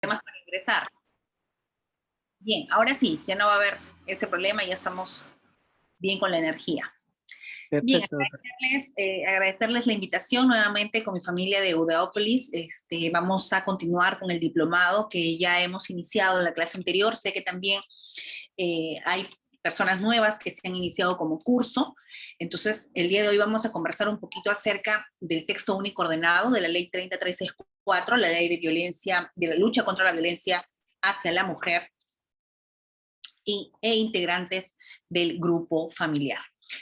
Temas para ingresar. Bien, ahora sí, ya no va a haber ese problema, ya estamos bien con la energía. Bien, Perfecto, doctor. agradecerles la invitación nuevamente con mi familia de Udeópolis. Vamos a continuar con el diplomado que ya hemos iniciado en la clase anterior. Sé que también hay personas nuevas que se han iniciado como curso. Entonces, el día de hoy vamos a conversar un poquito acerca del texto único ordenado de la ley 30364, la ley de violencia, de la lucha contra la violencia hacia la mujer e integrantes del grupo familiar.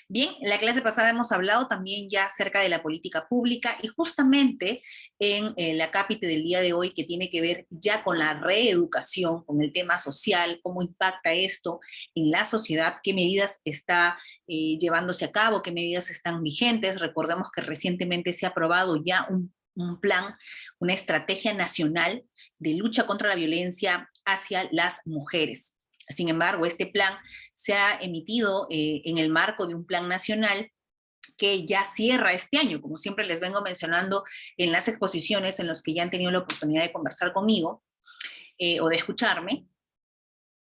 Bien, en la clase pasada hemos hablado también ya acerca de la política pública y justamente en la cápite del día de hoy que tiene que ver ya con la reeducación, con el tema social, cómo impacta esto en la sociedad, qué medidas está llevándose a cabo, qué medidas están vigentes. Recordemos que recientemente se ha aprobado ya un plan, una estrategia nacional de lucha contra la violencia hacia las mujeres. Sin embargo, este plan se ha emitido en el marco de un plan nacional que ya cierra este año, como siempre les vengo mencionando en las exposiciones en las que ya han tenido la oportunidad de conversar conmigo o de escucharme,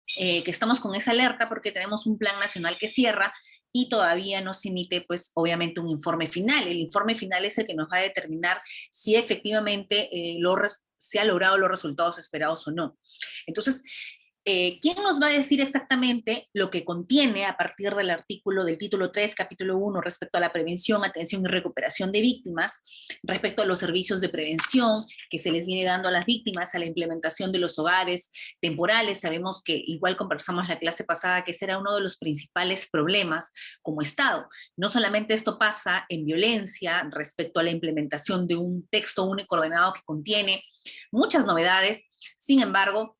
que estamos con esa alerta porque tenemos un plan nacional que cierra y todavía no se emite, pues, obviamente un informe final. El informe final es el que nos va a determinar si efectivamente se han logrado los resultados esperados o no. Entonces, ¿quién nos va a decir exactamente lo que contiene a partir del artículo del título 3, capítulo 1, respecto a la prevención, atención y recuperación de víctimas, respecto a los servicios de prevención que se les viene dando a las víctimas, a la implementación de los hogares temporales? Sabemos que, igual conversamos la clase pasada, que ese era uno de los principales problemas como Estado. No solamente esto pasa en violencia respecto a la implementación de un texto único ordenado que contiene muchas novedades, sin embargo,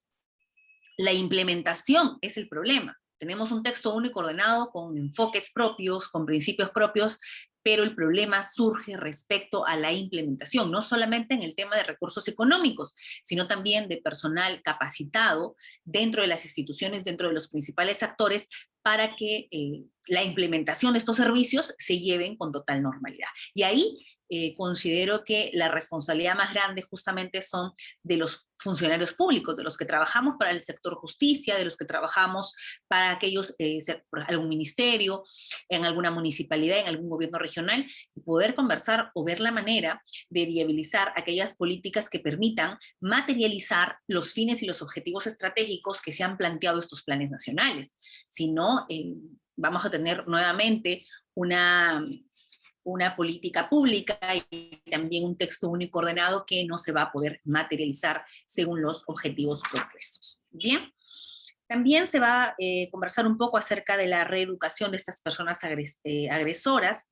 la implementación es el problema. Tenemos un texto único ordenado con enfoques propios, con principios propios, pero el problema surge respecto a la implementación, no solamente en el tema de recursos económicos, sino también de personal capacitado dentro de las instituciones, dentro de los principales actores, para que la implementación de estos servicios se lleven con total normalidad. Y ahí considero que la responsabilidad más grande justamente son de los funcionarios públicos, de los que trabajamos para el sector justicia, de los que trabajamos para aquellos, algún ministerio, en alguna municipalidad, en algún gobierno regional, y poder conversar o ver la manera de viabilizar aquellas políticas que permitan materializar los fines y los objetivos estratégicos que se han planteado estos planes nacionales. Si no, vamos a tener nuevamente una política pública y también un texto único ordenado que no se va a poder materializar según los objetivos propuestos. Bien, también se va a conversar un poco acerca de la reeducación de estas personas agresoras.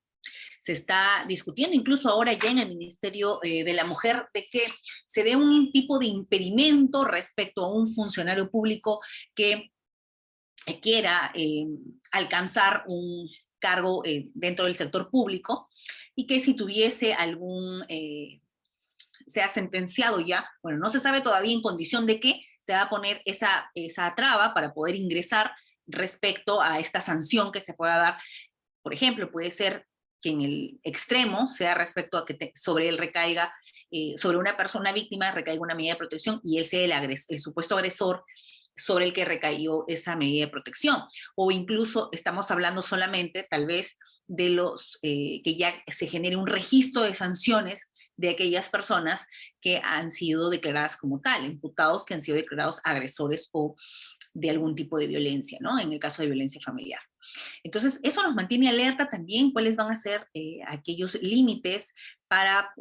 Se está discutiendo incluso ahora ya en el Ministerio de la Mujer de que se dé un tipo de impedimento respecto a un funcionario público que quiera alcanzar un cargo dentro del sector público y que si tuviese algún, sea sentenciado ya, bueno, no se sabe todavía en condición de qué, se va a poner esa traba para poder ingresar respecto a esta sanción que se pueda dar. Por ejemplo, puede ser que en el extremo sea respecto a que sobre él recaiga, sobre una persona víctima recaiga una medida de protección y él sea el supuesto agresor sobre el que recayó esa medida de protección. O incluso estamos hablando solamente, tal vez, de los que ya se genere un registro de sanciones de aquellas personas que han sido declaradas como tal, imputados que han sido declarados agresores o de algún tipo de violencia, ¿no? En el caso de violencia familiar. Entonces, eso nos mantiene alerta también cuáles van a ser aquellos límites para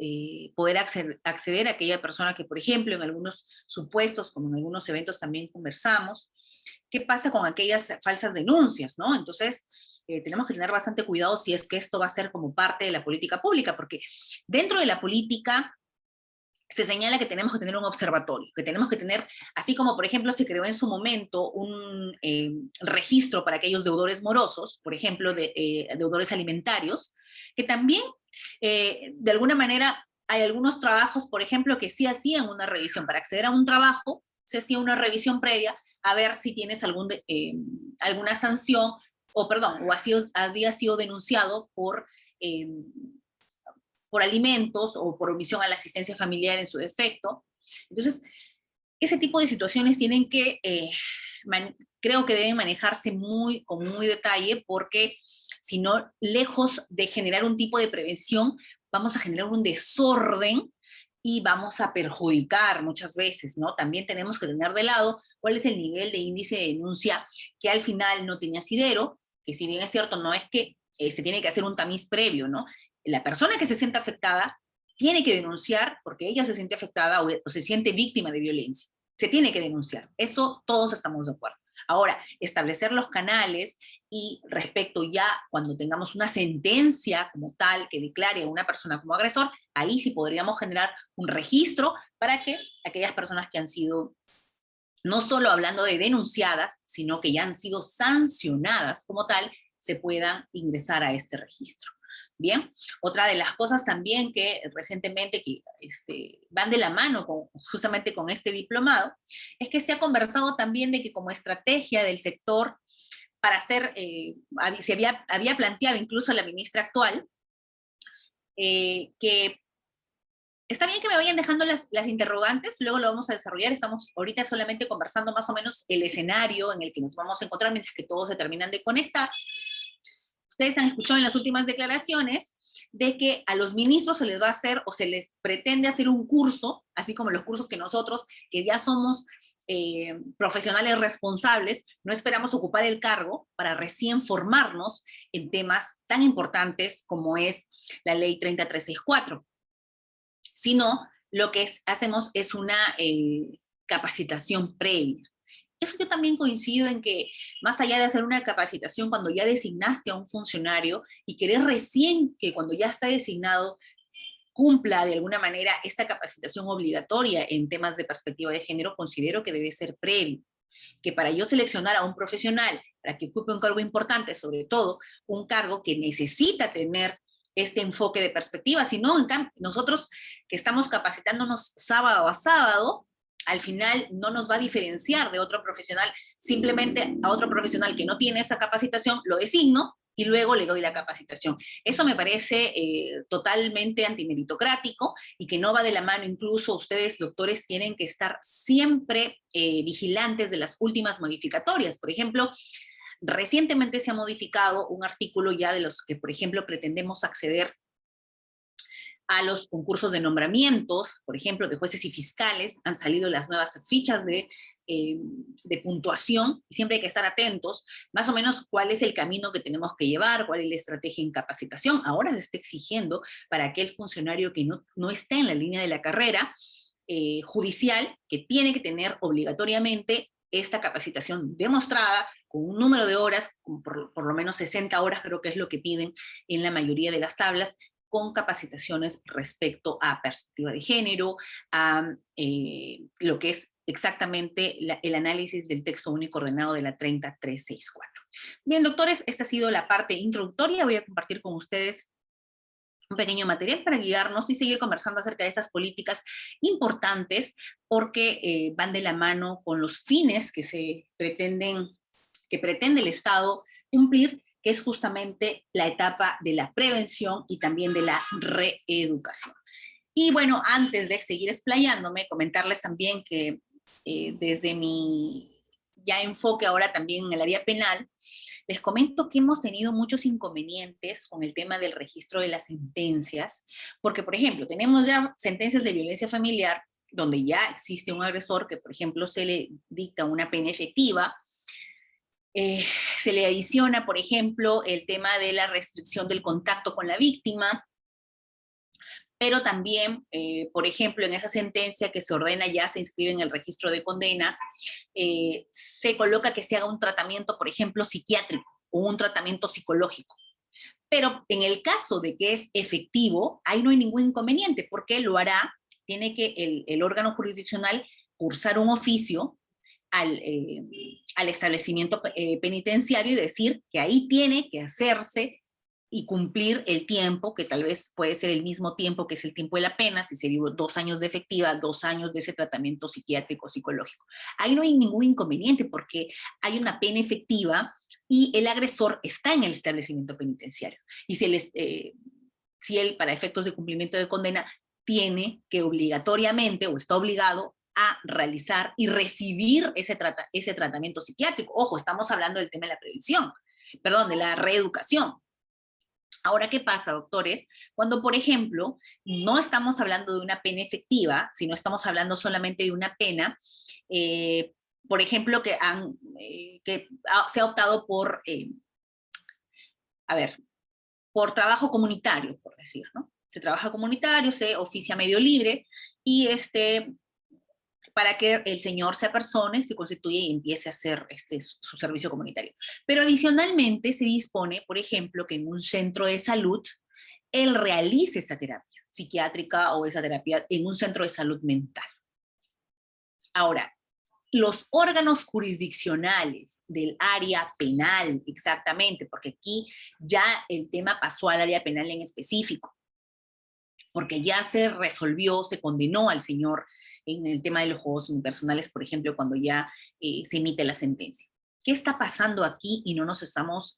poder acceder a aquella persona que, por ejemplo, en algunos supuestos, como en algunos eventos también conversamos, qué pasa con aquellas falsas denuncias, ¿no? Entonces, tenemos que tener bastante cuidado si es que esto va a ser como parte de la política pública, porque dentro de la política se señala que tenemos que tener un observatorio, que tenemos que tener, así como por ejemplo se creó en su momento un registro para aquellos deudores morosos, por ejemplo, deudores alimentarios, que también de alguna manera hay algunos trabajos, por ejemplo, que sí hacían una revisión. Para acceder a un trabajo se hacía una revisión previa a ver si tienes alguna sanción, o perdón, o había sido denunciado por alimentos o por omisión a la asistencia familiar en su defecto. Entonces, ese tipo de situaciones tienen que, creo que deben manejarse con muy detalle, porque si no, lejos de generar un tipo de prevención, vamos a generar un desorden y vamos a perjudicar muchas veces, ¿no? También tenemos que tener de lado cuál es el nivel de índice de denuncia que al final no tenía asidero, que si bien es cierto, no es que se tiene que hacer un tamiz previo, ¿no? La persona que se sienta afectada tiene que denunciar porque ella se siente afectada o se siente víctima de violencia. Se tiene que denunciar. Eso todos estamos de acuerdo. Ahora, establecer los canales y respecto ya cuando tengamos una sentencia como tal que declare a una persona como agresor, ahí sí podríamos generar un registro para que aquellas personas que han sido, no solo hablando de denunciadas, sino que ya han sido sancionadas como tal, se puedan ingresar a este registro. Bien, otra de las cosas también que recientemente que, van de la mano justamente con este diplomado, es que se ha conversado también de que como estrategia del sector para hacer, se había planteado incluso la ministra actual, que está bien que me vayan dejando las interrogantes, luego lo vamos a desarrollar, estamos ahorita solamente conversando más o menos el escenario en el que nos vamos a encontrar mientras que todos se terminan de conectar. Ustedes han escuchado en las últimas declaraciones de que a los ministros se les va a hacer o se les pretende hacer un curso, así como los cursos que nosotros, que ya somos profesionales responsables, no esperamos ocupar el cargo para recién formarnos en temas tan importantes como es la ley 30364, sino lo que hacemos es una capacitación previa. Eso yo también coincido en que, más allá de hacer una capacitación cuando ya designaste a un funcionario y querer recién que cuando ya está designado cumpla de alguna manera esta capacitación obligatoria en temas de perspectiva de género, considero que debe ser previo. Que para yo seleccionar a un profesional para que ocupe un cargo importante, sobre todo un cargo que necesita tener este enfoque de perspectiva, si no, en cambio, nosotros que estamos capacitándonos sábado a sábado, al final no nos va a diferenciar de otro profesional, simplemente a otro profesional que no tiene esa capacitación, lo designo y luego le doy la capacitación. Eso me parece totalmente antimeritocrático y que no va de la mano. Incluso ustedes, doctores, tienen que estar siempre vigilantes de las últimas modificatorias. Por ejemplo, recientemente se ha modificado un artículo ya de los que, por ejemplo, pretendemos acceder a los concursos de nombramientos, por ejemplo, de jueces y fiscales, han salido las nuevas fichas de puntuación, y siempre hay que estar atentos, más o menos cuál es el camino que tenemos que llevar, cuál es la estrategia en capacitación. Ahora se está exigiendo para aquel funcionario que no esté en la línea de la carrera judicial, que tiene que tener obligatoriamente esta capacitación demostrada con un número de horas, por lo menos 60 horas creo que es lo que piden en la mayoría de las tablas, con capacitaciones respecto a perspectiva de género, a lo que es exactamente el análisis del texto único ordenado de la 30364. Bien, doctores, esta ha sido la parte introductoria. Voy a compartir con ustedes un pequeño material para guiarnos y seguir conversando acerca de estas políticas importantes porque van de la mano con los fines que pretende el Estado cumplir, que es justamente la etapa de la prevención y también de la reeducación. Y bueno, antes de seguir explayándome, comentarles también que desde mi ya enfoque ahora también en el área penal, les comento que hemos tenido muchos inconvenientes con el tema del registro de las sentencias, porque, por ejemplo, tenemos ya sentencias de violencia familiar donde ya existe un agresor que, por ejemplo, se le dicta una pena efectiva. Se le adiciona, por ejemplo, el tema de la restricción del contacto con la víctima, pero también, por ejemplo, en esa sentencia que se ordena ya se inscribe en el registro de condenas, se coloca que se haga un tratamiento, por ejemplo, psiquiátrico o un tratamiento psicológico. Pero en el caso de que es efectivo, ahí no hay ningún inconveniente, porque lo hará, tiene que el órgano jurisdiccional cursar un oficio al establecimiento penitenciario y decir que ahí tiene que hacerse y cumplir el tiempo, que tal vez puede ser el mismo tiempo que es el tiempo de la pena, si se dio 2 años de efectiva, 2 años de ese tratamiento psiquiátrico, psicológico. Ahí no hay ningún inconveniente porque hay una pena efectiva y el agresor está en el establecimiento penitenciario. Y si él, para efectos de cumplimiento de condena, tiene que obligatoriamente o está obligado a realizar y recibir ese tratamiento psiquiátrico. Ojo, estamos hablando del tema de la prevención, perdón, de la reeducación. Ahora, ¿qué pasa, doctores? Cuando, por ejemplo, no estamos hablando de una pena efectiva, sino estamos hablando solamente de una pena, por ejemplo, se ha optado por trabajo comunitario, por decir, ¿no? Se trabaja comunitario, se oficia medio libre, y para que el señor se apersone, se constituye y empiece a hacer su servicio comunitario. Pero adicionalmente se dispone, por ejemplo, que en un centro de salud, él realice esa terapia psiquiátrica o esa terapia en un centro de salud mental. Ahora, los órganos jurisdiccionales del área penal, exactamente, porque aquí ya el tema pasó al área penal en específico, porque ya se resolvió, se condenó al señor en el tema de los juegos unipersonales, por ejemplo, cuando ya se emite la sentencia. ¿Qué está pasando aquí y no estamos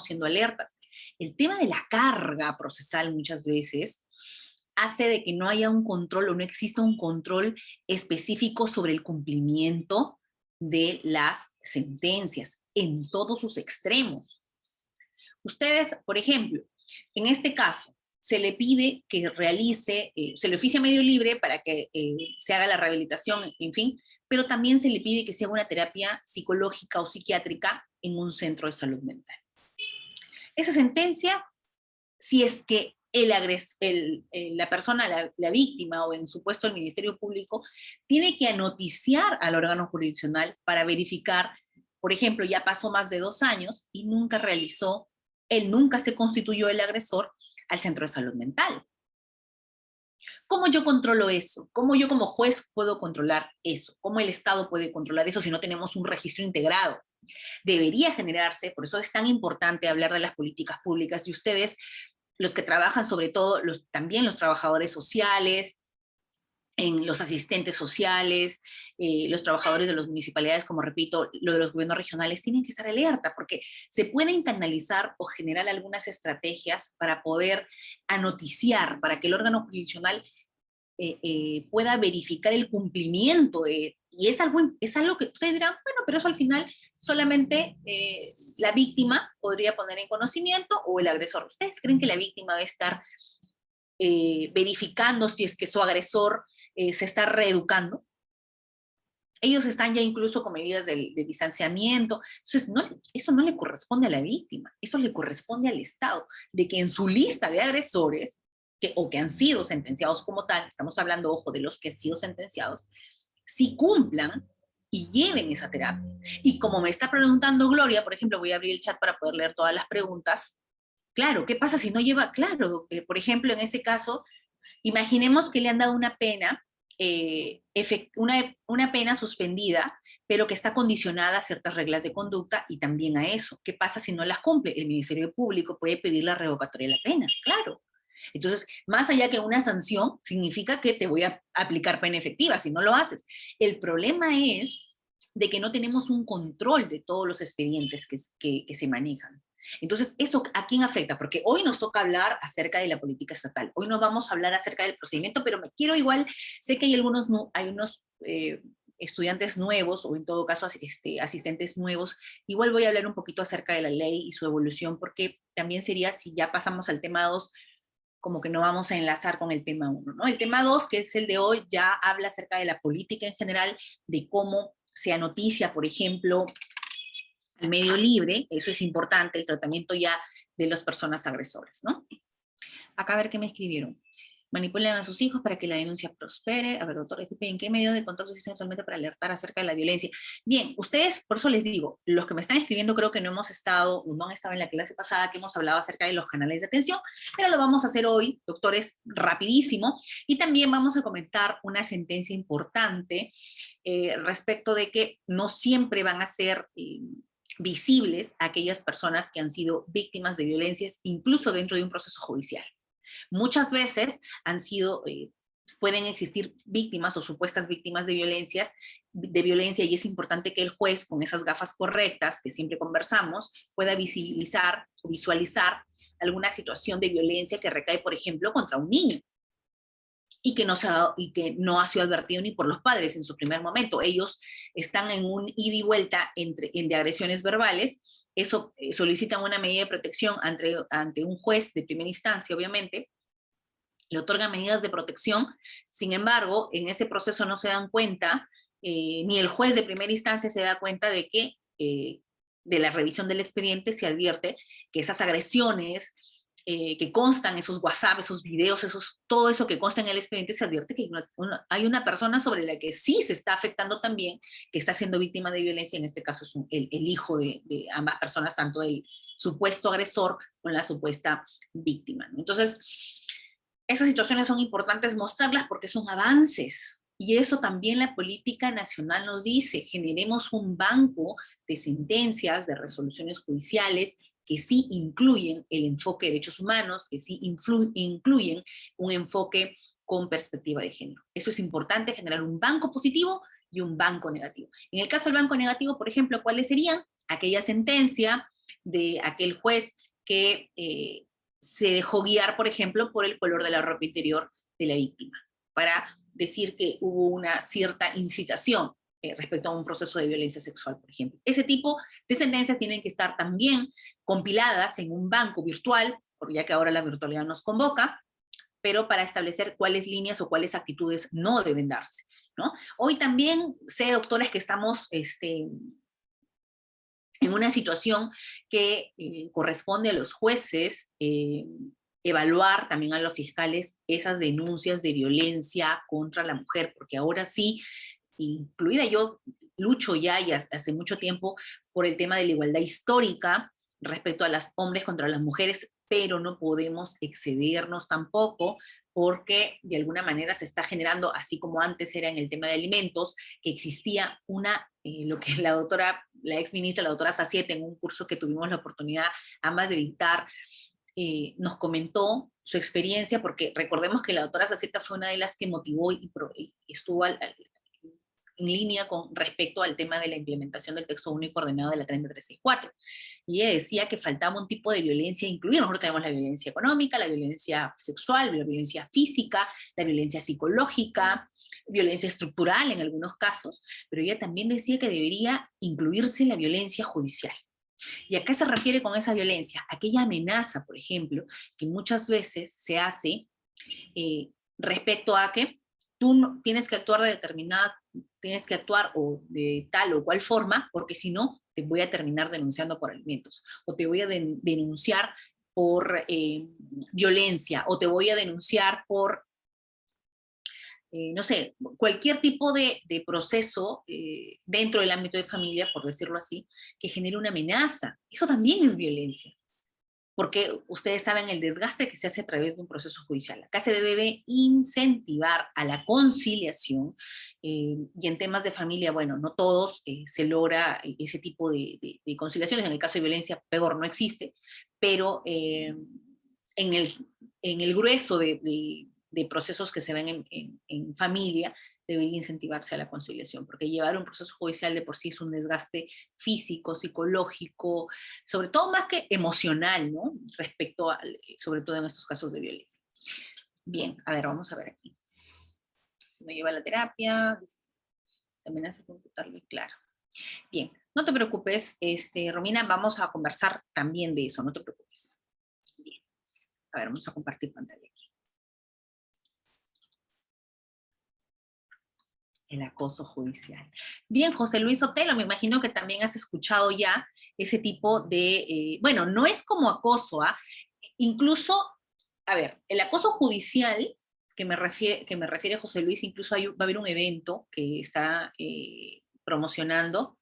siendo alertas? El tema de la carga procesal muchas veces hace de que no haya un control o no exista un control específico sobre el cumplimiento de las sentencias en todos sus extremos. Ustedes, por ejemplo, en este caso, se le pide que realice, se le oficia medio libre para que se haga la rehabilitación, en fin, pero también se le pide que se haga una terapia psicológica o psiquiátrica en un centro de salud mental. Esa sentencia, si es que la persona, la víctima o en su puesto el Ministerio Público, tiene que anoticiar al órgano jurisdiccional para verificar, por ejemplo, ya pasó más de 2 años y él nunca se constituyó el agresor al centro de salud mental. ¿Cómo yo controlo eso? ¿Cómo yo como juez puedo controlar eso? ¿Cómo el Estado puede controlar eso si no tenemos un registro integrado? Debería generarse, por eso es tan importante hablar de las políticas públicas, y ustedes, los que trabajan, sobre todo también los trabajadores sociales, en los asistentes sociales, los trabajadores de las municipalidades, como repito, lo de los gobiernos regionales, tienen que estar alerta, porque se pueden canalizar o generar algunas estrategias para poder anoticiar, para que el órgano jurisdiccional pueda verificar el cumplimiento y es algo que ustedes dirán, bueno, pero eso al final solamente la víctima podría poner en conocimiento o el agresor. ¿Ustedes creen que la víctima va a estar verificando si es que su agresor se está reeducando? Ellos están ya incluso con medidas de distanciamiento. Entonces, eso no le corresponde a la víctima, eso le corresponde al Estado, de que en su lista de agresores, o que han sido sentenciados como tal, estamos hablando, ojo, de los que han sido sentenciados, sí cumplan y lleven esa terapia. Y como me está preguntando Gloria, por ejemplo, voy a abrir el chat para poder leer todas las preguntas. Claro, ¿qué pasa si no lleva? Claro, por ejemplo, en ese caso, imaginemos que le han dado una pena, una pena suspendida, pero que está condicionada a ciertas reglas de conducta y también a eso. ¿Qué pasa si no las cumple? El Ministerio Público puede pedir la revocatoria de la pena, claro. Entonces, más allá que una sanción, significa que te voy a aplicar pena efectiva si no lo haces. El problema es de que no tenemos un control de todos los expedientes que se manejan. Entonces, ¿eso a quién afecta? Porque hoy nos toca hablar acerca de la política estatal. Hoy no vamos a hablar acerca del procedimiento, pero me quiero igual, sé que hay unos estudiantes nuevos, o en todo caso asistentes nuevos. Igual voy a hablar un poquito acerca de la ley y su evolución, porque también sería, si ya pasamos al tema 2, como que no vamos a enlazar con el tema 1, ¿no? El tema 2, que es el de hoy, ya habla acerca de la política en general, de cómo se anoticia, por ejemplo, el medio libre, eso es importante, el tratamiento ya de las personas agresoras, ¿no? Acá a ver qué me escribieron. Manipulan a sus hijos para que la denuncia prospere. A ver, doctor, ¿en qué medio de contacto existen actualmente para alertar acerca de la violencia? Bien, ustedes, por eso les digo, los que me están escribiendo creo que no han estado en la clase pasada que hemos hablado acerca de los canales de atención, pero lo vamos a hacer hoy, doctores, rapidísimo, y también vamos a comentar una sentencia importante respecto de que no siempre van a ser visibles a aquellas personas que han sido víctimas de violencias, incluso dentro de un proceso judicial. Muchas veces pueden existir víctimas o supuestas víctimas de violencia, y es importante que el juez, con esas gafas correctas que siempre conversamos, pueda visibilizar o visualizar alguna situación de violencia que recae, por ejemplo, contra un niño. y que no ha sido advertido ni por los padres en su primer momento. Ellos están en un ida y vuelta de agresiones verbales. Eso solicitan una medida de protección ante un juez de primera instancia, obviamente, le otorgan medidas de protección. Sin embargo, en ese proceso no se dan cuenta, ni el juez de primera instancia se da cuenta de que de la revisión del expediente se advierte que esas agresiones que constan, esos WhatsApp, esos videos, todo eso que consta en el expediente, se advierte que hay una persona sobre la que sí se está afectando también, que está siendo víctima de violencia. En este caso es el hijo de ambas personas, tanto el supuesto agresor con la supuesta víctima, ¿no? Entonces, esas situaciones son importantes mostrarlas porque son avances. Y eso también la política nacional nos dice: generemos un banco de sentencias, de resoluciones judiciales que sí incluyen el enfoque de derechos humanos, que sí incluyen un enfoque con perspectiva de género. Eso es importante, generar un banco positivo y un banco negativo. En el caso del banco negativo, por ejemplo, ¿cuáles serían? Aquella sentencia de aquel juez que se dejó guiar, por ejemplo, por el color de la ropa interior de la víctima, para decir que hubo una cierta incitación respecto a un proceso de violencia sexual, por ejemplo. Ese tipo de sentencias tienen que estar también compiladas en un banco virtual, porque ya que ahora la virtualidad nos convoca, pero para establecer cuáles líneas o cuáles actitudes no deben darse, ¿no? Hoy también sé, doctores, que estamos en una situación que corresponde a los jueces evaluar, también a los fiscales, esas denuncias de violencia contra la mujer, porque ahora sí, incluida yo, lucho ya y hace mucho tiempo por el tema de la igualdad histórica respecto a los hombres contra las mujeres, pero no podemos excedernos tampoco, porque de alguna manera se está generando, así como antes era en el tema de alimentos, que existía lo que la ex ministra, la doctora Saciete, en un curso que tuvimos la oportunidad ambas de dictar, nos comentó su experiencia, porque recordemos que la doctora Sacieta fue una de las que motivó y estuvo en línea con respecto al tema de la implementación del texto único ordenado de la 30364. Y ella decía que faltaba un tipo de violencia incluida. Nosotros tenemos la violencia económica, la violencia sexual, la violencia física, la violencia psicológica, violencia estructural en algunos casos, pero ella también decía que debería incluirse la violencia judicial. ¿Y a qué se refiere con esa violencia? Aquella amenaza, por ejemplo, que muchas veces se hace respecto a que tú no, tienes que actuar tienes que actuar o de tal o cual forma, porque si no, te voy a terminar denunciando por alimentos, o te voy a denunciar por violencia, o te voy a denunciar por no sé, cualquier tipo de proceso dentro del ámbito de familia, por decirlo así, que genere una amenaza. Eso también es violencia, porque ustedes saben el desgaste que se hace a través de un proceso judicial. Acá se debe incentivar a la conciliación, y en temas de familia, bueno, no todos se logra ese tipo de conciliaciones. En el caso de violencia, peor, no existe, pero en el grueso de procesos que se ven en familia, debería incentivarse a la conciliación, porque llevar un proceso judicial de por sí es un desgaste físico, psicológico, sobre todo más que emocional, ¿no? Sobre todo en estos casos de violencia. Bien, a ver, vamos a ver aquí. Se me lleva la terapia, también hace computarlo, claro. Bien, no te preocupes, Romina, vamos a conversar también de eso, no te preocupes. Bien, a ver, vamos a compartir pantalla aquí. El acoso judicial. Bien, José Luis Otelo, me imagino que también has escuchado ya ese tipo de, bueno, no es como acoso, ¿ah? Incluso, a ver, el acoso judicial que me refiere José Luis, incluso va a haber un evento que está promocionando,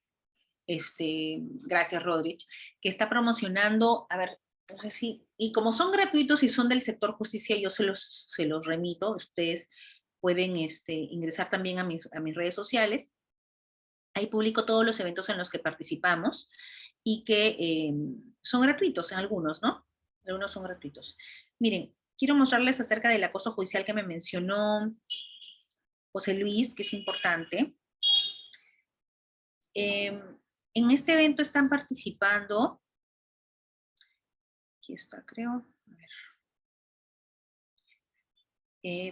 gracias Rodríguez, que está promocionando, a ver, no sé si, y como son gratuitos y son del sector justicia, yo se los remito, ustedes pueden ingresar también a mis redes sociales. Ahí publico todos los eventos en los que participamos y que son gratuitos, algunos, ¿no? Algunos son gratuitos. Miren, quiero mostrarles acerca del acoso judicial que me mencionó José Luis, que es importante. En este evento están participando, aquí está, creo, a ver.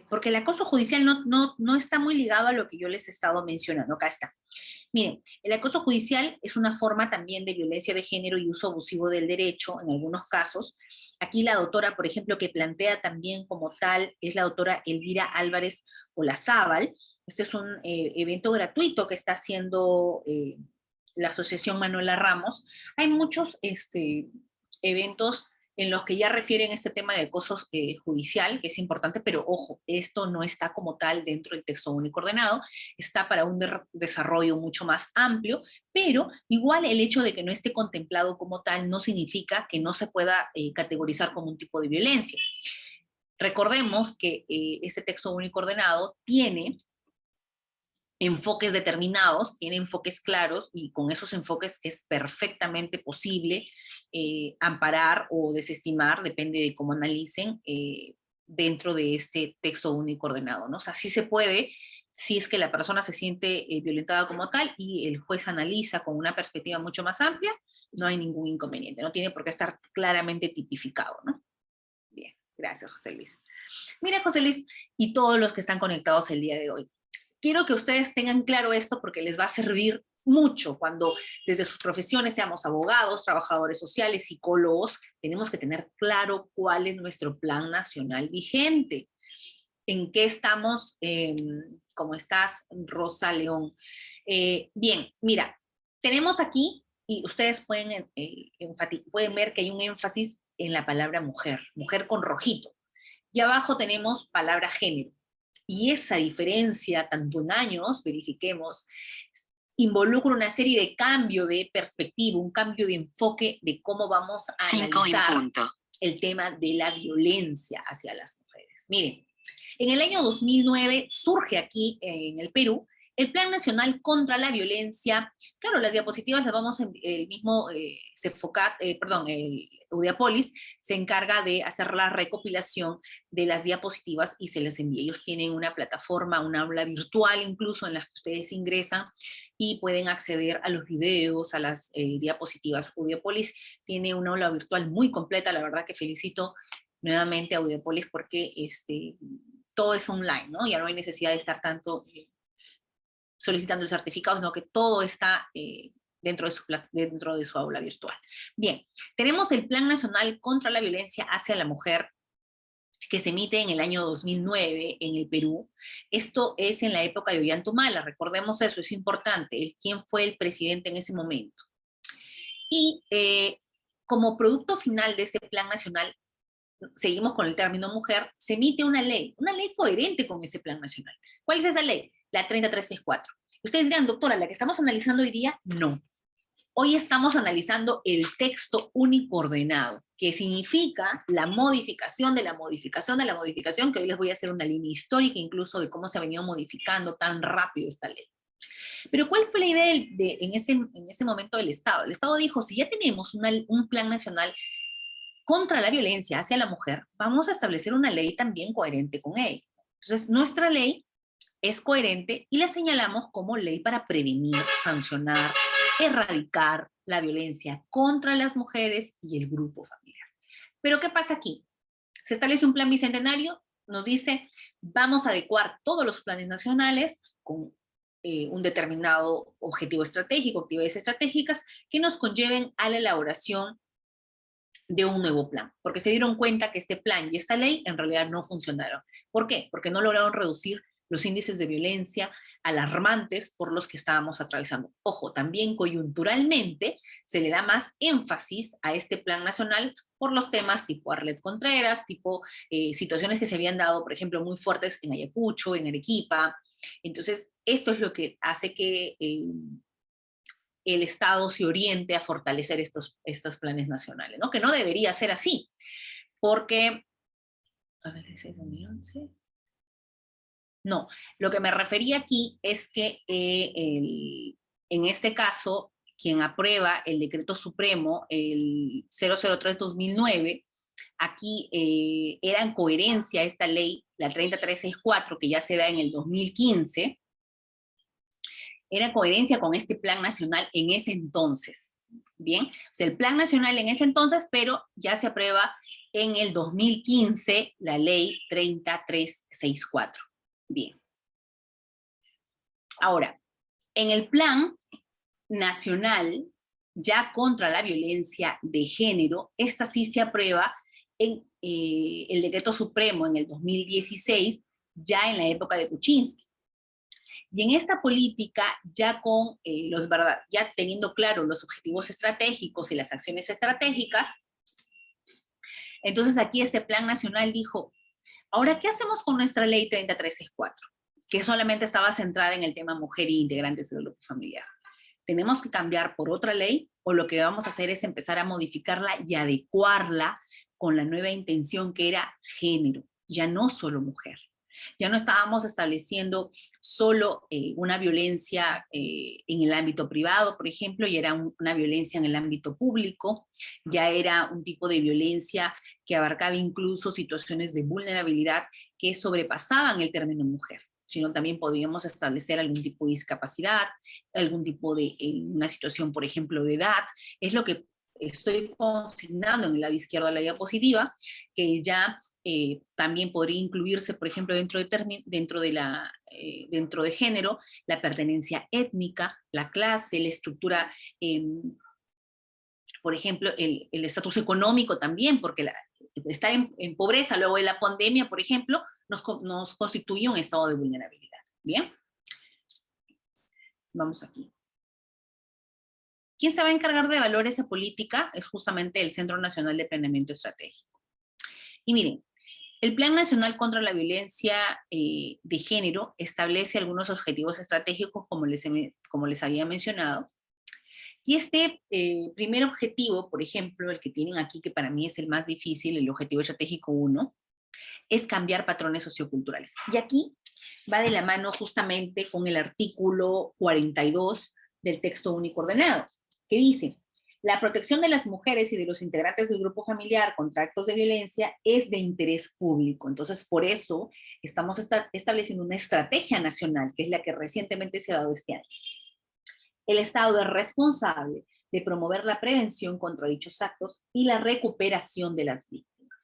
porque el acoso judicial no está muy ligado a lo que yo les he estado mencionando. Acá está. Miren, el acoso judicial es una forma también de violencia de género y uso abusivo del derecho en algunos casos. Aquí la doctora, por ejemplo, que plantea también como tal, es la doctora Elvira Álvarez Olazábal. Este es un evento gratuito que está haciendo la Asociación Manuela Ramos. Hay muchos eventos en los que ya refieren este tema de acoso judicial, que es importante, pero ojo, esto no está como tal dentro del texto único ordenado, está para un desarrollo mucho más amplio, pero igual el hecho de que no esté contemplado como tal no significa que no se pueda categorizar como un tipo de violencia. Recordemos que este texto único ordenado tiene enfoques determinados, tiene enfoques claros y con esos enfoques es perfectamente posible amparar o desestimar, depende de cómo analicen, dentro de este texto único ordenado, ¿no? O sea, sí se puede, si es que la persona se siente violentada como tal y el juez analiza con una perspectiva mucho más amplia, no hay ningún inconveniente, no tiene por qué estar claramente tipificado, ¿no? Bien, gracias, José Luis. Mira, José Luis, y todos los que están conectados el día de hoy, quiero que ustedes tengan claro esto porque les va a servir mucho cuando desde sus profesiones seamos abogados, trabajadores sociales, psicólogos, tenemos que tener claro cuál es nuestro plan nacional vigente. ¿En qué estamos? ¿Cómo estás, Rosa León? Bien, mira, tenemos aquí, y ustedes pueden ver que hay un énfasis en la palabra mujer, mujer con rojito. Y abajo tenemos palabra género. Y esa diferencia, tanto en años, verifiquemos, involucra una serie de cambio de perspectiva, un cambio de enfoque de cómo vamos a analizar el tema de la violencia hacia las mujeres. Miren, en el año 2009 surge aquí en el Perú el Plan Nacional contra la Violencia. Claro, las diapositivas las vamos en el mismo el Udeapolis se encarga de hacer la recopilación de las diapositivas y se les envía. Ellos tienen una plataforma, un aula virtual incluso en la que ustedes ingresan y pueden acceder a los videos, a las diapositivas. Udeapolis tiene una aula virtual muy completa, la verdad que felicito nuevamente a Udeapolis porque todo es online, ¿no? Ya no hay necesidad de estar tanto solicitando el certificado, sino que todo está dentro de su aula virtual. Bien, tenemos el Plan Nacional contra la Violencia hacia la Mujer, que se emite en el año 2009 en el Perú. Esto es en la época de Ollanta-Humala, recordemos eso, es importante, quién fue el presidente en ese momento. Y como producto final de este Plan Nacional, seguimos con el término mujer, se emite una ley coherente con ese Plan Nacional. ¿Cuál es esa ley? La 3364. Ustedes dirán, doctora, ¿la que estamos analizando hoy día? No. Hoy estamos analizando el texto único ordenado, que significa la modificación de la modificación de la modificación, que hoy les voy a hacer una línea histórica incluso de cómo se ha venido modificando tan rápido esta ley. Pero ¿cuál fue la idea en ese momento del Estado? El Estado dijo, si ya tenemos un plan nacional contra la violencia hacia la mujer, vamos a establecer una ley también coherente con ella. Entonces, nuestra ley es coherente y la señalamos como ley para prevenir, sancionar, erradicar la violencia contra las mujeres y el grupo familiar. Pero ¿qué pasa aquí? Se establece un plan bicentenario, nos dice, vamos a adecuar todos los planes nacionales con un determinado objetivo estratégico, actividades estratégicas que nos conlleven a la elaboración de un nuevo plan, porque se dieron cuenta que este plan y esta ley en realidad no funcionaron. ¿Por qué? Porque no lograron reducir los índices de violencia alarmantes por los que estábamos atravesando. Ojo, también coyunturalmente se le da más énfasis a este plan nacional por los temas tipo Arlet Contreras, tipo situaciones que se habían dado, por ejemplo, muy fuertes en Ayacucho, en Arequipa. Entonces, esto es lo que hace que el Estado se oriente a fortalecer estos planes nacionales, ¿no? Que no debería ser así, porque, a ver, ¿es 2011? No, lo que me refería aquí es que en este caso, quien aprueba el decreto supremo, el 003-2009, aquí era en coherencia esta ley, la 3364, que ya se da en el 2015, era en coherencia con este plan nacional en ese entonces. Bien, o sea, el plan nacional en ese entonces, pero ya se aprueba en el 2015 la ley 30364. Bien. Ahora, en el plan nacional, ya contra la violencia de género, esta sí se aprueba en el decreto supremo en el 2016, ya en la época de Kuczynski. Y en esta política, ya con ya teniendo claro los objetivos estratégicos y las acciones estratégicas, entonces aquí este plan nacional dijo, ahora, ¿qué hacemos con nuestra ley 30364? Que solamente estaba centrada en el tema mujer y integrantes del grupo familiar. ¿Tenemos que cambiar por otra ley o lo que vamos a hacer es empezar a modificarla y adecuarla con la nueva intención que era género, ya no solo mujer? Ya no estábamos estableciendo solo una violencia en el ámbito privado, por ejemplo, y era una violencia en el ámbito público, ya era un tipo de violencia que abarcaba incluso situaciones de vulnerabilidad que sobrepasaban el término mujer, sino también podíamos establecer algún tipo de discapacidad, algún tipo de una situación, por ejemplo, de edad. Es lo que estoy consignando en el lado izquierdo de la diapositiva, que ya también podría incluirse, por ejemplo, dentro de género, la pertenencia étnica, la clase, la estructura, por ejemplo, el estatus económico también, porque estar en pobreza luego de la pandemia, por ejemplo, nos constituye un estado de vulnerabilidad. ¿Bien? Vamos aquí. ¿Quién se va a encargar de evaluar esa política? Es justamente el Centro Nacional de Planeamiento Estratégico. Y miren, el Plan Nacional contra la Violencia de Género establece algunos objetivos estratégicos, como les había mencionado. Y este primer objetivo, por ejemplo, el que tienen aquí, que para mí es el más difícil, el objetivo estratégico 1, es cambiar patrones socioculturales. Y aquí va de la mano justamente con el artículo 42 del texto único ordenado, que dice: la protección de las mujeres y de los integrantes del grupo familiar contra actos de violencia es de interés público. Entonces, por eso estamos estableciendo una estrategia nacional, que es la que recientemente se ha dado este año. El Estado es responsable de promover la prevención contra dichos actos y la recuperación de las víctimas.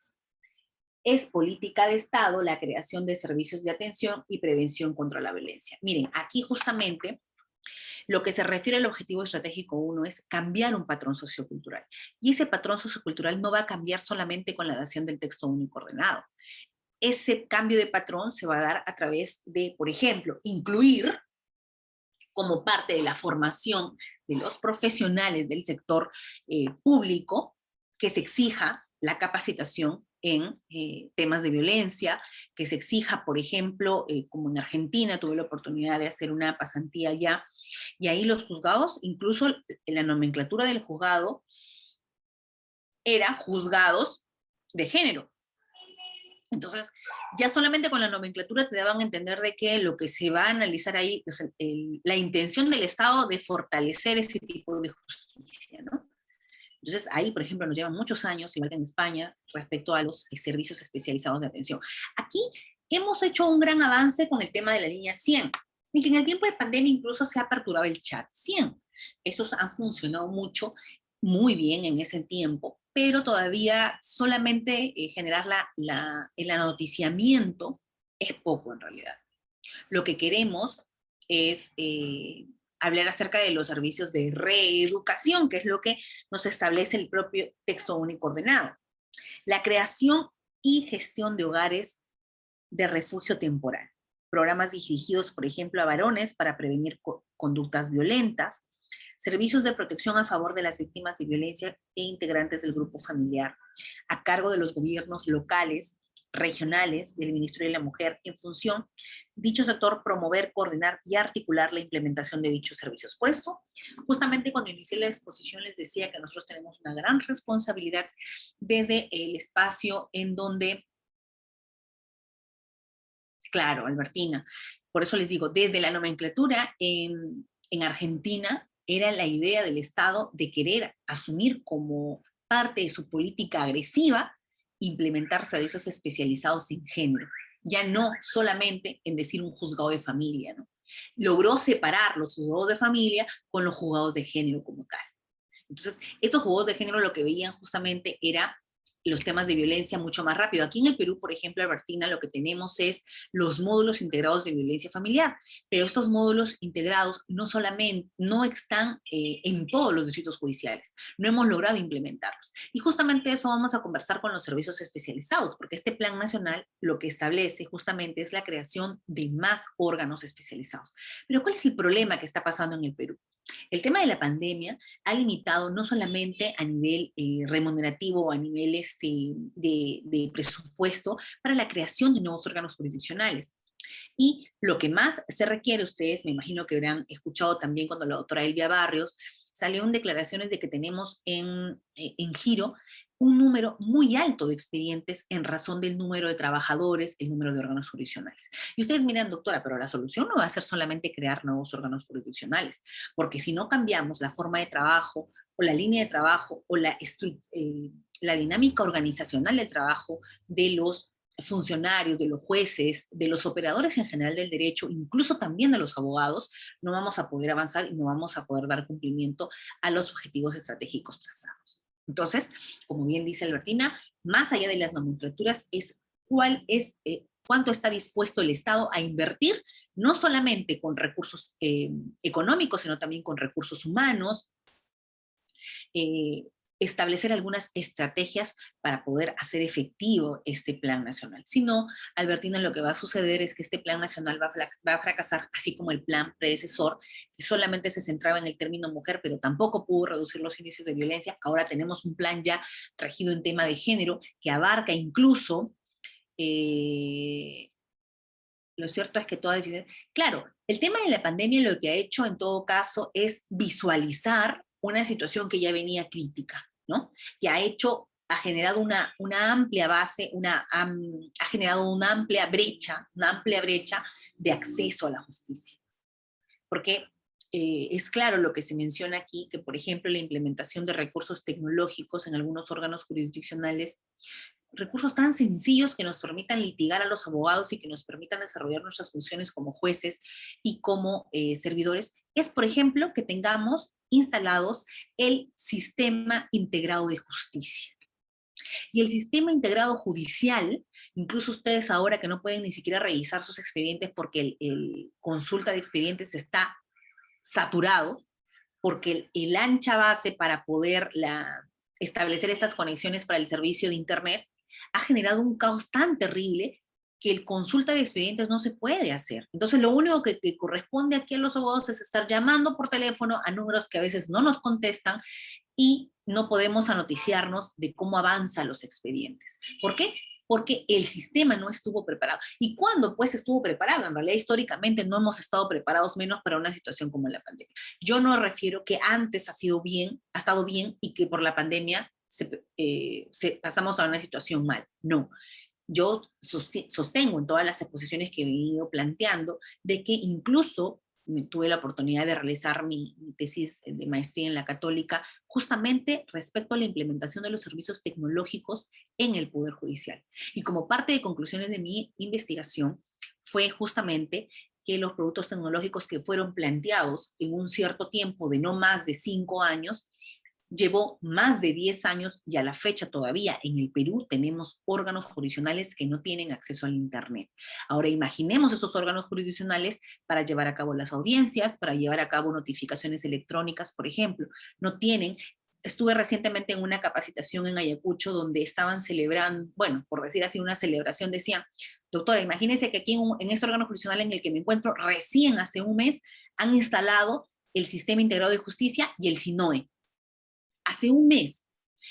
Es política de Estado la creación de servicios de atención y prevención contra la violencia. Miren, aquí justamente lo que se refiere al objetivo estratégico 1 es cambiar un patrón sociocultural. Y ese patrón sociocultural no va a cambiar solamente con la dación del texto único ordenado. Ese cambio de patrón se va a dar a través de, por ejemplo, incluir como parte de la formación de los profesionales del sector público, que se exija la capacitación en temas de violencia, que se exija, por ejemplo, como en Argentina, tuve la oportunidad de hacer una pasantía allá, y ahí los juzgados, incluso en la nomenclatura del juzgado, era juzgados de género. Entonces, ya solamente con la nomenclatura te daban a entender de que lo que se va a analizar ahí es la intención del Estado de fortalecer ese tipo de justicia, ¿no? Entonces, ahí, por ejemplo, nos llevan muchos años, igual que en España, respecto a los servicios especializados de atención. Aquí hemos hecho un gran avance con el tema de la línea 100, y que en el tiempo de pandemia incluso se ha aperturado el chat 100. Esos han funcionado muy bien en ese tiempo, pero todavía solamente generar el anoticiamiento es poco en realidad. Lo que queremos es hablar acerca de los servicios de reeducación, que es lo que nos establece el propio texto único ordenado. La creación y gestión de hogares de refugio temporal. Programas dirigidos, por ejemplo, a varones para prevenir conductas violentas. Servicios de protección a favor de las víctimas de violencia e integrantes del grupo familiar, a cargo de los gobiernos locales, regionales, del Ministerio de la Mujer, en función dicho sector promover, coordinar y articular la implementación de dichos servicios. Por eso, justamente cuando inicié la exposición les decía que nosotros tenemos una gran responsabilidad desde el espacio en donde, claro, Albertina, por eso les digo, desde la nomenclatura en Argentina, era la idea del Estado de querer asumir como parte de su política agresiva implementar servicios especializados en género, ya no solamente en decir un juzgado de familia, ¿no? Logró separar los juzgados de familia con los juzgados de género como tal. Entonces, estos juzgados de género lo que veían justamente era los temas de violencia mucho más rápido. Aquí en el Perú, por ejemplo, Albertina, lo que tenemos es los módulos integrados de violencia familiar, pero estos módulos integrados no solamente, no están en todos los distritos judiciales, no hemos logrado implementarlos. Y justamente eso vamos a conversar con los servicios especializados, porque este plan nacional lo que establece justamente es la creación de más órganos especializados. Pero ¿cuál es el problema que está pasando en el Perú? El tema de la pandemia ha limitado no solamente a nivel remunerativo o a nivel de presupuesto para la creación de nuevos órganos jurisdiccionales. Y lo que más se requiere, ustedes me imagino que habrán escuchado también cuando la doctora Elvia Barrios salió en declaraciones de que tenemos en giro un número muy alto de expedientes en razón del número de trabajadores, el número de órganos jurisdiccionales. Y ustedes miran, doctora, pero la solución no va a ser solamente crear nuevos órganos jurisdiccionales, porque si no cambiamos la forma de trabajo o la línea de trabajo o la dinámica organizacional del trabajo de los funcionarios, de los jueces, de los operadores en general del derecho, incluso también de los abogados, no vamos a poder avanzar y no vamos a poder dar cumplimiento a los objetivos estratégicos trazados. Entonces, como bien dice Albertina, más allá de las nomenclaturas es cuánto está dispuesto el Estado a invertir, no solamente con recursos económicos, sino también con recursos humanos, establecer algunas estrategias para poder hacer efectivo este plan nacional. Si no, Albertina, lo que va a suceder es que este plan nacional va a fracasar, así como el plan predecesor, que solamente se centraba en el término mujer, pero tampoco pudo reducir los índices de violencia. Ahora tenemos un plan ya regido en tema de género, que abarca incluso, lo cierto es que todavía, claro, el tema de la pandemia lo que ha hecho en todo caso es visualizar una situación que ya venía crítica, ¿no? Que ha generado una amplia base, ha generado una amplia brecha de acceso a la justicia. Porque es claro lo que se menciona aquí, que por ejemplo la implementación de recursos tecnológicos en algunos órganos jurisdiccionales, recursos tan sencillos que nos permitan litigar a los abogados y que nos permitan desarrollar nuestras funciones como jueces y como servidores, es por ejemplo que tengamos instalados el sistema integrado de justicia. Y el sistema integrado judicial, incluso ustedes ahora que no pueden ni siquiera revisar sus expedientes porque el consulta de expedientes está saturado, porque el ancha base para poder establecer estas conexiones para el servicio de Internet ha generado un caos tan terrible que el consulta de expedientes no se puede hacer. Entonces, lo único que corresponde aquí a los abogados es estar llamando por teléfono a números que a veces no nos contestan y no podemos anoticiarnos de cómo avanzan los expedientes. ¿Por qué? Porque el sistema no estuvo preparado. ¿Y cuándo pues estuvo preparado? En realidad históricamente no hemos estado preparados, menos para una situación como la pandemia. Yo no refiero que antes ha estado bien y que por la pandemia pasamos a una situación mal. No. Yo sostengo en todas las exposiciones que he venido planteando de que incluso tuve la oportunidad de realizar mi tesis de maestría en la Católica justamente respecto a la implementación de los servicios tecnológicos en el Poder Judicial. Y como parte de conclusiones de mi investigación fue justamente que los productos tecnológicos que fueron planteados en un cierto tiempo de no más de 5 años llevó más de 10 años y a la fecha todavía en el Perú tenemos órganos jurisdiccionales que no tienen acceso al Internet. Ahora imaginemos esos órganos jurisdiccionales para llevar a cabo las audiencias, para llevar a cabo notificaciones electrónicas, por ejemplo. No tienen. Estuve recientemente en una capacitación en Ayacucho donde estaban celebrando, bueno, por decir así, una celebración, decían, doctora, imagínense que aquí en este órgano jurisdiccional en el que me encuentro, recién hace un mes han instalado el Sistema Integrado de Justicia y el SINOE. Hace un mes.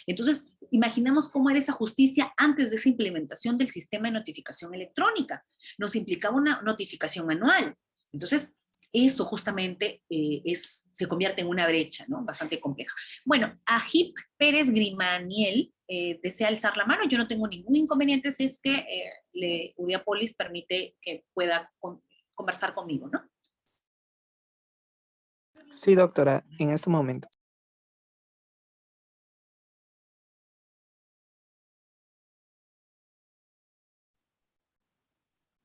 Entonces, imaginamos cómo era esa justicia antes de esa implementación del sistema de notificación electrónica. Nos implicaba una notificación anual. Entonces, eso justamente se convierte en una brecha, ¿no? Bastante compleja. Bueno, Ajip Pérez Grimaniel desea alzar la mano. Yo no tengo ningún inconveniente si es que Udiapolis permite que pueda conversar conmigo, ¿no? Sí, doctora, en este momento.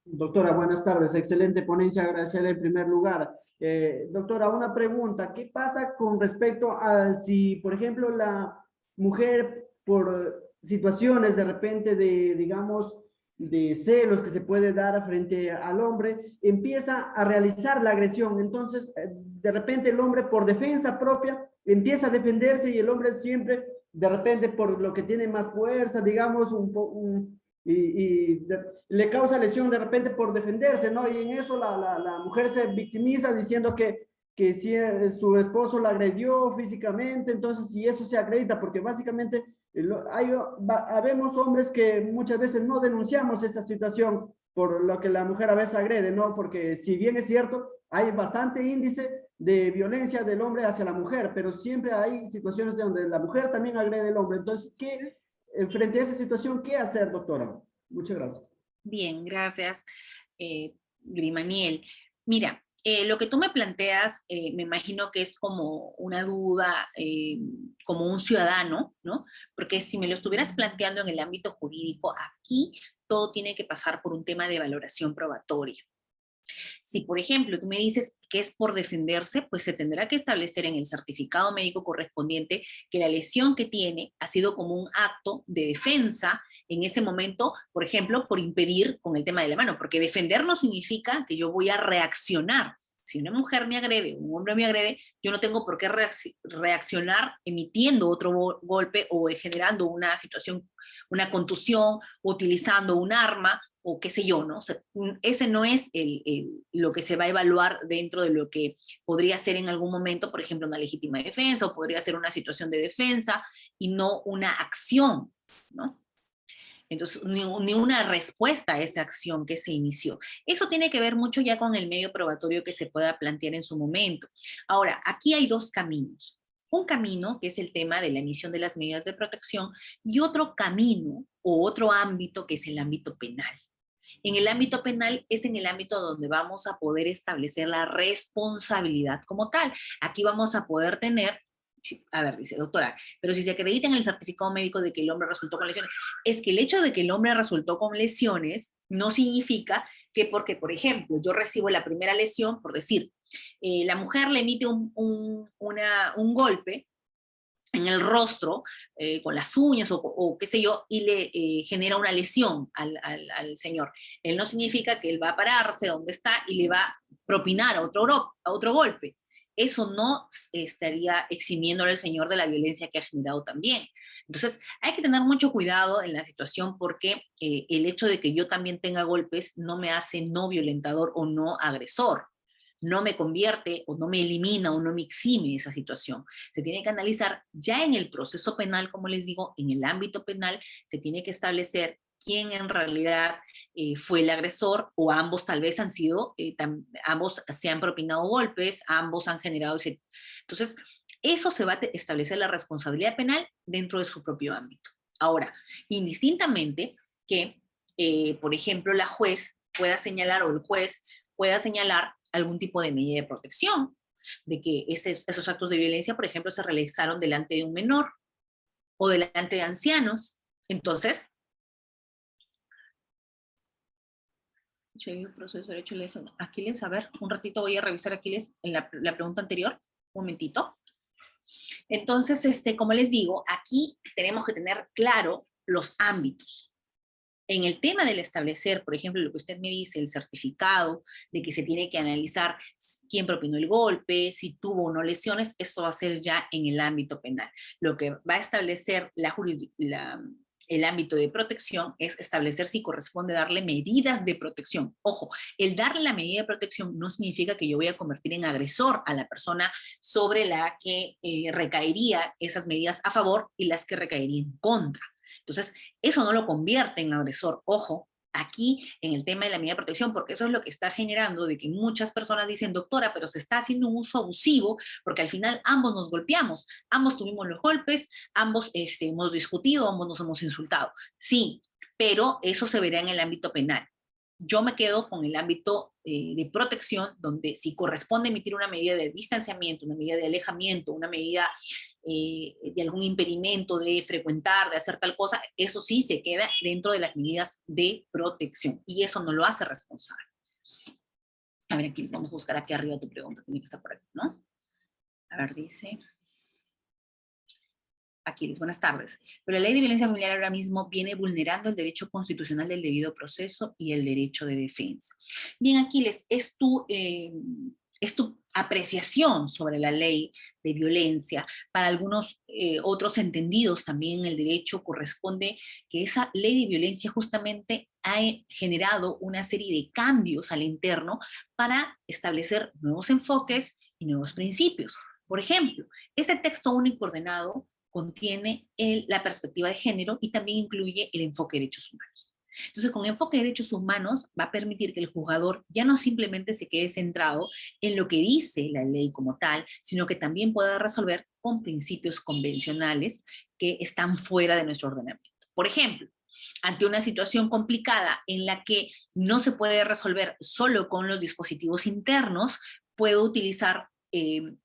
Doctora, buenas tardes. Excelente ponencia, agradecerle en primer lugar. Doctora, una pregunta. ¿Qué pasa con respecto a si, por ejemplo, la mujer por situaciones de repente de, digamos, de celos que se puede dar frente al hombre, empieza a realizar la agresión. Entonces, de repente el hombre por defensa propia empieza a defenderse y el hombre siempre, de repente por lo que tiene más fuerza, digamos, le causa lesión de repente por defenderse, ¿no? Y en eso la mujer se victimiza diciendo que si su esposo la agredió físicamente, entonces, y eso se acredita, porque básicamente habemos hombres que muchas veces no denunciamos esa situación por lo que la mujer a veces agrede, ¿no? Porque si bien es cierto, hay bastante índice de violencia del hombre hacia la mujer, pero siempre hay situaciones donde la mujer también agrede al hombre. Entonces, frente a esa situación, ¿qué hacer, doctora? Muchas gracias. Bien, gracias, Grimaniel. Mira, lo que tú me planteas, me imagino que es como una duda, como un ciudadano, ¿no? Porque si me lo estuvieras planteando en el ámbito jurídico, aquí todo tiene que pasar por un tema de valoración probatoria. Si, por ejemplo, tú me dices que es por defenderse, pues se tendrá que establecer en el certificado médico correspondiente que la lesión que tiene ha sido como un acto de defensa en ese momento, por ejemplo, por impedir con el tema de la mano, porque defender no significa que yo voy a reaccionar. Si una mujer me agrede, un hombre me agrede, yo no tengo por qué reaccionar emitiendo otro golpe o generando una situación, una contusión, utilizando un arma o qué sé yo, ¿no? O sea, ese no es lo que se va a evaluar dentro de lo que podría ser en algún momento, por ejemplo, una legítima defensa o podría ser una situación de defensa y no una acción, ¿no? Entonces, ni una respuesta a esa acción que se inició. Eso tiene que ver mucho ya con el medio probatorio que se pueda plantear en su momento. Ahora, aquí hay dos caminos. Un camino, que es el tema de la emisión de las medidas de protección, y otro camino o otro ámbito, que es el ámbito penal. En el ámbito penal es en el ámbito donde vamos a poder establecer la responsabilidad como tal. Aquí vamos a poder tener, a ver, dice, doctora, pero si se acredita en el certificado médico de que el hombre resultó con lesiones, es que el hecho de que el hombre resultó con lesiones no significa que porque, por ejemplo, yo recibo la primera lesión, por decir, la mujer le emite un golpe en el rostro, con las uñas o qué sé yo, y le genera una lesión al señor. Él no significa que él va a pararse donde está y le va a propinar a otro golpe. Eso no estaría eximiéndole al señor de la violencia que ha generado también. Entonces, hay que tener mucho cuidado en la situación porque el hecho de que yo también tenga golpes no me hace no violentador o no agresor. No me convierte o no me elimina o no me exime esa situación. Se tiene que analizar ya en el proceso penal, como les digo, en el ámbito penal, se tiene que establecer quién en realidad fue el agresor o ambos tal vez han sido, ambos se han propinado golpes, ambos han generado ese... Entonces, eso se va a establecer la responsabilidad penal dentro de su propio ámbito. Ahora, indistintamente que, por ejemplo, la juez pueda señalar o el juez pueda señalar algún tipo de medida de protección, de que esos actos de violencia, por ejemplo, se realizaron delante de un menor o delante de ancianos. Entonces, proceso de derecho de Aquiles, a ver, un ratito voy a revisar Aquiles en la pregunta anterior, un momentito. Entonces, como les digo, aquí tenemos que tener claro los ámbitos. En el tema del establecer, por ejemplo, lo que usted me dice, el certificado, de que se tiene que analizar quién propinó el golpe, si tuvo o no lesiones, eso va a ser ya en el ámbito penal. Lo que va a establecer el ámbito de protección es establecer si corresponde darle medidas de protección. Ojo, el darle la medida de protección no significa que yo voy a convertir en agresor a la persona sobre la que recaería esas medidas a favor y las que recaerían en contra. Entonces, eso no lo convierte en agresor. Ojo, aquí en el tema de la medida de protección, porque eso es lo que está generando de que muchas personas dicen, doctora, pero se está haciendo un uso abusivo, porque al final ambos nos golpeamos, ambos tuvimos los golpes, ambos hemos discutido, ambos nos hemos insultado. Sí, pero eso se verá en el ámbito penal. Yo me quedo con el ámbito de protección, donde si corresponde emitir una medida de distanciamiento, una medida de alejamiento, una medida de algún impedimento de frecuentar, de hacer tal cosa, eso sí se queda dentro de las medidas de protección y eso no lo hace responsable. A ver, aquí vamos a buscar aquí arriba tu pregunta, tiene que estar por aquí, ¿no? A ver, dice... Aquiles, buenas tardes. Pero la ley de violencia familiar ahora mismo viene vulnerando el derecho constitucional del debido proceso y el derecho de defensa. Bien, Aquiles, es tu apreciación sobre la ley de violencia. Para algunos otros entendidos también el derecho corresponde que esa ley de violencia justamente ha generado una serie de cambios al interno para establecer nuevos enfoques y nuevos principios. Por ejemplo, este texto único ordenado contiene la perspectiva de género y también incluye el enfoque de derechos humanos. Entonces, con enfoque de derechos humanos va a permitir que el juzgador ya no simplemente se quede centrado en lo que dice la ley como tal, sino que también pueda resolver con principios convencionales que están fuera de nuestro ordenamiento. Por ejemplo, ante una situación complicada en la que no se puede resolver solo con los dispositivos internos, puedo utilizar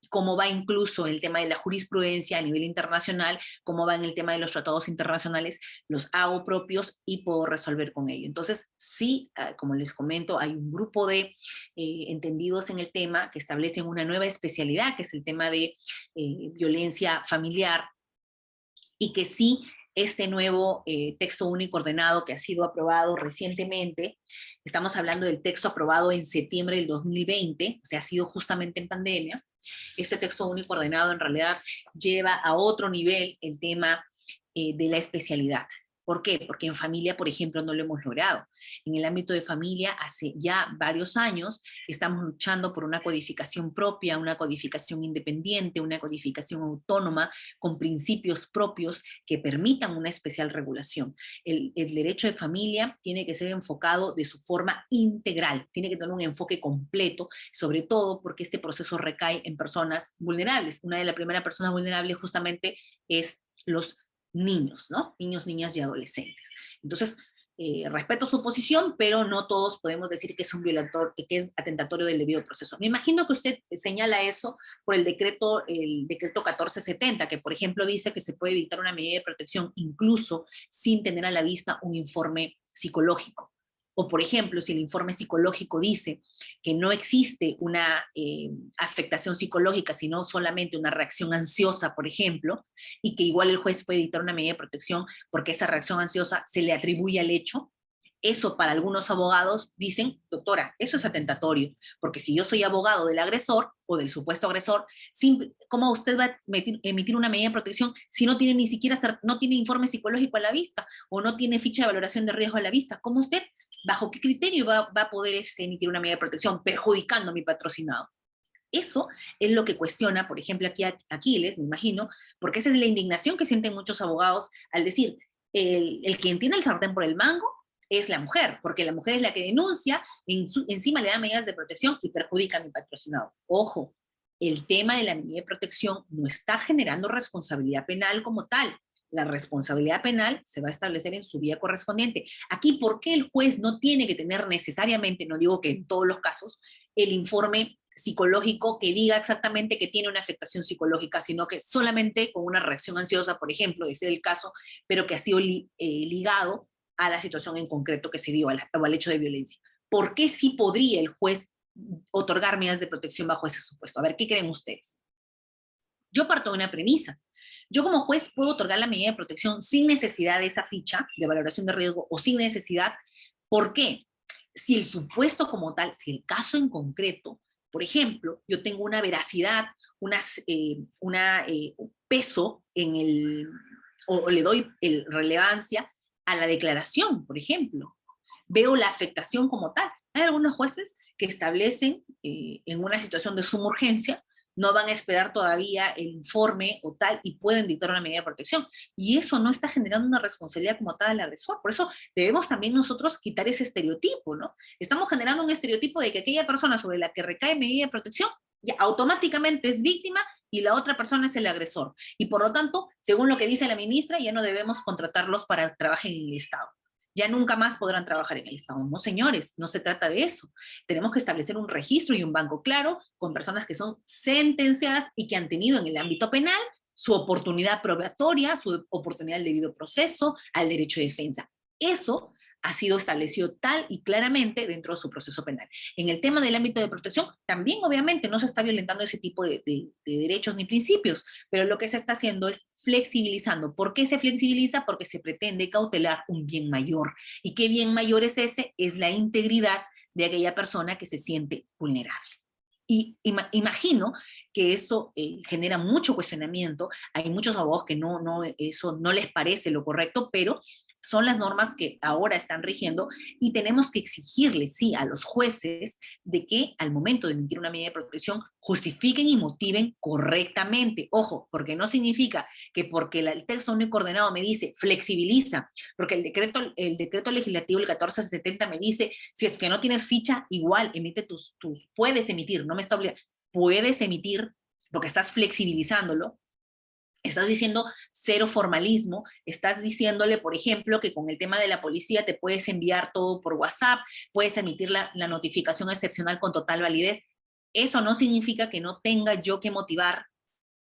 cómo va incluso el tema de la jurisprudencia a nivel internacional, cómo va en el tema de los tratados internacionales, los hago propios y puedo resolver con ello. Entonces, sí, como les comento, hay un grupo de entendidos en el tema que establecen una nueva especialidad, que es el tema de violencia familiar, y que sí, este nuevo texto único ordenado que ha sido aprobado recientemente, estamos hablando del texto aprobado en septiembre del 2020, o sea, ha sido justamente en pandemia. Este texto único ordenado en realidad lleva a otro nivel el tema de la especialidad. ¿Por qué? Porque en familia, por ejemplo, no lo hemos logrado. En el ámbito de familia, hace ya varios años, estamos luchando por una codificación propia, una codificación independiente, una codificación autónoma, con principios propios que permitan una especial regulación. El derecho de familia tiene que ser enfocado de su forma integral, tiene que tener un enfoque completo, sobre todo porque este proceso recae en personas vulnerables. Una de las primeras personas vulnerables justamente es los niños, ¿no? Niños, niñas y adolescentes. Entonces, respeto su posición, pero no todos podemos decir que es un violador, que es atentatorio del debido proceso. Me imagino que usted señala eso por el decreto 1470, que por ejemplo dice que se puede dictar una medida de protección incluso sin tener a la vista un informe psicológico. O por ejemplo, si el informe psicológico dice que no existe una afectación psicológica, sino solamente una reacción ansiosa, por ejemplo, y que igual el juez puede dictar una medida de protección porque esa reacción ansiosa se le atribuye al hecho, eso para algunos abogados dicen, doctora, eso es atentatorio, porque si yo soy abogado del agresor o del supuesto agresor, ¿cómo usted va a emitir una medida de protección si no tiene ni siquiera, no tiene informe psicológico a la vista o no tiene ficha de valoración de riesgo a la vista? ¿Cómo usted, bajo qué criterio va a poder emitir una medida de protección perjudicando a mi patrocinado? Eso es lo que cuestiona, por ejemplo, aquí Aquiles, me imagino, porque esa es la indignación que sienten muchos abogados al decir, el quien tiene el sartén por el mango es la mujer, porque la mujer es la que denuncia, encima le da medidas de protección y perjudica a mi patrocinado. Ojo, el tema de la medida de protección no está generando responsabilidad penal como tal. La responsabilidad penal se va a establecer en su vía correspondiente. Aquí, ¿por qué el juez no tiene que tener necesariamente, no digo que en todos los casos, el informe psicológico que diga exactamente que tiene una afectación psicológica, sino que solamente con una reacción ansiosa, por ejemplo, de ser el caso, pero que ha sido ligado a la situación en concreto que se dio, al hecho de violencia? ¿Por qué sí podría el juez otorgar medidas de protección bajo ese supuesto? A ver, ¿qué creen ustedes? Yo parto de una premisa. Yo como juez puedo otorgar la medida de protección sin necesidad de esa ficha de valoración de riesgo o sin necesidad. ¿Por qué? Si el supuesto como tal, si el caso en concreto, por ejemplo, yo tengo una veracidad, un peso en o le doy relevancia a la declaración, por ejemplo. Veo la afectación como tal. Hay algunos jueces que establecen en una situación de suma urgencia, no van a esperar todavía el informe o tal y pueden dictar una medida de protección. Y eso no está generando una responsabilidad como tal al agresor. Por eso debemos también nosotros quitar ese estereotipo, ¿no? Estamos generando un estereotipo de que aquella persona sobre la que recae medida de protección ya automáticamente es víctima y la otra persona es el agresor. Y por lo tanto, según lo que dice la ministra, ya no debemos contratarlos para que trabajen en el Estado. Ya nunca más podrán trabajar en el Estado. No, señores, no se trata de eso. Tenemos que establecer un registro y un banco claro con personas que son sentenciadas y que han tenido en el ámbito penal su oportunidad probatoria, su oportunidad al debido proceso, al derecho de defensa. Eso ha sido establecido tal y claramente dentro de su proceso penal. En el tema del ámbito de protección, también obviamente no se está violentando ese tipo de derechos ni principios, pero lo que se está haciendo es flexibilizando. ¿Por qué se flexibiliza? Porque se pretende cautelar un bien mayor. ¿Y qué bien mayor es ese? Es la integridad de aquella persona que se siente vulnerable. Y imagino que eso genera mucho cuestionamiento. Hay muchos abogados que eso no les parece lo correcto, pero son las normas que ahora están rigiendo y tenemos que exigirles, sí, a los jueces de que al momento de emitir una medida de protección justifiquen y motiven correctamente. Ojo, porque no significa que porque el texto único ordenado me dice flexibiliza, porque el decreto legislativo, el 1470, me dice, si es que no tienes ficha, igual, emite puedes emitir, no me está obligando, puedes emitir, porque estás flexibilizándolo. Estás diciendo cero formalismo, estás diciéndole, por ejemplo, que con el tema de la policía te puedes enviar todo por WhatsApp, puedes emitir la notificación excepcional con total validez. Eso no significa que no tenga yo que motivar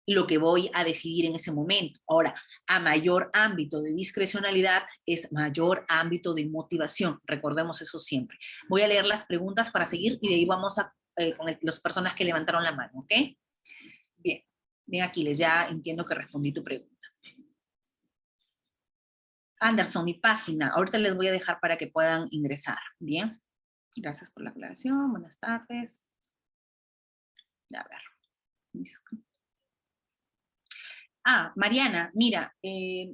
lo que voy a decidir en ese momento. Ahora, a mayor ámbito de discrecionalidad es mayor ámbito de motivación. Recordemos eso siempre. Voy a leer las preguntas para seguir y de ahí vamos con las personas que levantaron la mano, ¿ok? Bien. Bien, Aquiles, ya entiendo que respondí tu pregunta. Anderson, mi página. Ahorita les voy a dejar para que puedan ingresar. Bien. Gracias por la aclaración. Buenas tardes. A ver. Mariana, mira,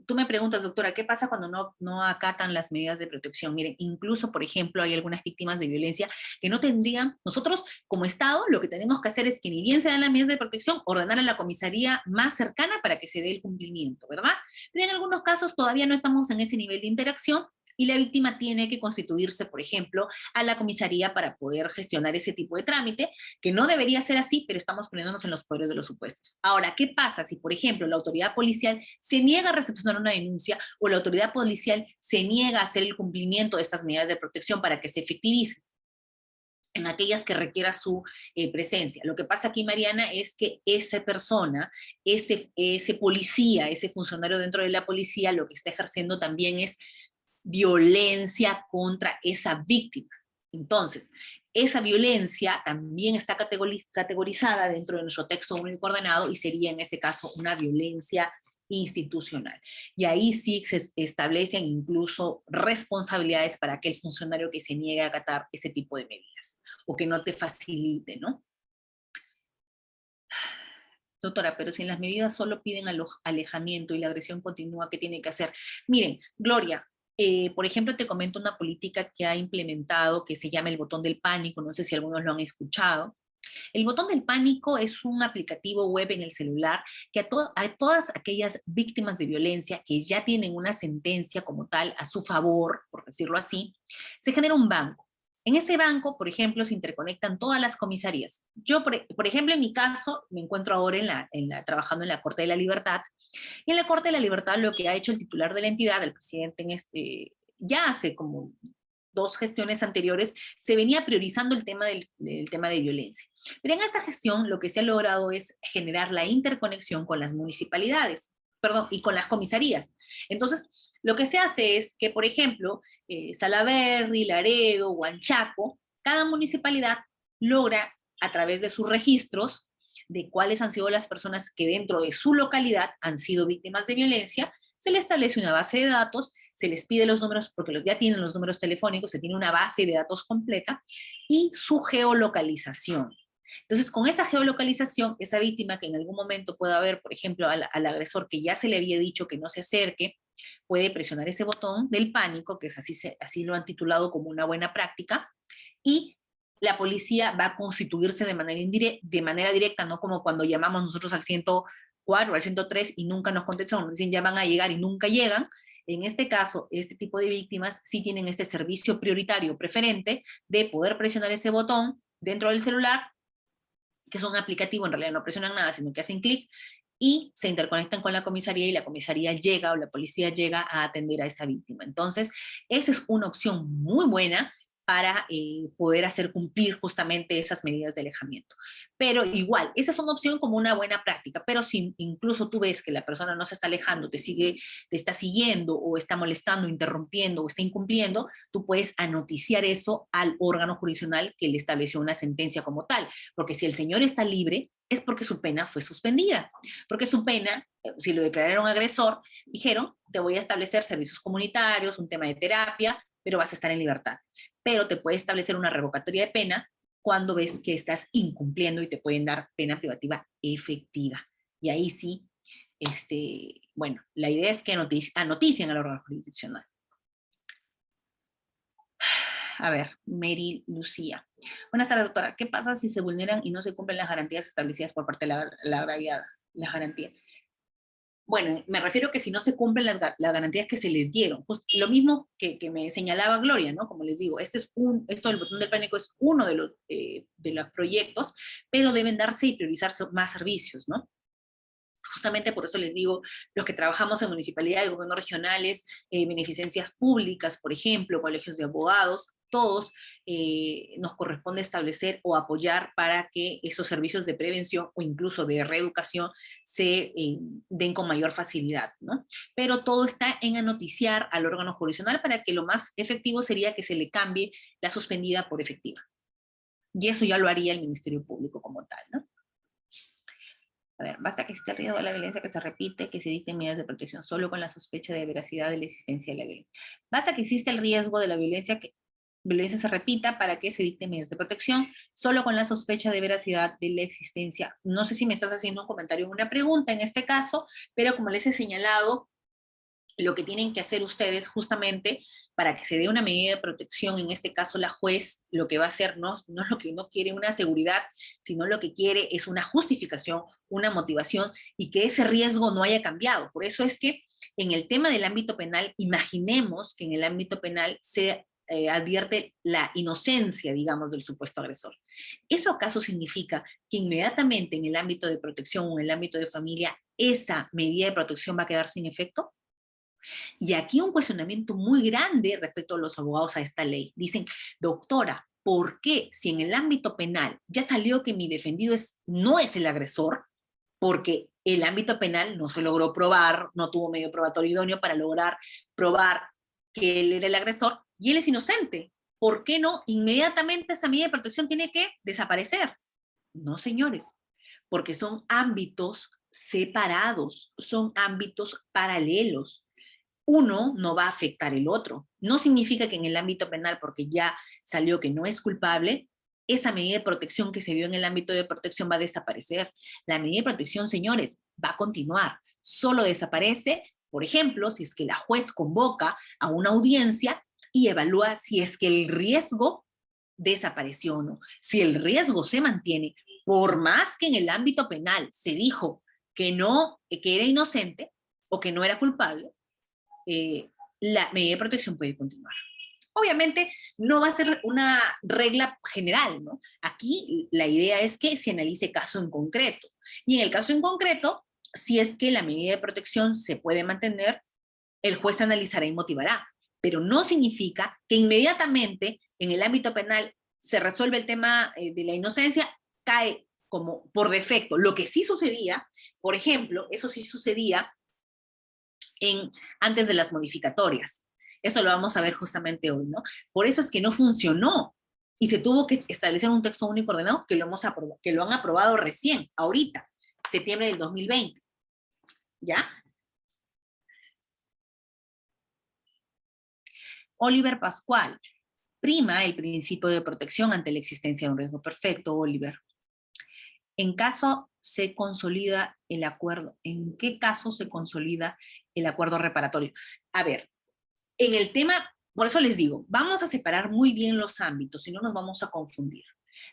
tú me preguntas, doctora, ¿qué pasa cuando no acatan las medidas de protección? Miren, incluso, por ejemplo, hay algunas víctimas de violencia que no tendrían, nosotros como Estado lo que tenemos que hacer es que ni bien se dan las medidas de protección, ordenar a la comisaría más cercana para que se dé el cumplimiento, ¿verdad? Pero en algunos casos todavía no estamos en ese nivel de interacción y la víctima tiene que constituirse, por ejemplo, a la comisaría para poder gestionar ese tipo de trámite, que no debería ser así, pero estamos poniéndonos en los peores de los supuestos. Ahora, ¿qué pasa si, por ejemplo, la autoridad policial se niega a recepcionar una denuncia o la autoridad policial se niega a hacer el cumplimiento de estas medidas de protección para que se efectivicen en aquellas que requiera su presencia? Lo que pasa aquí, Mariana, es que esa persona, ese policía, ese funcionario dentro de la policía, lo que está ejerciendo también es violencia contra esa víctima. Entonces, esa violencia también está categorizada dentro de nuestro texto único ordenado y sería en ese caso una violencia institucional. Y ahí sí se establecen incluso responsabilidades para aquel funcionario que se niegue a acatar ese tipo de medidas o que no te facilite, ¿no? Doctora, pero si en las medidas solo piden alejamiento y la agresión continúa, ¿qué tiene que hacer? Miren, Gloria, por ejemplo, te comento una política que ha implementado que se llama el botón del pánico, no sé si algunos lo han escuchado. El botón del pánico es un aplicativo web en el celular que a todas aquellas víctimas de violencia que ya tienen una sentencia como tal a su favor, por decirlo así, se genera un banco. En ese banco, por ejemplo, se interconectan todas las comisarías. Yo, por ejemplo, en mi caso, me encuentro ahora trabajando en la Corte de la Libertad. Y en la Corte de la Libertad lo que ha hecho el titular de la entidad, el presidente, ya hace como 2 gestiones anteriores, se venía priorizando el tema del tema de violencia. Pero en esta gestión lo que se ha logrado es generar la interconexión con las municipalidades, y con las comisarías. Entonces, lo que se hace es que, por ejemplo, Salaberry, Laredo, Huanchaco, cada municipalidad logra, a través de sus registros, de cuáles han sido las personas que dentro de su localidad han sido víctimas de violencia, se le establece una base de datos, se les pide los números, porque ya tienen los números telefónicos, se tiene una base de datos completa, y su geolocalización. Entonces, con esa geolocalización, esa víctima que en algún momento pueda ver, por ejemplo, al agresor que ya se le había dicho que no se acerque, puede presionar ese botón del pánico, que es así lo han titulado como una buena práctica, y la policía va a constituirse de manera directa, no como cuando llamamos nosotros al 104 o al 103 y nunca nos contestan, nos dicen ya van a llegar y nunca llegan. En este caso, este tipo de víctimas sí tienen este servicio prioritario preferente de poder presionar ese botón dentro del celular, que es un aplicativo, en realidad no presionan nada, sino que hacen clic y se interconectan con la comisaría y la comisaría llega o la policía llega a atender a esa víctima. Entonces, esa es una opción muy buena para poder hacer cumplir justamente esas medidas de alejamiento. Pero igual, esa es una opción como una buena práctica, pero si incluso tú ves que la persona no se está alejando, te está siguiendo o está molestando, interrumpiendo o está incumpliendo, tú puedes anoticiar eso al órgano jurisdiccional que le estableció una sentencia como tal, porque si el señor está libre, es porque su pena fue suspendida, porque su pena, si lo declararon agresor, dijeron, te voy a establecer servicios comunitarios, un tema de terapia, pero vas a estar en libertad. Pero te puede establecer una revocatoria de pena cuando ves que estás incumpliendo y te pueden dar pena privativa efectiva. Y ahí sí, bueno, la idea es que anoticien al órgano jurisdiccional. A ver, Mary Lucía. Buenas tardes, doctora. ¿Qué pasa si se vulneran y no se cumplen las garantías establecidas por parte de la agraviada? Las garantías. Bueno, me refiero que si no se cumplen las garantías que se les dieron, pues lo mismo que me señalaba Gloria, ¿no? Como les digo, esto del botón del pánico es uno de los proyectos, pero deben darse y priorizarse más servicios, ¿no? Justamente por eso les digo, los que trabajamos en municipalidades, gobiernos regionales, beneficencias públicas, por ejemplo, colegios de abogados, todos nos corresponde establecer o apoyar para que esos servicios de prevención o incluso de reeducación se den con mayor facilidad, ¿no? Pero todo está en anoticiar al órgano jurisdiccional para que lo más efectivo sería que se le cambie la suspendida por efectiva. Y eso ya lo haría el Ministerio Público como tal, ¿no? A ver, basta que exista el riesgo de la violencia que se repite, que se dicten medidas de protección solo con la sospecha de veracidad de la existencia de la violencia. Basta que exista el riesgo de la violencia que violencia se repita para que se dicten medidas de protección solo con la sospecha de veracidad de la existencia. No sé si me estás haciendo un comentario o una pregunta en este caso, pero como les he señalado, lo que tienen que hacer ustedes justamente para que se dé una medida de protección, en este caso la juez, lo que va a hacer no es lo que no quiere una seguridad, sino lo que quiere es una justificación, una motivación y que ese riesgo no haya cambiado. Por eso es que en el tema del ámbito penal, imaginemos que en el ámbito penal se advierte la inocencia, digamos, del supuesto agresor. ¿Eso acaso significa que inmediatamente en el ámbito de protección o en el ámbito de familia esa medida de protección va a quedar sin efecto? Y aquí un cuestionamiento muy grande respecto a los abogados a esta ley. Dicen, doctora, ¿por qué si en el ámbito penal ya salió que mi defendido no es el agresor? Porque el ámbito penal no se logró probar, no tuvo medio probatorio idóneo para lograr probar que él era el agresor y él es inocente. ¿Por qué no? Inmediatamente esa medida de protección tiene que desaparecer. No, señores, porque son ámbitos separados, son ámbitos paralelos. Uno no va a afectar el otro. No significa que en el ámbito penal, porque ya salió que no es culpable, esa medida de protección que se dio en el ámbito de protección va a desaparecer. La medida de protección, señores, va a continuar. Solo desaparece, por ejemplo, si es que la juez convoca a una audiencia y evalúa si es que el riesgo desapareció o no. Si el riesgo se mantiene, por más que en el ámbito penal se dijo que no, que era inocente o que no era culpable, la medida de protección puede continuar. Obviamente no va a ser una regla general, ¿no? Aquí la idea es que se analice caso en concreto. Y en el caso en concreto, si es que la medida de protección se puede mantener, el juez analizará y motivará. Pero no significa que inmediatamente en el ámbito penal se resuelve el tema de la inocencia, cae como por defecto. Lo que sí sucedía, por ejemplo, eso sí sucedía antes de las modificatorias. Eso lo vamos a ver justamente hoy, ¿no? Por eso es que no funcionó y se tuvo que establecer un texto único ordenado que lo han aprobado recién, ahorita, septiembre del 2020. ¿Ya? Oliver Pascual. Prima el principio de protección ante la existencia de un riesgo perfecto, Oliver. ¿En caso se consolida el acuerdo? ¿En qué caso se consolida el acuerdo reparatorio? A ver, en el tema, por eso les digo, vamos a separar muy bien los ámbitos, si no nos vamos a confundir.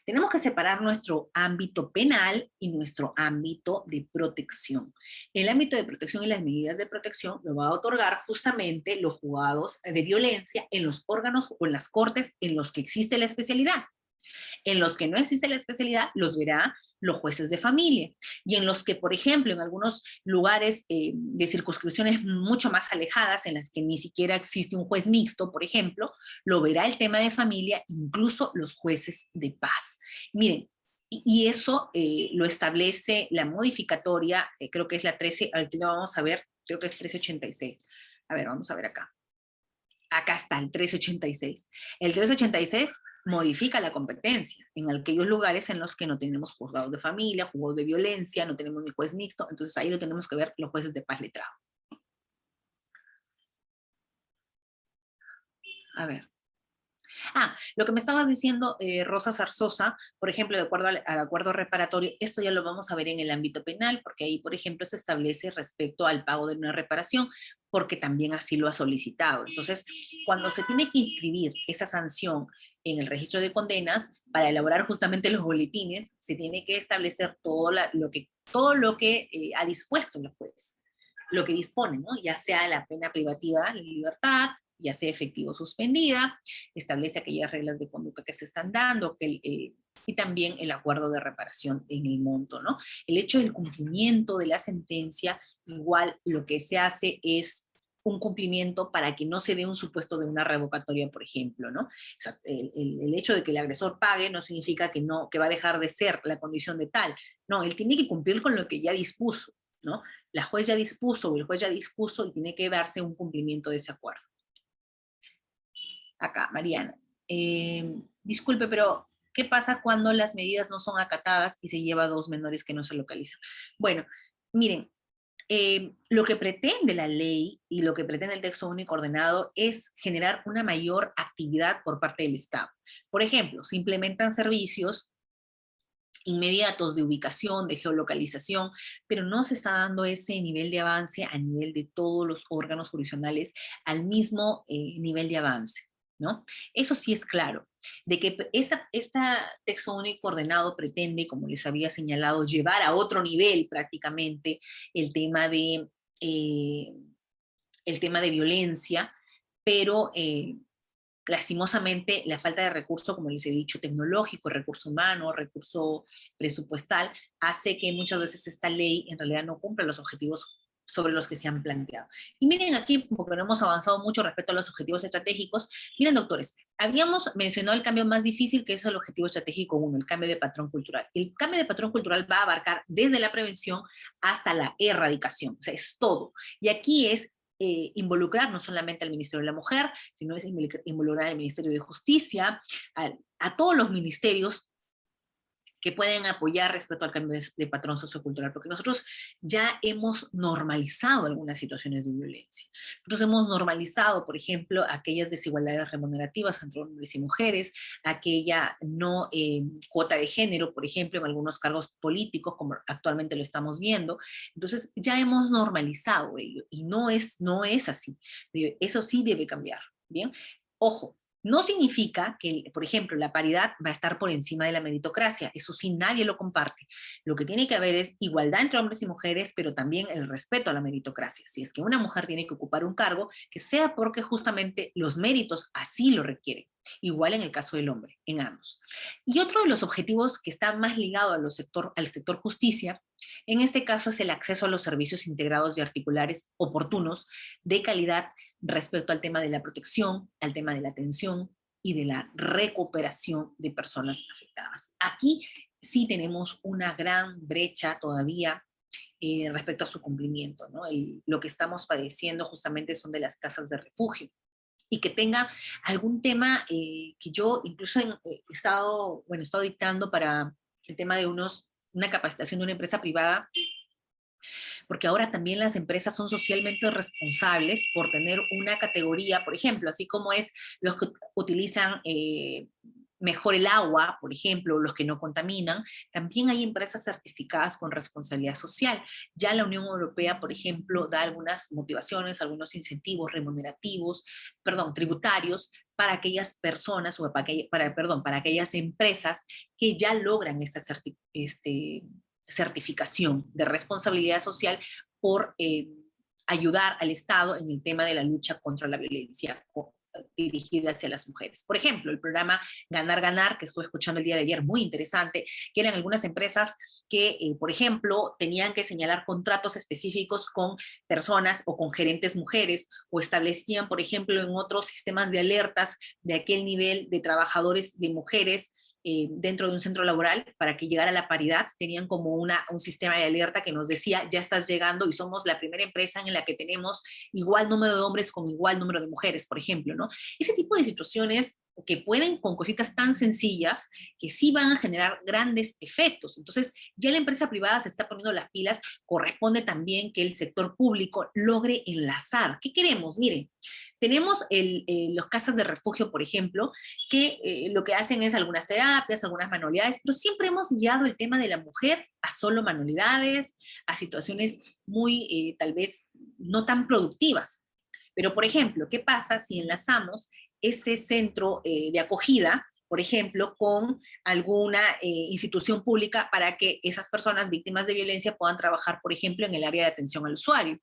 Tenemos que separar nuestro ámbito penal y nuestro ámbito de protección. El ámbito de protección y las medidas de protección lo va a otorgar justamente los juzgados de violencia en los órganos o en las cortes en los que existe la especialidad. En los que no existe la especialidad, los verá los jueces de familia, y en los que, por ejemplo, en algunos lugares de circunscripciones mucho más alejadas, en las que ni siquiera existe un juez mixto, por ejemplo, lo verá el tema de familia, incluso los jueces de paz. Miren, y eso lo establece la modificatoria, creo que es la 13, aquí lo vamos a ver, creo que es 1386. A ver, vamos a ver acá. Acá está el 1386. El 1386 modifica la competencia en aquellos lugares en los que no tenemos juzgados de familia, juzgados de violencia, no tenemos ni juez mixto, entonces ahí lo tenemos que ver los jueces de paz letrados. A ver. Lo que me estabas diciendo, Rosa Zarzosa, por ejemplo, de acuerdo al acuerdo reparatorio, esto ya lo vamos a ver en el ámbito penal, porque ahí, por ejemplo, se establece respecto al pago de una reparación, porque también así lo ha solicitado. Entonces, cuando se tiene que inscribir esa sanción en el registro de condenas, para elaborar justamente los boletines, se tiene que establecer todo lo que ha dispuesto el juez, lo que dispone, ¿no? Ya sea la pena privativa de libertad, ya sea efectivo suspendida, establece aquellas reglas de conducta que se están dando, y también el acuerdo de reparación en el monto, ¿no? El hecho del cumplimiento de la sentencia, igual lo que se hace es un cumplimiento para que no se dé un supuesto de una revocatoria, por ejemplo, ¿no? O sea, el hecho de que el agresor pague no significa que va a dejar de ser la condición de tal. No, él tiene que cumplir con lo que ya dispuso, ¿no? La juez ya dispuso o el juez ya dispuso y tiene que darse un cumplimiento de ese acuerdo. Acá, Mariana. Disculpe, pero ¿qué pasa cuando las medidas no son acatadas y se lleva a 2 menores que no se localizan? Bueno, miren, lo que pretende la ley y lo que pretende el texto único ordenado es generar una mayor actividad por parte del Estado. Por ejemplo, se implementan servicios inmediatos de ubicación, de geolocalización, pero no se está dando ese nivel de avance a nivel de todos los órganos jurisdiccionales al mismo nivel de avance, ¿no? Eso sí es claro, de que este texto único ordenado pretende, como les había señalado, llevar a otro nivel prácticamente el tema de violencia, pero lastimosamente la falta de recurso, como les he dicho, tecnológico, recurso humano, recurso presupuestal, hace que muchas veces esta ley en realidad no cumpla los objetivos sobre los que se han planteado. Y miren aquí, porque no hemos avanzado mucho respecto a los objetivos estratégicos, miren doctores, habíamos mencionado el cambio más difícil, que es el objetivo estratégico 1, el cambio de patrón cultural. El cambio de patrón cultural va a abarcar desde la prevención hasta la erradicación, o sea, es todo. Y aquí es involucrar no solamente al Ministerio de la Mujer, sino es involucrar al Ministerio de Justicia, a todos los ministerios que pueden apoyar respecto al cambio de patrón sociocultural, porque nosotros ya hemos normalizado algunas situaciones de violencia. Nosotros hemos normalizado, por ejemplo, aquellas desigualdades remunerativas entre hombres y mujeres, aquella no cuota de género, por ejemplo, en algunos cargos políticos, como actualmente lo estamos viendo. Entonces, ya hemos normalizado ello, y no es así. Eso sí debe cambiar, ¿bien? Ojo, no significa que, por ejemplo, la paridad va a estar por encima de la meritocracia. Eso sí, nadie lo comparte. Lo que tiene que haber es igualdad entre hombres y mujeres, pero también el respeto a la meritocracia. Si es que una mujer tiene que ocupar un cargo, que sea porque justamente los méritos así lo requieren. Igual en el caso del hombre, en ambos. Y otro de los objetivos que está más ligado al sector justicia, en este caso es el acceso a los servicios integrados y articulares oportunos de calidad respecto al tema de la protección, al tema de la atención y de la recuperación de personas afectadas. Aquí sí tenemos una gran brecha todavía respecto a su cumplimiento, ¿no? Lo que estamos padeciendo justamente son de las casas de refugio. Y que tenga algún tema que yo incluso he estado dictando para el tema de una capacitación de una empresa privada, porque ahora también las empresas son socialmente responsables por tener una categoría, por ejemplo, así como es los que utilizan mejor el agua, por ejemplo, los que no contaminan, también hay empresas certificadas con responsabilidad social. Ya la Unión Europea, por ejemplo, da algunas motivaciones, algunos incentivos tributarios para aquellas personas, o para aquellas empresas que ya logran esta certificación de responsabilidad social por ayudar al Estado en el tema de la lucha contra la violencia dirigida hacia las mujeres. Por ejemplo, el programa Ganar, Ganar, que estuve escuchando el día de ayer, muy interesante, que eran algunas empresas que, por ejemplo, tenían que señalar contratos específicos con personas o con gerentes mujeres, o establecían, por ejemplo, en otros sistemas de alertas de aquel nivel de trabajadores de mujeres dentro de un centro laboral para que llegara a la paridad. Tenían como un sistema de alerta que nos decía, ya estás llegando y somos la primera empresa en la que tenemos igual número de hombres con igual número de mujeres, por ejemplo, ¿no? Ese tipo de situaciones que pueden, con cositas tan sencillas, que sí van a generar grandes efectos. Entonces, ya la empresa privada se está poniendo las pilas, corresponde también que el sector público logre enlazar. ¿Qué queremos? Miren, tenemos los casas de refugio, por ejemplo, que lo que hacen es algunas terapias, algunas manualidades, pero siempre hemos guiado el tema de la mujer a solo manualidades, a situaciones muy, tal vez, no tan productivas. Pero, por ejemplo, ¿qué pasa si enlazamos ese centro de acogida, por ejemplo, con alguna institución pública para que esas personas víctimas de violencia puedan trabajar, por ejemplo, en el área de atención al usuario?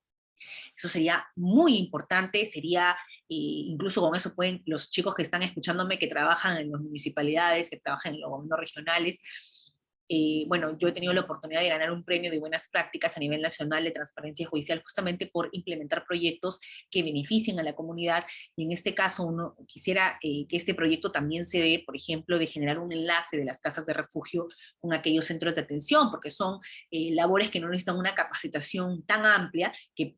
Eso sería muy importante, sería, incluso con eso pueden los chicos que están escuchándome, que trabajan en las municipalidades, que trabajan en los gobiernos regionales, bueno, yo he tenido la oportunidad de ganar un premio de buenas prácticas a nivel nacional de transparencia judicial justamente por implementar proyectos que beneficien a la comunidad, y en este caso uno quisiera que este proyecto también se dé, por ejemplo, de generar un enlace de las casas de refugio con aquellos centros de atención, porque son labores que no necesitan una capacitación tan amplia, que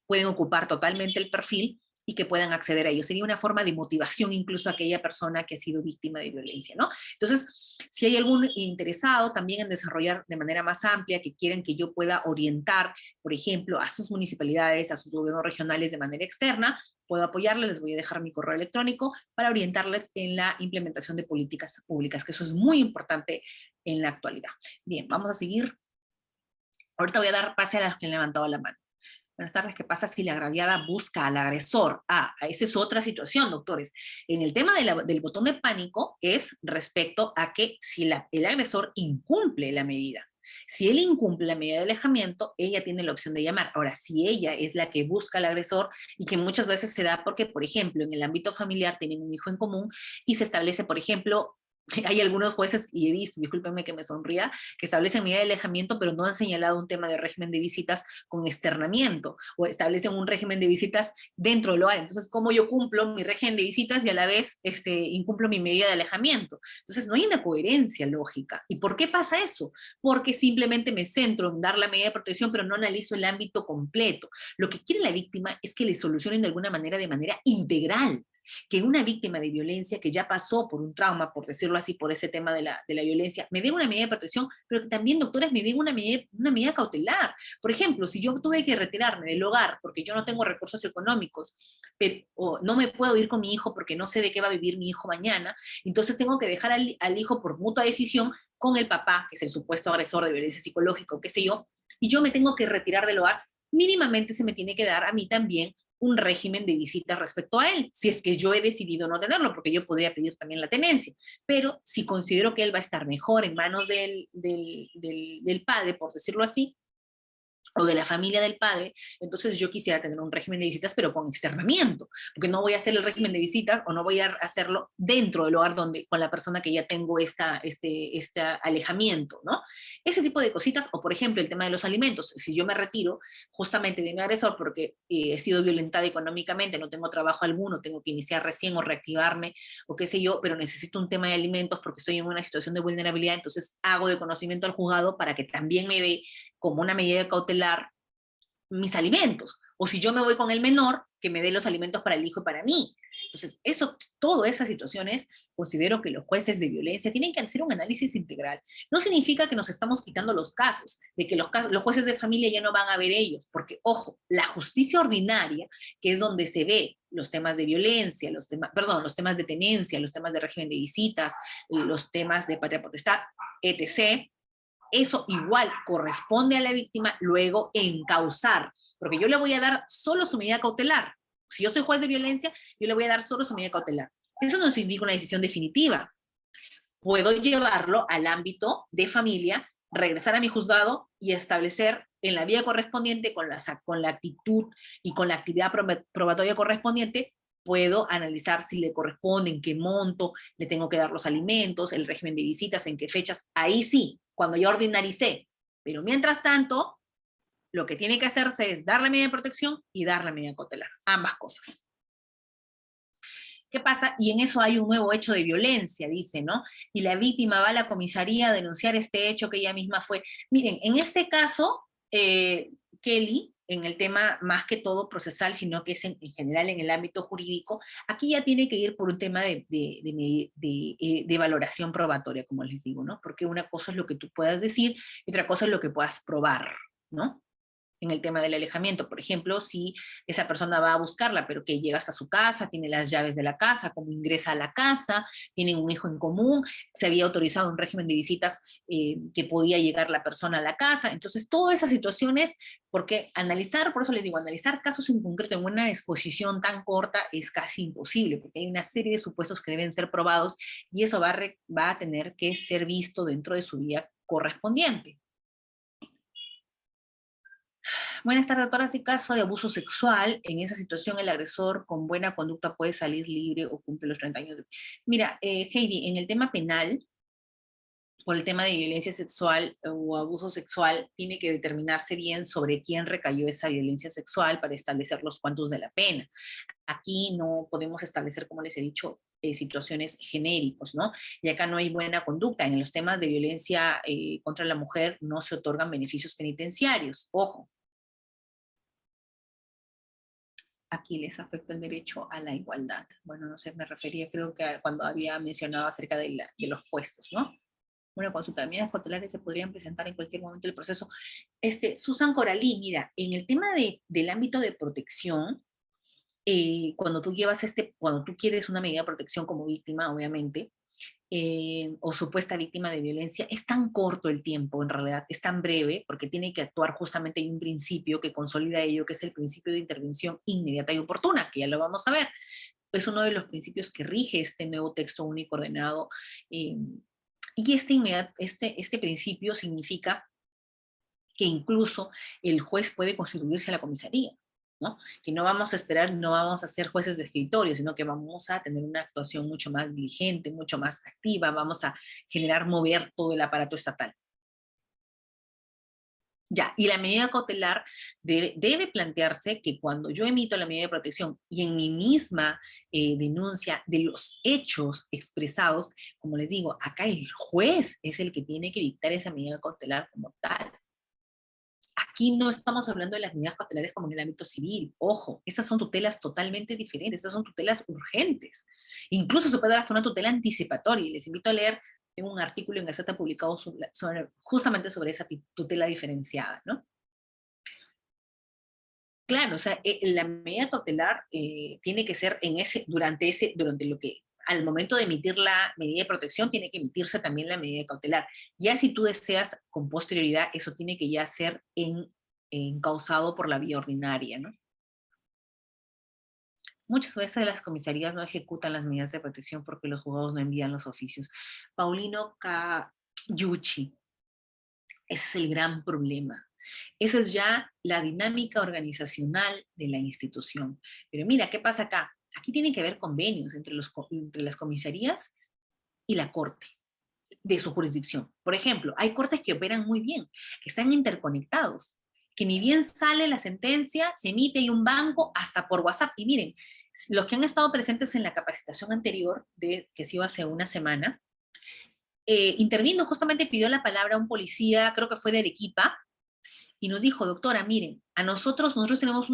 pueden ocupar totalmente el perfil y que puedan acceder a ello. Sería una forma de motivación incluso a aquella persona que ha sido víctima de violencia, ¿no? Entonces, si hay algún interesado también en desarrollar de manera más amplia, que quieren que yo pueda orientar, por ejemplo, a sus municipalidades, a sus gobiernos regionales de manera externa, puedo apoyarles, les voy a dejar mi correo electrónico para orientarles en la implementación de políticas públicas, que eso es muy importante en la actualidad. Bien, vamos a seguir. Ahorita voy a dar pase a los que han levantado la mano. Buenas tardes, ¿qué pasa si la agraviada busca al agresor? Esa es otra situación, doctores. En el tema del botón de pánico es respecto a que si el agresor incumple la medida. Si él incumple la medida de alejamiento, ella tiene la opción de llamar. Ahora, si ella es la que busca al agresor, y que muchas veces se da porque, por ejemplo, en el ámbito familiar tienen un hijo en común y se establece, por ejemplo, hay algunos jueces, y he visto, discúlpenme que me sonría, que establecen medida de alejamiento, pero no han señalado un tema de régimen de visitas con externamiento, o establecen un régimen de visitas dentro del hogar. Entonces, ¿cómo yo cumplo mi régimen de visitas y a la vez incumplo mi medida de alejamiento? Entonces, no hay una coherencia lógica. ¿Y por qué pasa eso? Porque simplemente me centro en dar la medida de protección, pero no analizo el ámbito completo. Lo que quiere la víctima es que le solucionen de alguna manera, de manera integral, que una víctima de violencia que ya pasó por un trauma, por decirlo así, por ese tema de la violencia, me den una medida de protección, pero que también, doctores, me den una medida cautelar. Por ejemplo, si yo tuve que retirarme del hogar porque yo no tengo recursos económicos, o no me puedo ir con mi hijo porque no sé de qué va a vivir mi hijo mañana, entonces tengo que dejar al hijo por mutua decisión con el papá, que es el supuesto agresor de violencia psicológica o qué sé yo, y yo me tengo que retirar del hogar, mínimamente se me tiene que dar a mí también un régimen de visitas respecto a él, si es que yo he decidido no tenerlo, porque yo podría pedir también la tenencia, pero si considero que él va a estar mejor en manos del padre, por decirlo así, o de la familia del padre, entonces yo quisiera tener un régimen de visitas, pero con externamiento, porque no voy a hacer el régimen de visitas, o no voy a hacerlo dentro del hogar con la persona que ya tengo este alejamiento, ¿no? Ese tipo de cositas, o por ejemplo el tema de los alimentos. Si yo me retiro justamente de mi agresor porque he sido violentada económicamente, no tengo trabajo alguno, tengo que iniciar recién o reactivarme, o qué sé yo, pero necesito un tema de alimentos porque estoy en una situación de vulnerabilidad, entonces hago de conocimiento al juzgado para que también me dé como una medida cautelar mis alimentos. O si yo me voy con el menor, que me dé los alimentos para el hijo y para mí. Entonces, todas esas situaciones, considero que los jueces de violencia tienen que hacer un análisis integral. No significa que nos estamos quitando los casos, de que los jueces de familia ya no van a ver ellos, porque, ojo, la justicia ordinaria, que es donde se ve los temas de violencia, los temas de tenencia, los temas de régimen de visitas, los temas de patria potestad, etc., eso igual corresponde a la víctima luego encausar, porque yo le voy a dar solo su medida cautelar. Si yo soy juez de violencia, yo le voy a dar solo su medida cautelar. Eso no significa una decisión definitiva. Puedo llevarlo al ámbito de familia, regresar a mi juzgado y establecer en la vía correspondiente, con la actitud y con la actividad probatoria correspondiente, puedo analizar si le corresponde, en qué monto, le tengo que dar los alimentos, el régimen de visitas, en qué fechas, ahí sí, cuando ya ordinaricé. Pero mientras tanto, lo que tiene que hacerse es dar la medida de protección y dar la medida cautelar, ambas cosas. ¿Qué pasa? Y en eso hay un nuevo hecho de violencia, dice, ¿no? Y la víctima va a la comisaría a denunciar este hecho que ella misma fue. Miren, en este caso, Kelly, en el tema más que todo procesal, sino que es en general en el ámbito jurídico, aquí ya tiene que ir por un tema de valoración probatoria, como les digo, ¿no? Porque una cosa es lo que tú puedas decir y otra cosa es lo que puedas probar, ¿no? En el tema del alejamiento, por ejemplo, si esa persona va a buscarla, pero que llega hasta su casa, tiene las llaves de la casa, cómo ingresa a la casa, tienen un hijo en común, se había autorizado un régimen de visitas que podía llegar la persona a la casa, entonces todas esas situaciones, porque analizar, por eso les digo, analizar casos en concreto en una exposición tan corta es casi imposible, porque hay una serie de supuestos que deben ser probados y eso va a tener que ser visto dentro de su vía correspondiente. Buenas tardes, doctora. Si caso de abuso sexual, en esa situación el agresor con buena conducta puede salir libre o cumple los 30 años. Mira, Heidi, en el tema penal, por el tema de violencia sexual o abuso sexual, tiene que determinarse bien sobre quién recayó esa violencia sexual para establecer los cuantos de la pena. Aquí no podemos establecer, como les he dicho, situaciones genéricos, ¿no? Y acá no hay buena conducta. En los temas de violencia contra la mujer no se otorgan beneficios penitenciarios. Ojo. Aquí les afecta el derecho a la igualdad. Bueno, no sé, me refería creo que cuando había mencionado acerca de los puestos, ¿no? Una consulta de medidas cautelares se podrían presentar en cualquier momento del proceso. Susan Coralí, mira, en el tema del ámbito de protección, cuando tú quieres una medida de protección como víctima, obviamente, o supuesta víctima de violencia, es tan corto el tiempo, en realidad, es tan breve, porque tiene que actuar justamente en un principio que consolida ello, que es el principio de intervención inmediata y oportuna, que ya lo vamos a ver. Es uno de los principios que rige este nuevo texto único ordenado, y este principio significa que incluso el juez puede constituirse a la comisaría, ¿no? Que no vamos a esperar, no vamos a ser jueces de escritorio, sino que vamos a tener una actuación mucho más diligente, mucho más activa, vamos a mover todo el aparato estatal. Ya, y la medida cautelar debe plantearse que cuando yo emito la medida de protección y en mi misma denuncia de los hechos expresados, como les digo, acá el juez es el que tiene que dictar esa medida cautelar como tal. Aquí no estamos hablando de las medidas cautelares como en el ámbito civil. Ojo, esas son tutelas totalmente diferentes, esas son tutelas urgentes. Incluso se puede dar hasta una tutela anticipatoria, y les invito a leer, tengo un artículo en Gaceta publicado justamente sobre esa tutela diferenciada, ¿no? Claro, o sea, la medida cautelar tiene que ser durante lo que, al momento de emitir la medida de protección, tiene que emitirse también la medida cautelar. Ya si tú deseas con posterioridad, eso tiene que ya ser encausado por la vía ordinaria, ¿no? Muchas veces las comisarías no ejecutan las medidas de protección porque los juzgados no envían los oficios. Paulino Cayucci, ese es el gran problema. Esa es ya la dinámica organizacional de la institución. Pero mira, ¿qué pasa acá? Aquí tienen que haber convenios entre las comisarías y la corte de su jurisdicción. Por ejemplo, hay cortes que operan muy bien, que están interconectados, que ni bien sale la sentencia, se emite y un banco hasta por WhatsApp. Y miren, los que han estado presentes en la capacitación anterior, que se iba hace una semana, intervino, justamente pidió la palabra a un policía, creo que fue de Arequipa, y nos dijo, doctora, miren, nosotros tenemos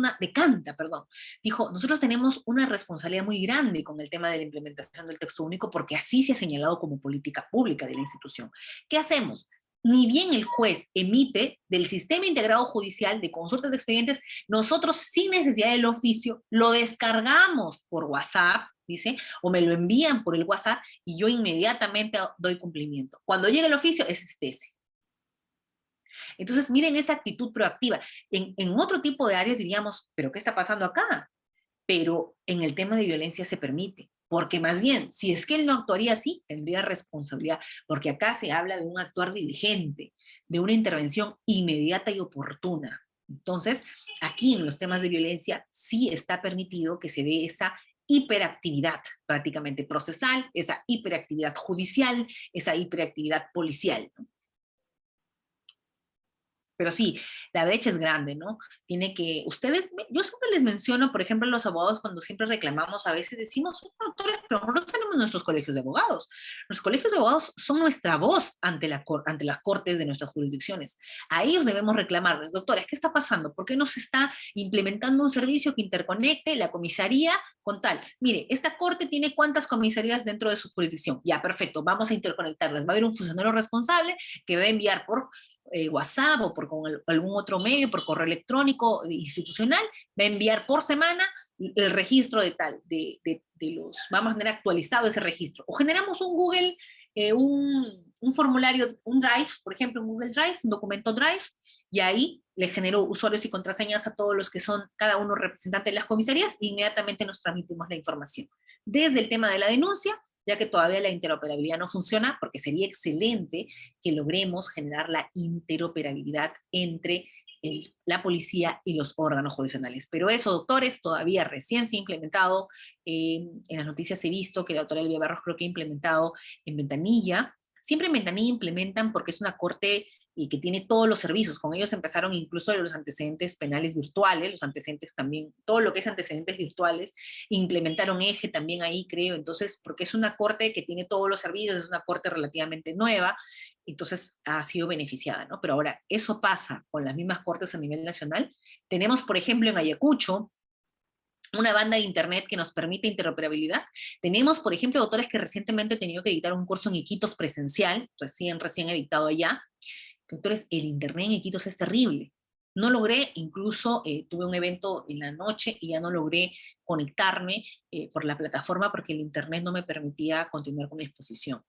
dijo, nosotros tenemos una responsabilidad muy grande con el tema de la implementación del texto único porque así se ha señalado como política pública de la institución. ¿Qué hacemos? Ni bien el juez emite del sistema integrado judicial de consultas de expedientes, nosotros sin necesidad del oficio lo descargamos por WhatsApp, dice, o me lo envían por el WhatsApp y yo inmediatamente doy cumplimiento. Cuando llegue el oficio, es ese. Entonces, miren esa actitud proactiva. En otro tipo de áreas diríamos, ¿pero qué está pasando acá? Pero en el tema de violencia se permite, porque más bien, si es que él no actuaría así, tendría responsabilidad, porque acá se habla de un actuar diligente, de una intervención inmediata y oportuna. Entonces, aquí en los temas de violencia sí está permitido que se dé esa hiperactividad prácticamente procesal, esa hiperactividad judicial, esa hiperactividad policial, ¿no? Pero sí, la brecha es grande, ¿no? Tiene que, ustedes, yo siempre les menciono, por ejemplo, a los abogados cuando siempre reclamamos, a veces decimos, doctores, pero nosotros tenemos nuestros colegios de abogados. Los colegios de abogados son nuestra voz ante las cortes de nuestras jurisdicciones. A ellos debemos reclamarles, doctores, ¿qué está pasando? ¿Por qué no se está implementando un servicio que interconecte la comisaría con tal? Mire, esta corte tiene cuántas comisarías dentro de su jurisdicción. Ya, perfecto, vamos a interconectarlas. Va a haber un funcionario responsable que va a enviar por WhatsApp o por algún otro medio, por correo electrónico institucional, va a enviar por semana el registro de tal, vamos a tener actualizado ese registro. O generamos un Google, un formulario, un Drive, por ejemplo, un Google Drive, un documento Drive, y ahí le generó usuarios y contraseñas a todos los que son cada uno representantes de las comisarías, e inmediatamente nos transmitimos la información. Desde el tema de la denuncia, ya que todavía la interoperabilidad no funciona, porque sería excelente que logremos generar la interoperabilidad entre la policía y los órganos jurisdiccionales. Pero eso, doctores, todavía recién se ha implementado. En las noticias he visto que la doctora Elvia Barros creo que ha implementado en Ventanilla. Siempre en Ventanilla implementan porque es una corte y que tiene todos los servicios. Con ellos empezaron incluso los antecedentes penales virtuales, los antecedentes también, todo lo que es antecedentes virtuales, implementaron Eje también ahí, creo. Entonces, porque es una corte que tiene todos los servicios, es una corte relativamente nueva, entonces ha sido beneficiada, ¿no? Pero ahora, eso pasa con las mismas cortes a nivel nacional. Tenemos, por ejemplo, en Ayacucho, una banda de internet que nos permite interoperabilidad. Tenemos, por ejemplo, doctores que recientemente han tenido que dictar un curso en Iquitos presencial, recién editado allá. Doctores, el internet en Iquitos es terrible. No logré, incluso tuve un evento en la noche y ya no logré conectarme por la plataforma porque el internet no me permitía continuar con mi exposición.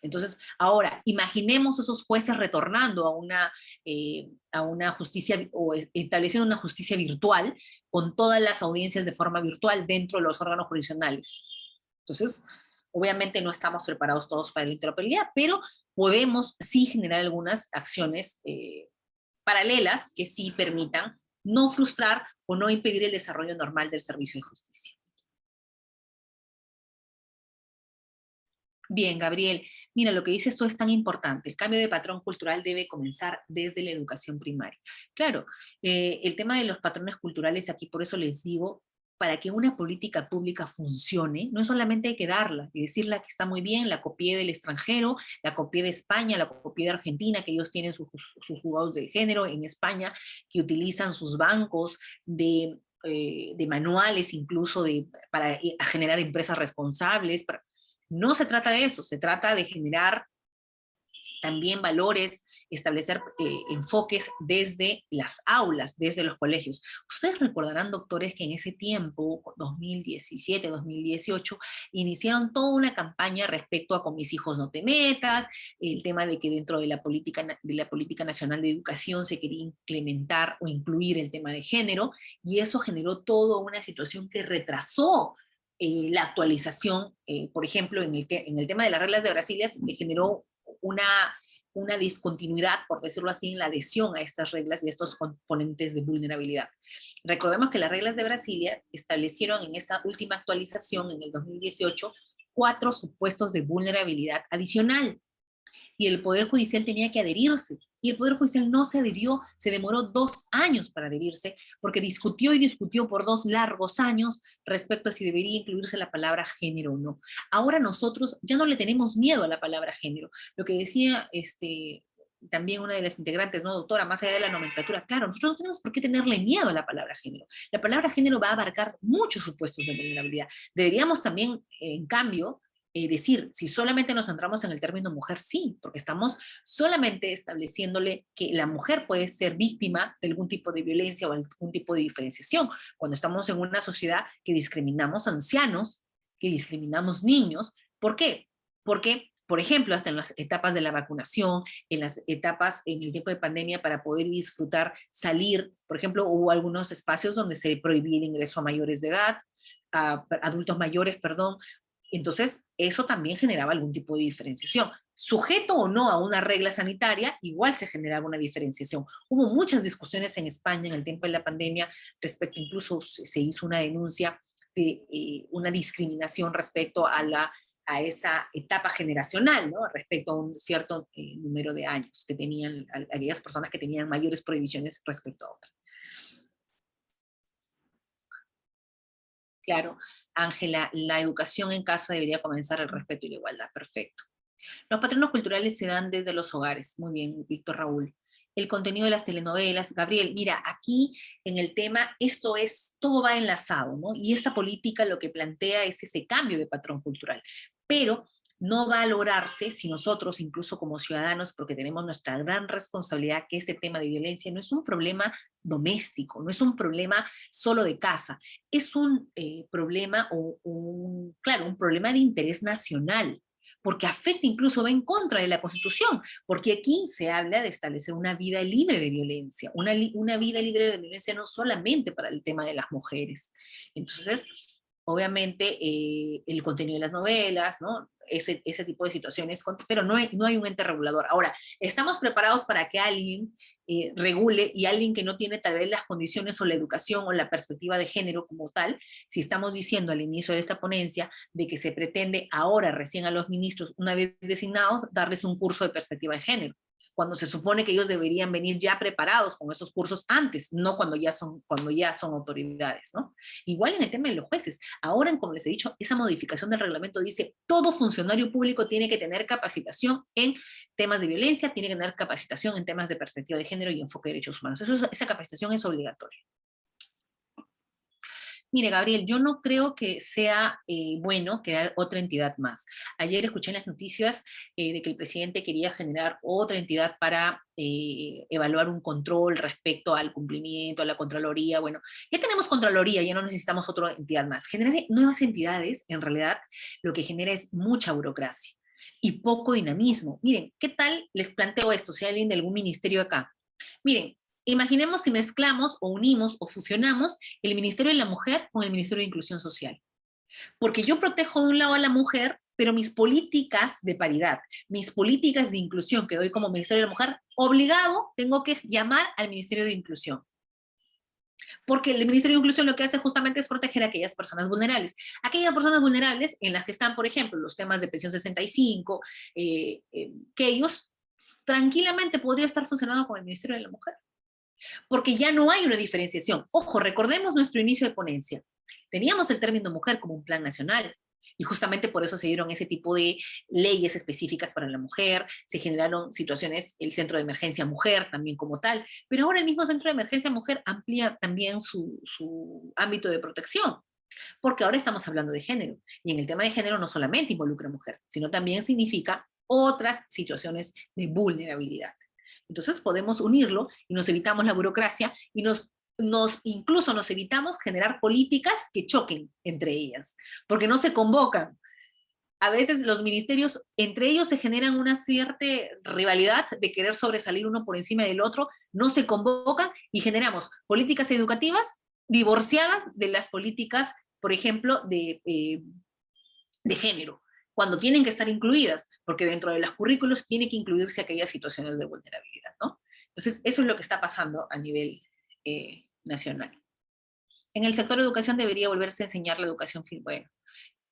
Entonces, ahora, imaginemos esos jueces retornando a una justicia, o estableciendo una justicia virtual, con todas las audiencias de forma virtual dentro de los órganos jurisdiccionales. Entonces, obviamente no estamos preparados todos para la interoperabilidad, pero podemos sí generar algunas acciones paralelas que sí permitan no frustrar o no impedir el desarrollo normal del servicio de justicia. Bien, Gabriel, mira, lo que dices tú es tan importante. El cambio de patrón cultural debe comenzar desde la educación primaria. Claro, el tema de los patrones culturales aquí, por eso les digo, para que una política pública funcione, no solamente hay que darla y decirla que está muy bien, la copié del extranjero, la copié de España, la copié de Argentina, que ellos tienen sus juzgados de género, en España, que utilizan sus bancos de manuales incluso para generar empresas responsables. No se trata de eso, se trata de generar también valores, establecer enfoques desde las aulas, desde los colegios. Ustedes recordarán, doctores, que en ese tiempo, 2017, 2018, iniciaron toda una campaña respecto a con mis hijos no te metas, el tema de que dentro de la política nacional de educación se quería implementar o incluir el tema de género, y eso generó toda una situación que retrasó la actualización, por ejemplo, en el tema de las reglas de Brasilia, se generó una discontinuidad, por decirlo así, en la adhesión a estas reglas y a estos componentes de vulnerabilidad. Recordemos que las reglas de Brasilia establecieron en esa última actualización, en el 2018, 4 supuestos de vulnerabilidad adicional. Y el Poder Judicial tenía que adherirse. Y el Poder Judicial no se adhirió, se demoró 2 años para adherirse, porque discutió y discutió por 2 largos años respecto a si debería incluirse la palabra género o no. Ahora nosotros ya no le tenemos miedo a la palabra género. Lo que decía también una de las integrantes, ¿no, doctora? Más allá de la nomenclatura, claro, nosotros no tenemos por qué tenerle miedo a la palabra género. La palabra género va a abarcar muchos supuestos de vulnerabilidad. Deberíamos también, en cambio, decir, si solamente nos centramos en el término mujer, sí, porque estamos solamente estableciéndole que la mujer puede ser víctima de algún tipo de violencia o algún tipo de diferenciación. Cuando estamos en una sociedad que discriminamos ancianos, que discriminamos niños, ¿por qué? Porque, por ejemplo, hasta en las etapas de la vacunación, en las etapas en el tiempo de pandemia para poder disfrutar, salir, por ejemplo, hubo algunos espacios donde se prohibía el ingreso a mayores de edad, a adultos mayores, perdón. Entonces, eso también generaba algún tipo de diferenciación. Sujeto o no a una regla sanitaria, igual se generaba una diferenciación. Hubo muchas discusiones en España en el tiempo de la pandemia respecto, incluso se hizo una denuncia de una discriminación respecto a esa etapa generacional, ¿no? Respecto a un cierto número de años que tenían aquellas personas que tenían mayores prohibiciones respecto a otras. Claro, Ángela, la educación en casa debería comenzar el respeto y la igualdad. Perfecto. Los patronos culturales se dan desde los hogares. Muy bien, Víctor Raúl. El contenido de las telenovelas. Gabriel, mira, aquí en el tema, todo va enlazado, ¿no? Y esta política lo que plantea es ese cambio de patrón cultural. Pero no va a lograrse si nosotros, incluso como ciudadanos, porque tenemos nuestra gran responsabilidad, que este tema de violencia no es un problema doméstico, no es un problema solo de casa, es un problema, claro, un problema de interés nacional, porque afecta, incluso va en contra de la Constitución, porque aquí se habla de establecer una vida libre de violencia, una vida libre de violencia no solamente para el tema de las mujeres. Entonces, obviamente, el contenido de las novelas, ¿no? Ese tipo de situaciones, pero no hay un ente regulador. Ahora, ¿estamos preparados para que alguien regule, y alguien que no tiene tal vez las condiciones o la educación o la perspectiva de género como tal? Si estamos diciendo al inicio de esta ponencia de que se pretende ahora, recién a los ministros, una vez designados, darles un curso de perspectiva de género, cuando se supone que ellos deberían venir ya preparados con esos cursos antes, no cuando ya son autoridades, ¿no? Igual en el tema de los jueces. Ahora, como les he dicho, esa modificación del reglamento dice todo funcionario público tiene que tener capacitación en temas de violencia, tiene que tener capacitación en temas de perspectiva de género y enfoque de derechos humanos. Esa capacitación es obligatoria. Mire, Gabriel, yo no creo que sea bueno crear otra entidad más. Ayer escuché en las noticias de que el presidente quería generar otra entidad para evaluar un control respecto al cumplimiento, a la Contraloría. Bueno, ya tenemos Contraloría, ya no necesitamos otra entidad más. Generar nuevas entidades, en realidad, lo que genera es mucha burocracia y poco dinamismo. Miren, ¿qué tal les planteo esto? Si hay alguien de algún ministerio acá. Miren, imaginemos si mezclamos o unimos o fusionamos el Ministerio de la Mujer con el Ministerio de Inclusión Social. Porque yo protejo de un lado a la mujer, pero mis políticas de paridad, mis políticas de inclusión que doy como Ministerio de la Mujer, obligado tengo que llamar al Ministerio de Inclusión. Porque el Ministerio de Inclusión lo que hace justamente es proteger a aquellas personas vulnerables. Aquellas personas vulnerables en las que están, por ejemplo, los temas de pensión 65, que ellos tranquilamente podría estar funcionando con el Ministerio de la Mujer. Porque ya no hay una diferenciación. Ojo, recordemos nuestro inicio de ponencia. Teníamos el término mujer como un plan nacional, y justamente por eso se dieron ese tipo de leyes específicas para la mujer, se generaron situaciones, el Centro de Emergencia Mujer también como tal, pero ahora el mismo Centro de Emergencia Mujer amplía también su ámbito de protección, porque ahora estamos hablando de género, y en el tema de género no solamente involucra a mujer, sino también significa otras situaciones de vulnerabilidad. Entonces podemos unirlo y nos evitamos la burocracia y incluso nos evitamos generar políticas que choquen entre ellas, porque no se convocan. A veces los ministerios, entre ellos se generan una cierta rivalidad de querer sobresalir uno por encima del otro, no se convocan y generamos políticas educativas divorciadas de las políticas, por ejemplo, de género, cuando tienen que estar incluidas, porque dentro de los currículos tiene que incluirse aquellas situaciones de vulnerabilidad, ¿no? Entonces, eso es lo que está pasando a nivel nacional. En el sector de educación debería volverse a enseñar la educación, bueno,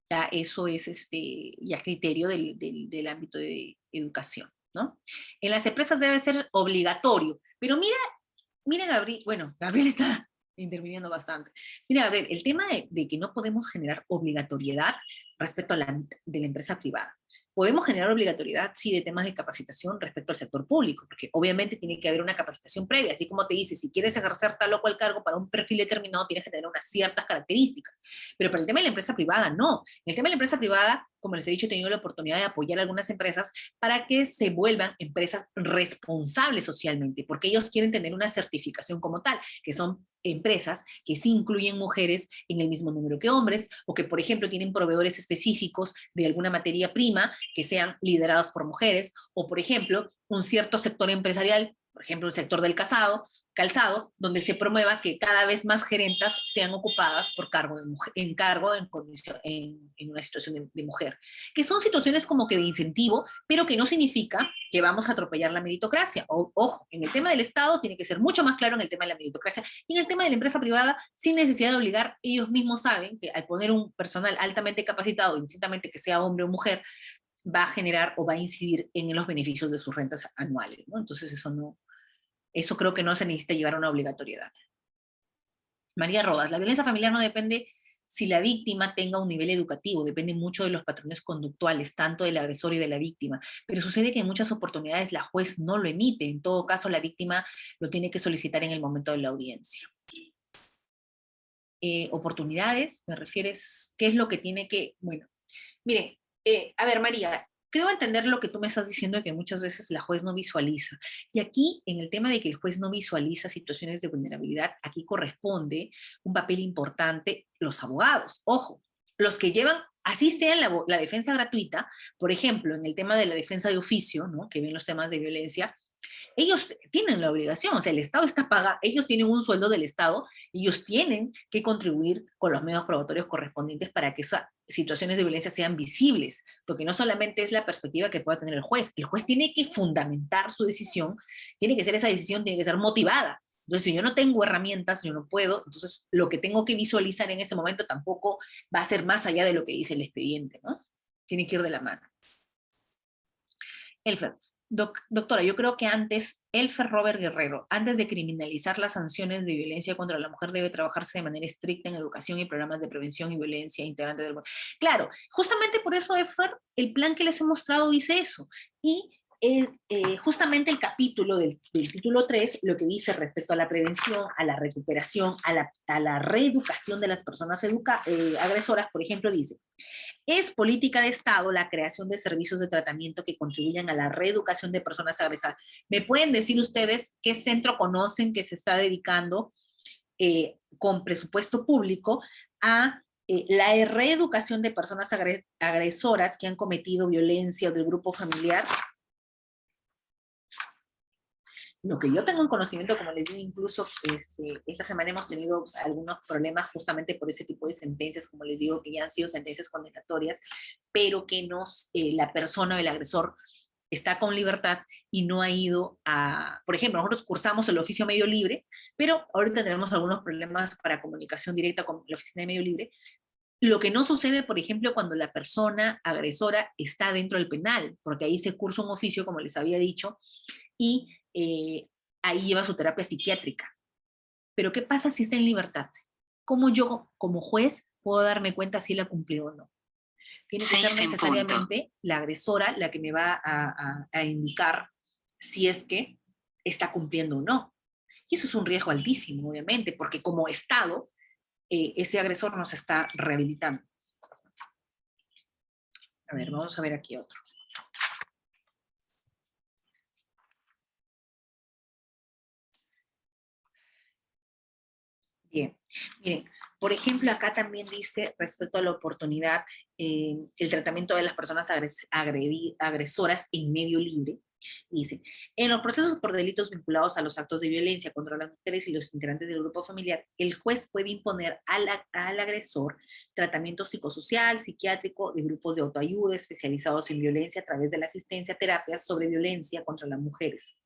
ya eso es ya criterio del ámbito de educación, ¿no? En las empresas debe ser obligatorio, pero mira Gabriel, bueno, Gabriel está interviniendo bastante. Mira, Gabriel, el tema de que no podemos generar obligatoriedad respecto a la empresa privada. Podemos generar obligatoriedad, sí, de temas de capacitación respecto al sector público, porque obviamente tiene que haber una capacitación previa, así como te dice, si quieres ejercer tal o cual cargo para un perfil determinado, tienes que tener unas ciertas características. Pero para el tema de la empresa privada, no. En el tema de la empresa privada, como les he dicho, he tenido la oportunidad de apoyar a algunas empresas para que se vuelvan empresas responsables socialmente, porque ellos quieren tener una certificación como tal, que son empresas que sí incluyen mujeres en el mismo número que hombres, o que, por ejemplo, tienen proveedores específicos de alguna materia prima que sean liderados por mujeres, o, por ejemplo, un cierto sector empresarial, por ejemplo, el sector del calzado, calzado, donde se promueva que cada vez más gerentas sean ocupadas por cargo de mujer, en una situación de mujer, que son situaciones como que de incentivo, pero que no significa que vamos a atropellar la meritocracia. Ojo, en el tema del Estado tiene que ser mucho más claro en el tema de la meritocracia, y en el tema de la empresa privada, sin necesidad de obligar, ellos mismos saben que al poner un personal altamente capacitado, indistintamente que sea hombre o mujer, va a generar o va a incidir en los beneficios de sus rentas anuales, ¿no? Entonces eso creo que no se necesita llevar a una obligatoriedad. María Rodas, la violencia familiar no depende si la víctima tenga un nivel educativo, depende mucho de los patrones conductuales, tanto del agresor y de la víctima, pero sucede que en muchas oportunidades la juez no lo emite, en todo caso la víctima lo tiene que solicitar en el momento de la audiencia. Oportunidades, ¿me refieres? ¿Qué es lo que tiene que...? Bueno, miren, a ver, María, creo entender lo que tú me estás diciendo, de que muchas veces la juez no visualiza. Y aquí, en el tema de que el juez no visualiza situaciones de vulnerabilidad, aquí corresponde un papel importante los abogados. Ojo, los que llevan, así sea la defensa gratuita, por ejemplo, en el tema de la defensa de oficio, ¿no?, que ven los temas de violencia, ellos tienen la obligación, o sea, el Estado está pagando, ellos tienen un sueldo del Estado, ellos tienen que contribuir con los medios probatorios correspondientes para que esas situaciones de violencia sean visibles, porque no solamente es la perspectiva que pueda tener el juez tiene que fundamentar su decisión, tiene que ser esa decisión, tiene que ser motivada. Entonces, si yo no tengo herramientas, yo no puedo, entonces lo que tengo que visualizar en ese momento tampoco va a ser más allá de lo que dice el expediente, ¿no? Tiene que ir de la mano. Elfer, doctora, yo creo que Elfer Robert Guerrero, antes de criminalizar las sanciones de violencia contra la mujer, debe trabajarse de manera estricta en educación y programas de prevención y violencia integrante del... Claro, justamente por eso, Elfer, el plan que les he mostrado dice eso. Y justamente el capítulo del título 3, lo que dice respecto a la prevención, a la recuperación, a la reeducación de las personas agresoras, por ejemplo, dice: es política de Estado la creación de servicios de tratamiento que contribuyan a la reeducación de personas agresoras. ¿Me pueden decir ustedes qué centro conocen que se está dedicando con presupuesto público a la reeducación de personas agresoras que han cometido violencia del grupo familiar? Lo que yo tengo en conocimiento, como les digo, incluso esta semana hemos tenido algunos problemas justamente por ese tipo de sentencias, como les digo, que ya han sido sentencias condenatorias, pero que la persona o el agresor está con libertad y no ha ido a... Por ejemplo, nosotros cursamos el oficio medio libre, pero ahorita tenemos algunos problemas para comunicación directa con la oficina de medio libre. Lo que no sucede, por ejemplo, cuando la persona agresora está dentro del penal, porque ahí se cursa un oficio, como les había dicho, y ahí lleva su terapia psiquiátrica. Pero ¿qué pasa si está en libertad? ¿Cómo yo, como juez, puedo darme cuenta si la cumplió o no? Tiene que ser necesariamente la agresora la que me va a indicar si es que está cumpliendo o no. Y eso es un riesgo altísimo, obviamente, porque como Estado, ese agresor nos está rehabilitando. A ver, vamos a ver aquí otro. Bien, miren, por ejemplo, acá también dice, respecto a la oportunidad, el tratamiento de las personas agresoras en medio libre, dice: en los procesos por delitos vinculados a los actos de violencia contra las mujeres y los integrantes del grupo familiar, el juez puede imponer al agresor tratamiento psicosocial, psiquiátrico, de grupos de autoayuda especializados en violencia a través de la asistencia a terapias sobre violencia contra las mujeres,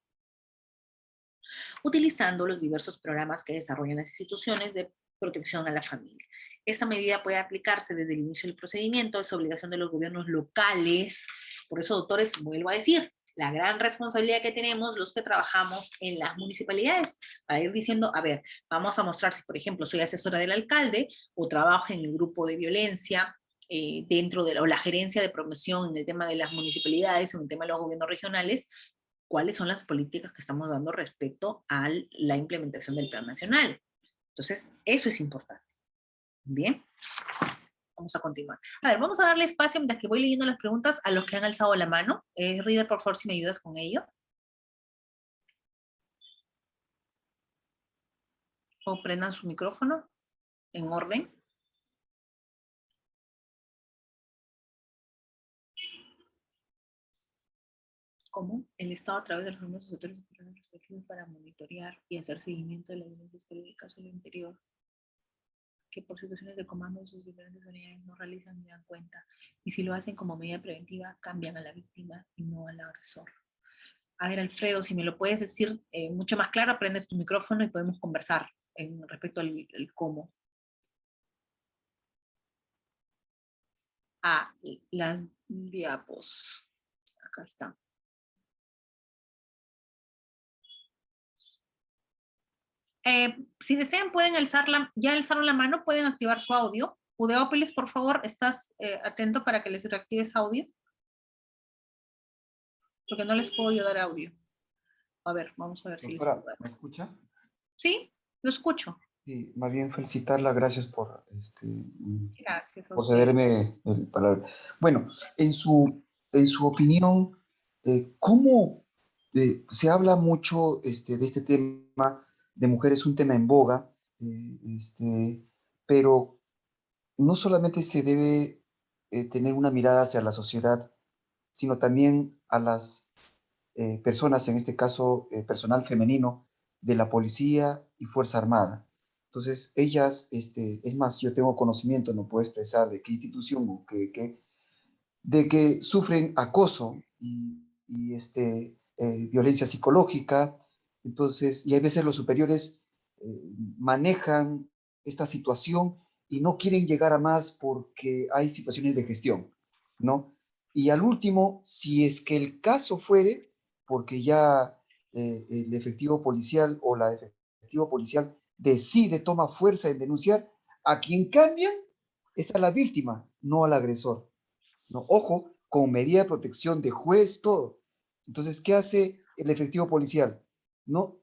utilizando los diversos programas que desarrollan las instituciones de protección a la familia. Esta medida puede aplicarse desde el inicio del procedimiento, es obligación de los gobiernos locales. Por eso, doctores, vuelvo a decir, la gran responsabilidad que tenemos los que trabajamos en las municipalidades, para ir diciendo, a ver, vamos a mostrar si, por ejemplo, soy asesora del alcalde o trabajo en el grupo de violencia dentro de la gerencia de promoción en el tema de las municipalidades, en el tema de los gobiernos regionales, cuáles son las políticas que estamos dando respecto a la implementación del Plan Nacional. Entonces, eso es importante. Bien, vamos a continuar. A ver, vamos a darle espacio mientras que voy leyendo las preguntas a los que han alzado la mano. Reader, por favor, si me ayudas con ello. O prendan su micrófono en orden. ¿Cómo? El Estado a través de los números estatales respectivos para monitorear y hacer seguimiento de la violencia escolar en el caso del interior, que por situaciones de comando sus diferentes unidades no realizan ni dan cuenta. Y si lo hacen como medida preventiva, cambian a la víctima y no al agresor. A ver, Alfredo, si me lo puedes decir mucho más claro, prendes tu micrófono y podemos conversar respecto al cómo. Ah, las diapos. Acá está. Si desean, pueden ya alzaron la mano, pueden activar su audio. Udeópolis, por favor, ¿estás atento para que les reactives audio? Porque no les puedo yo dar audio. A ver, vamos a ver si les puedo Doctora, dar. ¿me escucha? Sí, lo escucho. Sí, más bien felicitarla, gracias por, Gracias a por usted. cederme el palabra. Bueno, en su opinión, ¿cómo se habla mucho de este tema de mujeres, un tema en boga, pero no solamente se debe tener una mirada hacia la sociedad, sino también a las personas, en este caso personal femenino de la policía y Fuerza Armada. Entonces, ellas, es más, yo tengo conocimiento, no puedo expresar de qué institución o de que sufren acoso y violencia psicológica. Entonces, y a veces los superiores manejan esta situación y no quieren llegar a más porque hay situaciones de gestión, ¿no? Y al último, si es que el caso fuere, porque ya el efectivo policial o la efectivo policial decide, toma fuerza en denunciar, a quien cambian es a la víctima, no al agresor. ¿No? Ojo, con medida de protección de juez, todo. Entonces, ¿qué hace el efectivo policial? No,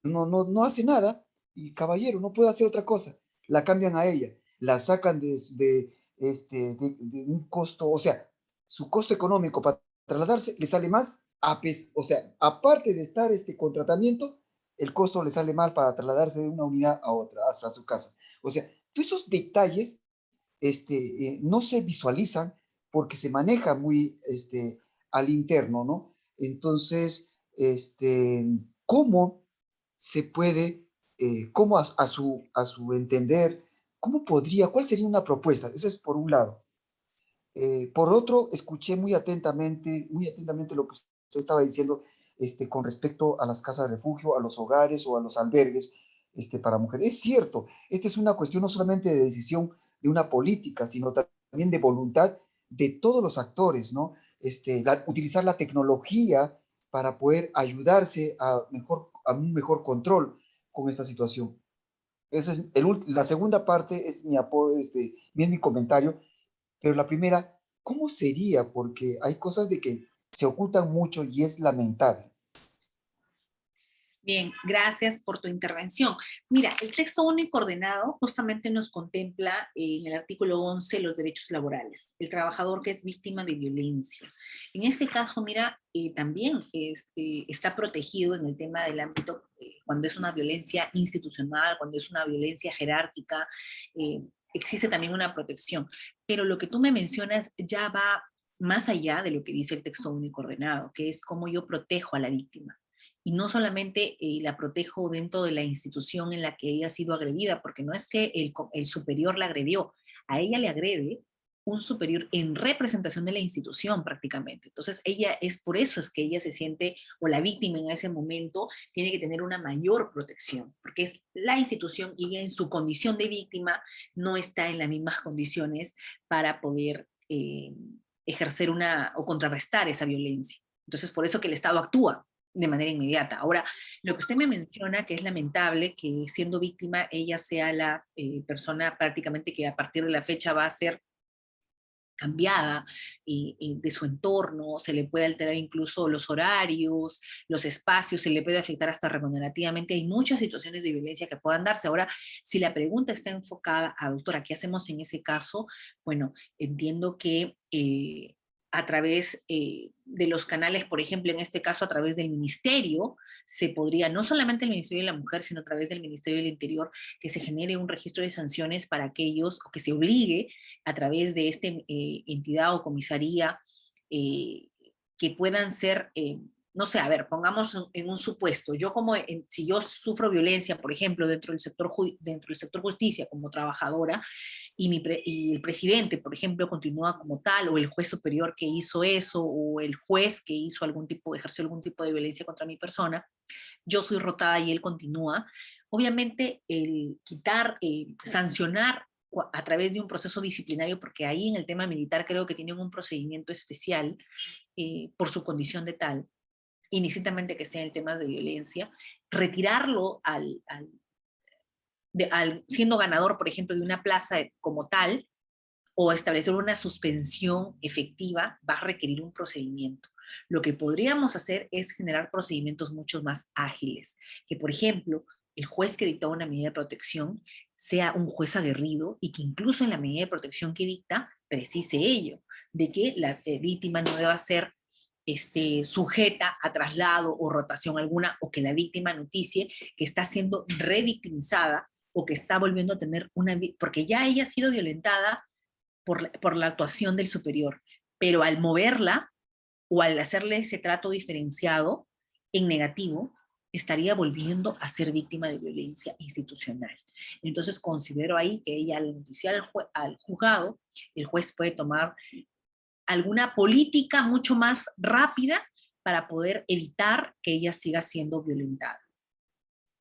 no hace nada y caballero, no puede hacer otra cosa. La cambian a ella, la sacan de un costo, o sea, su costo económico para trasladarse le sale más, o sea, aparte de estar con tratamiento, el costo le sale mal para trasladarse de una unidad a otra, hasta su casa. O sea, todos esos detalles no se visualizan porque se maneja muy al interno, ¿no? Entonces, ¿cómo se puede, cómo a su entender, cuál sería una propuesta? Eso es por un lado. Por otro, escuché muy atentamente lo que usted estaba diciendo con respecto a las casas de refugio, a los hogares o a los albergues para mujeres. Es cierto, esta es una cuestión no solamente de decisión de una política, sino también de voluntad de todos los actores, ¿no? Utilizar la tecnología para poder ayudarse a un mejor control con esta situación. Esa es la segunda parte, es mi apoyo, es mi comentario, pero la primera, ¿cómo sería? Porque hay cosas de que se ocultan mucho y es lamentable. Bien, gracias por tu intervención. Mira, el texto único ordenado justamente nos contempla en el artículo 11 los derechos laborales, el trabajador que es víctima de violencia. En este caso, mira, también está protegido en el tema del ámbito, cuando es una violencia institucional, cuando es una violencia jerárquica, existe también una protección. Pero lo que tú me mencionas ya va más allá de lo que dice el texto único ordenado, que es cómo yo protejo a la víctima. Y no solamente la protejo dentro de la institución en la que ella ha sido agredida, porque no es que el superior la agredió, a ella le agrede un superior en representación de la institución prácticamente. Entonces por eso es que ella se siente, o la víctima en ese momento, tiene que tener una mayor protección, porque es la institución y ella en su condición de víctima no está en las mismas condiciones para poder ejercer o contrarrestar esa violencia. Entonces, por eso que el Estado actúa de manera inmediata. Ahora, lo que usted me menciona, que es lamentable que siendo víctima ella sea la persona prácticamente que a partir de la fecha va a ser cambiada de su entorno, se le puede alterar incluso los horarios, los espacios, se le puede afectar hasta remunerativamente. Hay muchas situaciones de violencia que puedan darse. Ahora, si la pregunta está enfocada a, doctora, ¿qué hacemos en ese caso? Bueno, entiendo que a través de los canales, por ejemplo, en este caso a través del ministerio, se podría, no solamente el Ministerio de la Mujer, sino a través del Ministerio del Interior, que se genere un registro de sanciones para aquellos, o que se obligue a través de esta entidad o comisaría que puedan ser, no sé, a ver, pongamos en un supuesto, yo si yo sufro violencia, por ejemplo, dentro del sector justicia como trabajadora, y el presidente, por ejemplo, continúa como tal, o el juez superior que hizo eso, o el juez que ejerció algún tipo de violencia contra mi persona, yo soy rotada y él continúa, obviamente el quitar, sancionar a través de un proceso disciplinario, porque ahí en el tema militar creo que tienen un procedimiento especial por su condición de tal, indistintamente que sea el tema de violencia, retirarlo siendo ganador, por ejemplo, de una plaza como tal, o establecer una suspensión efectiva, va a requerir un procedimiento. Lo que podríamos hacer es generar procedimientos mucho más ágiles, que por ejemplo, el juez que dicta una medida de protección sea un juez aguerrido y que incluso en la medida de protección que dicta precise ello, de que la víctima no deba ser sujeta a traslado o rotación alguna, o que la víctima noticie que está siendo revictimizada o que está volviendo a tener porque ya ella ha sido violentada por la actuación del superior, pero al moverla o al hacerle ese trato diferenciado en negativo, estaría volviendo a ser víctima de violencia institucional. Entonces considero ahí que ella al noticiar al juzgado, el juez puede tomar alguna política mucho más rápida para poder evitar que ella siga siendo violentada.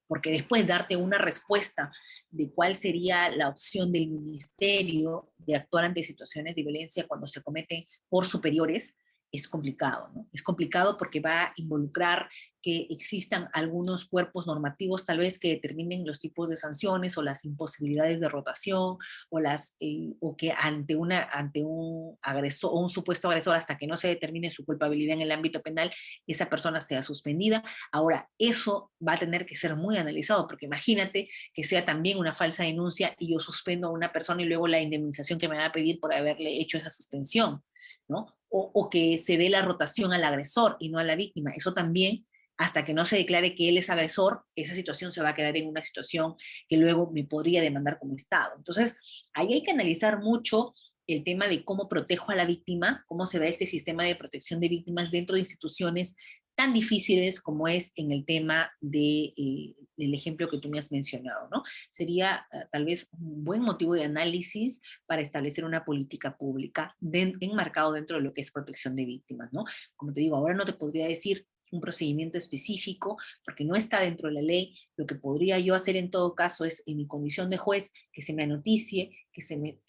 Porque después darte una respuesta de cuál sería la opción del ministerio de actuar ante situaciones de violencia cuando se cometen por superiores, es complicado, ¿no? Es complicado porque va a involucrar que existan algunos cuerpos normativos tal vez que determinen los tipos de sanciones o las imposibilidades de rotación o que ante un agresor o un supuesto agresor, hasta que no se determine su culpabilidad en el ámbito penal, esa persona sea suspendida. Ahora, eso va a tener que ser muy analizado, porque imagínate que sea también una falsa denuncia y yo suspendo a una persona y luego la indemnización que me va a pedir por haberle hecho esa suspensión, ¿no? O que se dé la rotación al agresor y no a la víctima. Eso también, hasta que no se declare que él es agresor, esa situación se va a quedar en una situación que luego me podría demandar como Estado. Entonces, ahí hay que analizar mucho el tema de cómo protejo a la víctima, cómo se da este sistema de protección de víctimas dentro de instituciones tan difíciles como es en el tema del ejemplo que tú me has mencionado, ¿no? Sería tal vez un buen motivo de análisis para establecer una política pública enmarcado dentro de lo que es protección de víctimas, ¿no? Como te digo, ahora no te podría decir un procedimiento específico, porque no está dentro de la ley. Lo que podría yo hacer en todo caso es, en mi condición de juez, que se me anoticie que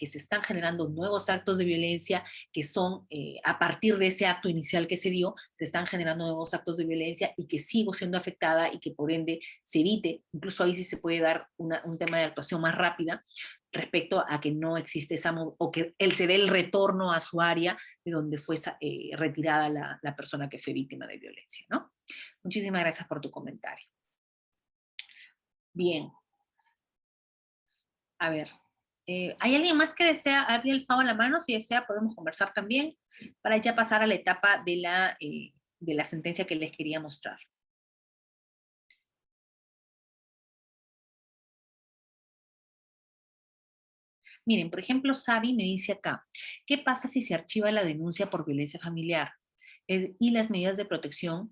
se están generando nuevos actos de violencia, que son, a partir de ese acto inicial que se dio, se están generando nuevos actos de violencia y que sigo siendo afectada y que por ende se evite. Incluso ahí sí se puede dar un tema de actuación más rápida respecto a que no existe o que él se dé el retorno a su área de donde fue retirada la persona que fue víctima de violencia, ¿no? Muchísimas gracias por tu comentario. Bien. A ver, ¿hay alguien más que desea, había alzado la mano? Si desea, podemos conversar también, para ya pasar a la etapa de la sentencia que les quería mostrar. Miren, por ejemplo, Sabi me dice acá, ¿qué pasa si se archiva la denuncia por violencia familiar? Y las medidas de protección,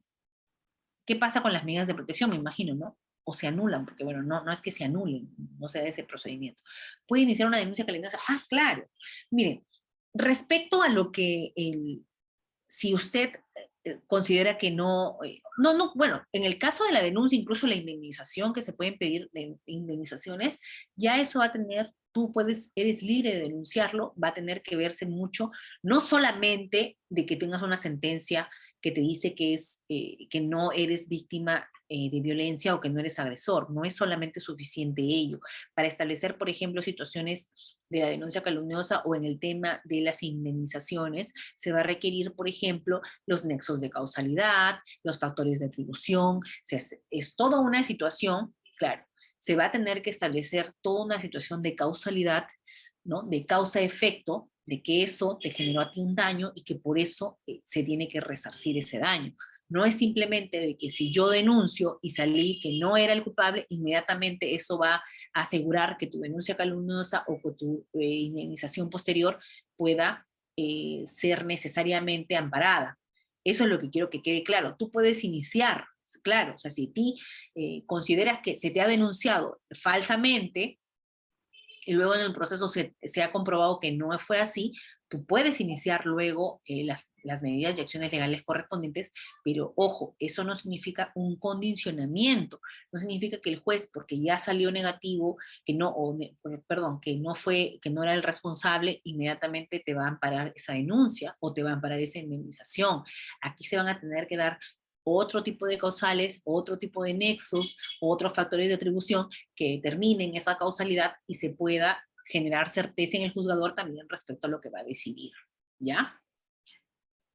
¿qué pasa con las medidas de protección? Me imagino, ¿no? O se anulan, porque bueno, no es que se anulen, no se da ese procedimiento. ¿Puede iniciar una denuncia calendaria? Ah, claro. Miren, respecto a lo que si usted considera que bueno, en el caso de la denuncia, incluso la indemnización que se pueden pedir de indemnizaciones, ya eso va a tener, eres libre de denunciarlo, va a tener que verse mucho, no solamente de que tengas una sentencia que te dice que no eres víctima de violencia o que no eres agresor, no es solamente suficiente ello. Para establecer, por ejemplo, situaciones de la denuncia calumniosa o en el tema de las indemnizaciones, se va a requerir, por ejemplo, los nexos de causalidad, los factores de atribución, es toda una situación, claro, se va a tener que establecer toda una situación de causalidad, ¿no? De causa-efecto, de que eso te generó a ti un daño y que por eso se tiene que resarcir ese daño. No es simplemente de que si yo denuncio y salí que no era el culpable, inmediatamente eso va a asegurar que tu denuncia calumniosa o que tu indemnización posterior pueda ser necesariamente amparada. Eso es lo que quiero que quede claro. Tú puedes iniciar, claro, o sea, si ti consideras que se te ha denunciado falsamente, y luego en el proceso se ha comprobado que no fue así, tú puedes iniciar luego las medidas y acciones legales correspondientes, pero ojo, eso no significa un condicionamiento, no significa que el juez, porque ya salió negativo, que no, perdón, que no era el responsable, inmediatamente te va a amparar esa denuncia o te va a amparar esa indemnización. Aquí se van a tener que dar otro tipo de causales, otro tipo de nexos, otros factores de atribución que determinen esa causalidad y se pueda generar certeza en el juzgador también respecto a lo que va a decidir. ¿Ya?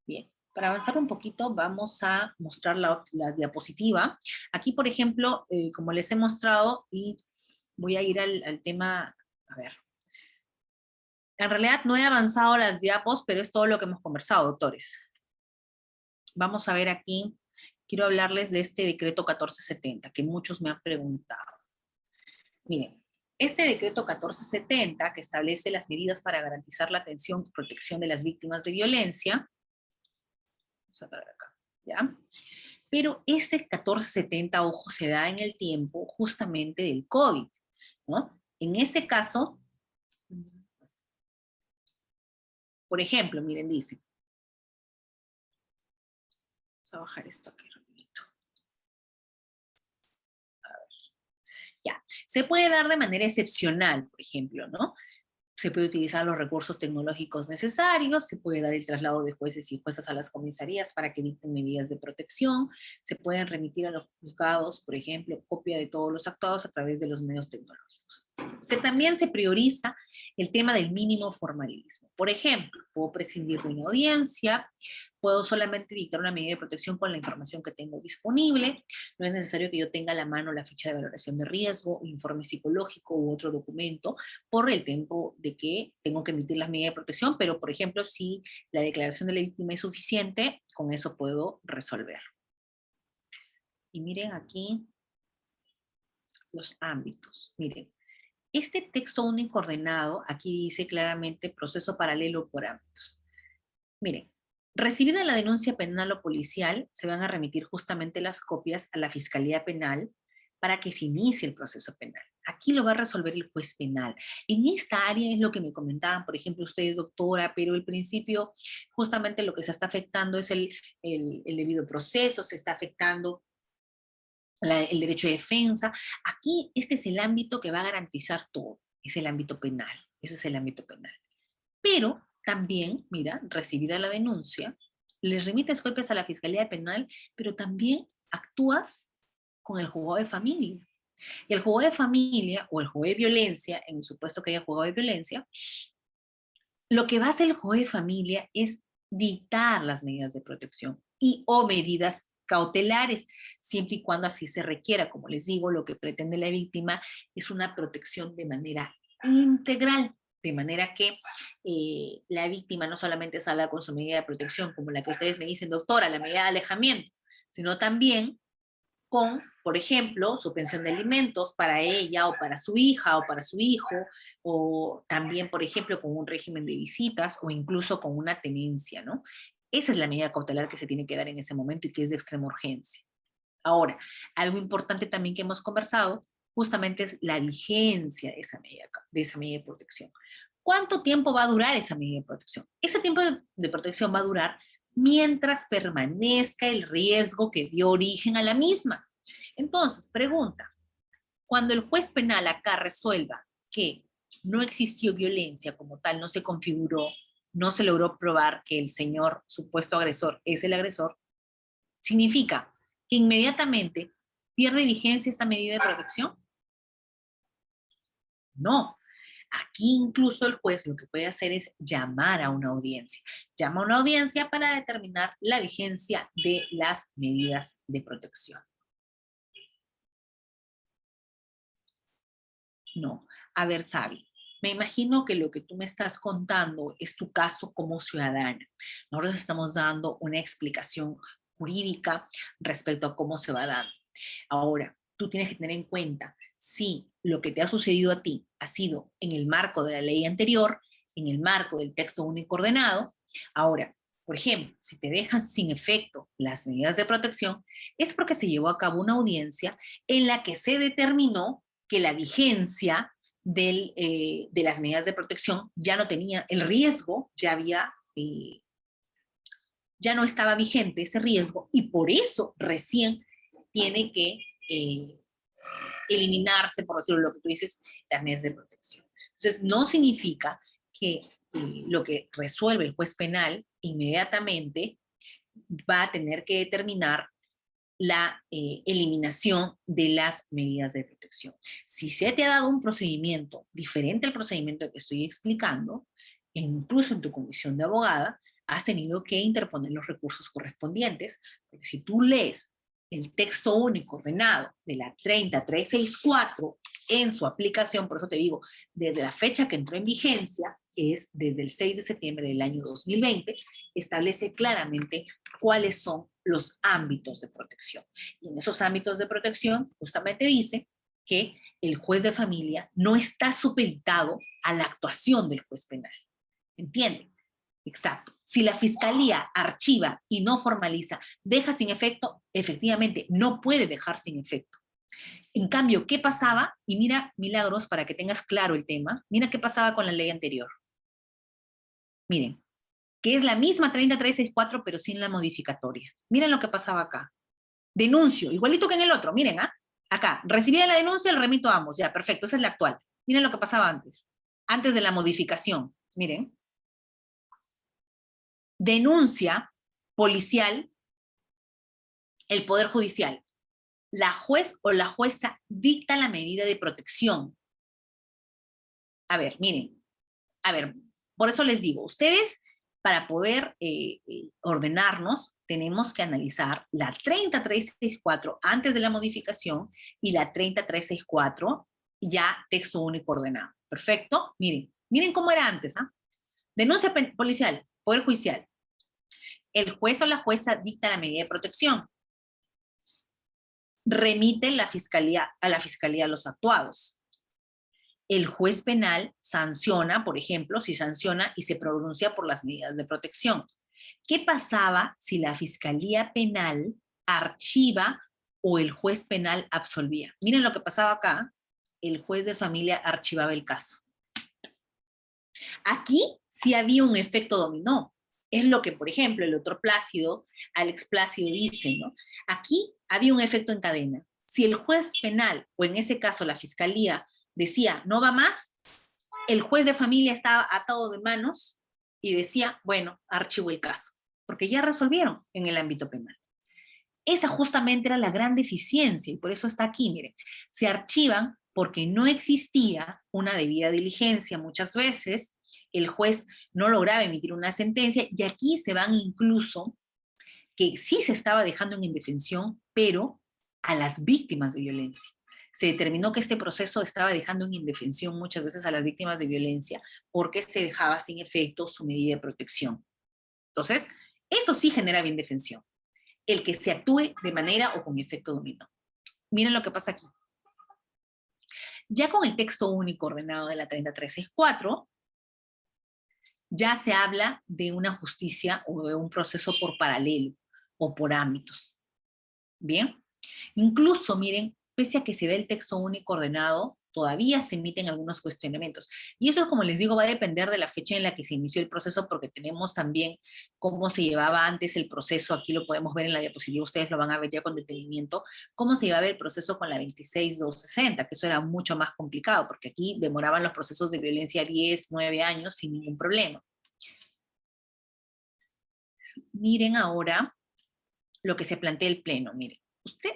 Bien. Para avanzar un poquito, vamos a mostrar la diapositiva. Aquí, por ejemplo, como les he mostrado, y voy a ir al tema, a ver. En realidad no he avanzado las diapos, pero es todo lo que hemos conversado, doctores. Vamos a ver aquí. Quiero hablarles de este decreto 1470, que muchos me han preguntado. Miren, este decreto 1470, que establece las medidas para garantizar la atención y protección de las víctimas de violencia, vamos a ver acá, ¿ya? Pero ese 1470, ojo, se da en el tiempo justamente del COVID, ¿no? En ese caso, por ejemplo, miren, dice, vamos a bajar esto aquí rapidito. Ya, se puede dar de manera excepcional, por ejemplo, ¿no? Se puede utilizar los recursos tecnológicos necesarios, se puede dar el traslado de jueces y juezas a las comisarías para que dicten medidas de protección, se pueden remitir a los juzgados, por ejemplo, copia de todos los actuados a través de los medios tecnológicos. También se prioriza el tema del mínimo formalismo. Por ejemplo, puedo prescindir de una audiencia, puedo solamente dictar una medida de protección con la información que tengo disponible, no es necesario que yo tenga a la mano la ficha de valoración de riesgo, informe psicológico u otro documento, por el tiempo de que tengo que emitir las medidas de protección, pero por ejemplo, si la declaración de la víctima es suficiente, con eso puedo resolver. Y miren aquí los ámbitos. Miren, este texto único ordenado, aquí dice claramente proceso paralelo por ámbitos. Miren, recibida la denuncia penal o policial, se van a remitir justamente las copias a la Fiscalía Penal para que se inicie el proceso penal. Aquí lo va a resolver el juez penal. En esta área es lo que me comentaban, por ejemplo, ustedes, doctora, pero el principio, justamente lo que se está afectando es el debido proceso, se está afectando el derecho de defensa. Aquí este es el ámbito que va a garantizar todo, es el ámbito penal, ese es el ámbito penal. Pero también, mira, recibida la denuncia, les remites copias a la Fiscalía Penal, pero también actúas con el juzgado de familia. Y el juzgado de familia o el juzgado de violencia, en el supuesto que haya juzgado de violencia, lo que va a hacer el juzgado de familia es dictar las medidas de protección y o medidas cautelares, siempre y cuando así se requiera. Como les digo, lo que pretende la víctima es una protección de manera integral, de manera que la víctima no solamente salga con su medida de protección, como la que ustedes me dicen, doctora, la medida de alejamiento, sino también con, por ejemplo, su pensión de alimentos para ella o para su hija o para su hijo, o también, por ejemplo, con un régimen de visitas o incluso con una tenencia, ¿no? Esa es la medida cautelar que se tiene que dar en ese momento y que es de extrema urgencia. Ahora, algo importante también que hemos conversado, justamente es la vigencia de esa medida de protección. ¿Cuánto tiempo va a durar esa medida de protección? Ese tiempo de protección va a durar mientras permanezca el riesgo que dio origen a la misma. Entonces, pregunta, cuando el juez penal acá resuelva que no existió violencia como tal, no se configuró, no se logró probar que el señor supuesto agresor es el agresor, significa que inmediatamente pierde vigencia esta medida de protección. No. Aquí incluso el juez lo que puede hacer es llamar a una audiencia. Llama a una audiencia para determinar la vigencia de las medidas de protección. No. A ver, Sabi, me imagino que lo que tú me estás contando es tu caso como ciudadana. Nosotros estamos dando una explicación jurídica respecto a cómo se va dando. Ahora, tú tienes que tener en cuenta si lo que te ha sucedido a ti ha sido en el marco de la ley anterior, en el marco del texto único ordenado. Ahora, Por ejemplo, si te dejan sin efecto las medidas de protección, es porque se llevó a cabo una audiencia en la que se determinó que la vigencia de las medidas de protección ya no tenía, el riesgo ya no estaba vigente ese riesgo, y por eso recién tiene que eliminarse, por decirlo lo que tú dices, las medidas de protección. Entonces, no significa que lo que resuelve el juez penal inmediatamente va a tener que determinar la eliminación de las medidas de protección. Si se te ha dado un procedimiento diferente al procedimiento que estoy explicando, incluso en tu comisión de abogada, has tenido que interponer los recursos correspondientes, porque si tú lees el texto único ordenado de la 30364 en su aplicación, por eso te digo, desde la fecha que entró en vigencia, que es desde el 6 de septiembre del año 2020, establece claramente cuáles son los ámbitos de protección. Y en esos ámbitos de protección justamente dice que el juez de familia no está supeditado a la actuación del juez penal. ¿Entienden? Exacto. Si la fiscalía archiva y no formaliza, deja sin efecto, efectivamente, no puede dejar sin efecto. En cambio, ¿qué pasaba? Y mira, Milagros, para que tengas claro el tema, mira qué pasaba con la ley anterior. Miren, que es la misma 30364, pero sin la modificatoria. Miren lo que pasaba acá. Denuncio, igualito que en el otro, miren, acá, recibida la denuncia, el remito a ambos, ya, perfecto, esa es la actual. Miren lo que pasaba antes de la modificación, miren. Denuncia policial, el Poder Judicial. La juez o la jueza dicta la medida de protección. A ver, miren, por eso les digo, ustedes, para poder ordenarnos, tenemos que analizar la 30364 antes de la modificación y la 30364 ya texto único ordenado. Perfecto, miren cómo era antes, Denuncia policial, Poder Judicial. El juez o la jueza dicta la medida de protección. Remite a la fiscalía los actuados. El juez penal sanciona, por ejemplo, si sanciona y se pronuncia por las medidas de protección. ¿Qué pasaba si la fiscalía penal archiva o el juez penal absolvía? Miren lo que pasaba acá. El juez de familia archivaba el caso. Aquí sí había un efecto dominó. Es lo que, por ejemplo, el otro Plácido, Alex Plácido dice, ¿no? Aquí había un efecto en cadena. Si el juez penal, o en ese caso la fiscalía, decía, no va más, el juez de familia estaba atado de manos y decía, bueno, archivo el caso, porque ya resolvieron en el ámbito penal. Esa justamente era la gran deficiencia, y por eso está aquí, miren. Se archivan porque no existía una debida diligencia muchas veces, el juez no lograba emitir una sentencia, y aquí se van incluso que sí se estaba dejando en indefensión, pero a las víctimas de violencia. Se determinó que este proceso estaba dejando en indefensión muchas veces a las víctimas de violencia porque se dejaba sin efecto su medida de protección. Entonces, eso sí generaba indefensión. El que se actúe de manera o con efecto dominó. Miren lo que pasa aquí. Ya con el texto único ordenado de la 30364, ya se habla de una justicia o de un proceso por paralelo o por ámbitos. Bien, incluso miren, pese a que se dé el texto único ordenado, todavía se emiten algunos cuestionamientos. Y eso, como les digo, va a depender de la fecha en la que se inició el proceso, porque tenemos también cómo se llevaba antes el proceso. Aquí lo podemos ver en la diapositiva, ustedes lo van a ver ya con detenimiento, cómo se llevaba el proceso con la 26260, que eso era mucho más complicado, porque aquí demoraban los procesos de violencia 10, 9 años sin ningún problema. Miren ahora lo que se plantea el Pleno, miren.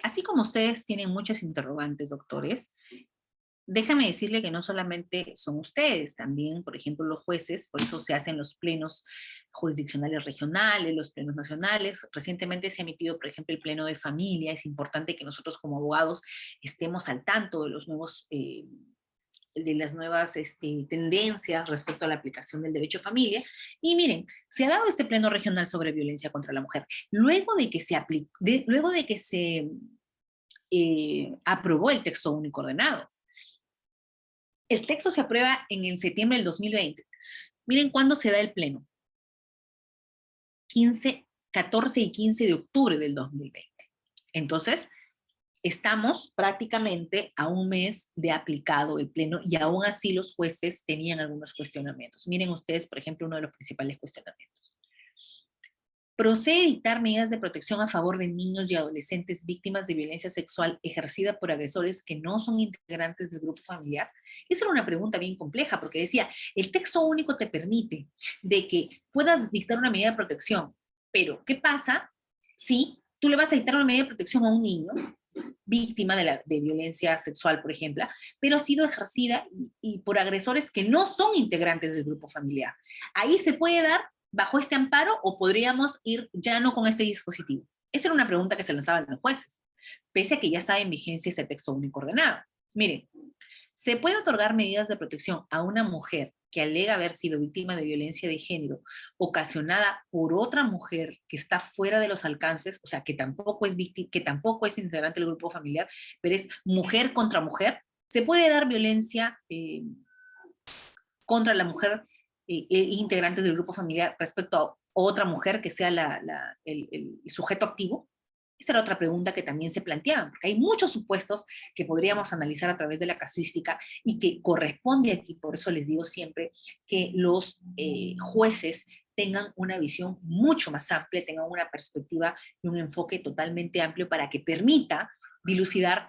Así como ustedes tienen muchas interrogantes, doctores, déjame decirle que no solamente son ustedes, también, por ejemplo, los jueces, por eso se hacen los plenos jurisdiccionales regionales, los plenos nacionales. Recientemente se ha emitido, por ejemplo, el pleno de familia. Es importante que nosotros como abogados estemos al tanto de los nuevos de las nuevas tendencias respecto a la aplicación del derecho a familia. Y miren, se ha dado este pleno regional sobre violencia contra la mujer. Luego de que se aprobó el texto único ordenado. El texto se aprueba en septiembre del 2020. Miren cuándo se da el pleno. 14 y 15 de octubre del 2020. Entonces, estamos prácticamente a un mes de aplicado el pleno y aún así los jueces tenían algunos cuestionamientos. Miren ustedes, por ejemplo, uno de los principales cuestionamientos. Procede dictar medidas de protección a favor de niños y adolescentes víctimas de violencia sexual ejercida por agresores que no son integrantes del grupo familiar. Esa era una pregunta bien compleja porque decía, el texto único te permite de que puedas dictar una medida de protección, pero ¿qué pasa si tú le vas a dictar una medida de protección a un niño víctima de violencia sexual, por ejemplo, pero ha sido ejercida y por agresores que no son integrantes del grupo familiar? Ahí se puede dar bajo este amparo o podríamos ir ya no con este dispositivo. Esa era una pregunta que se lanzaban los jueces, pese a que ya estaba en vigencia ese texto único ordenado. Miren, se puede otorgar medidas de protección a una mujer que alega haber sido víctima de violencia de género ocasionada por otra mujer que está fuera de los alcances, o sea, que tampoco es víctima, que tampoco es integrante del grupo familiar, pero es mujer contra mujer. Se puede dar violencia contra la mujer integrante del grupo familiar respecto a otra mujer que sea el sujeto activo. Esa era otra pregunta que también se planteaba, porque hay muchos supuestos que podríamos analizar a través de la casuística y que corresponde aquí, por eso les digo siempre, que los jueces tengan una visión mucho más amplia, tengan una perspectiva y un enfoque totalmente amplio para que permita dilucidar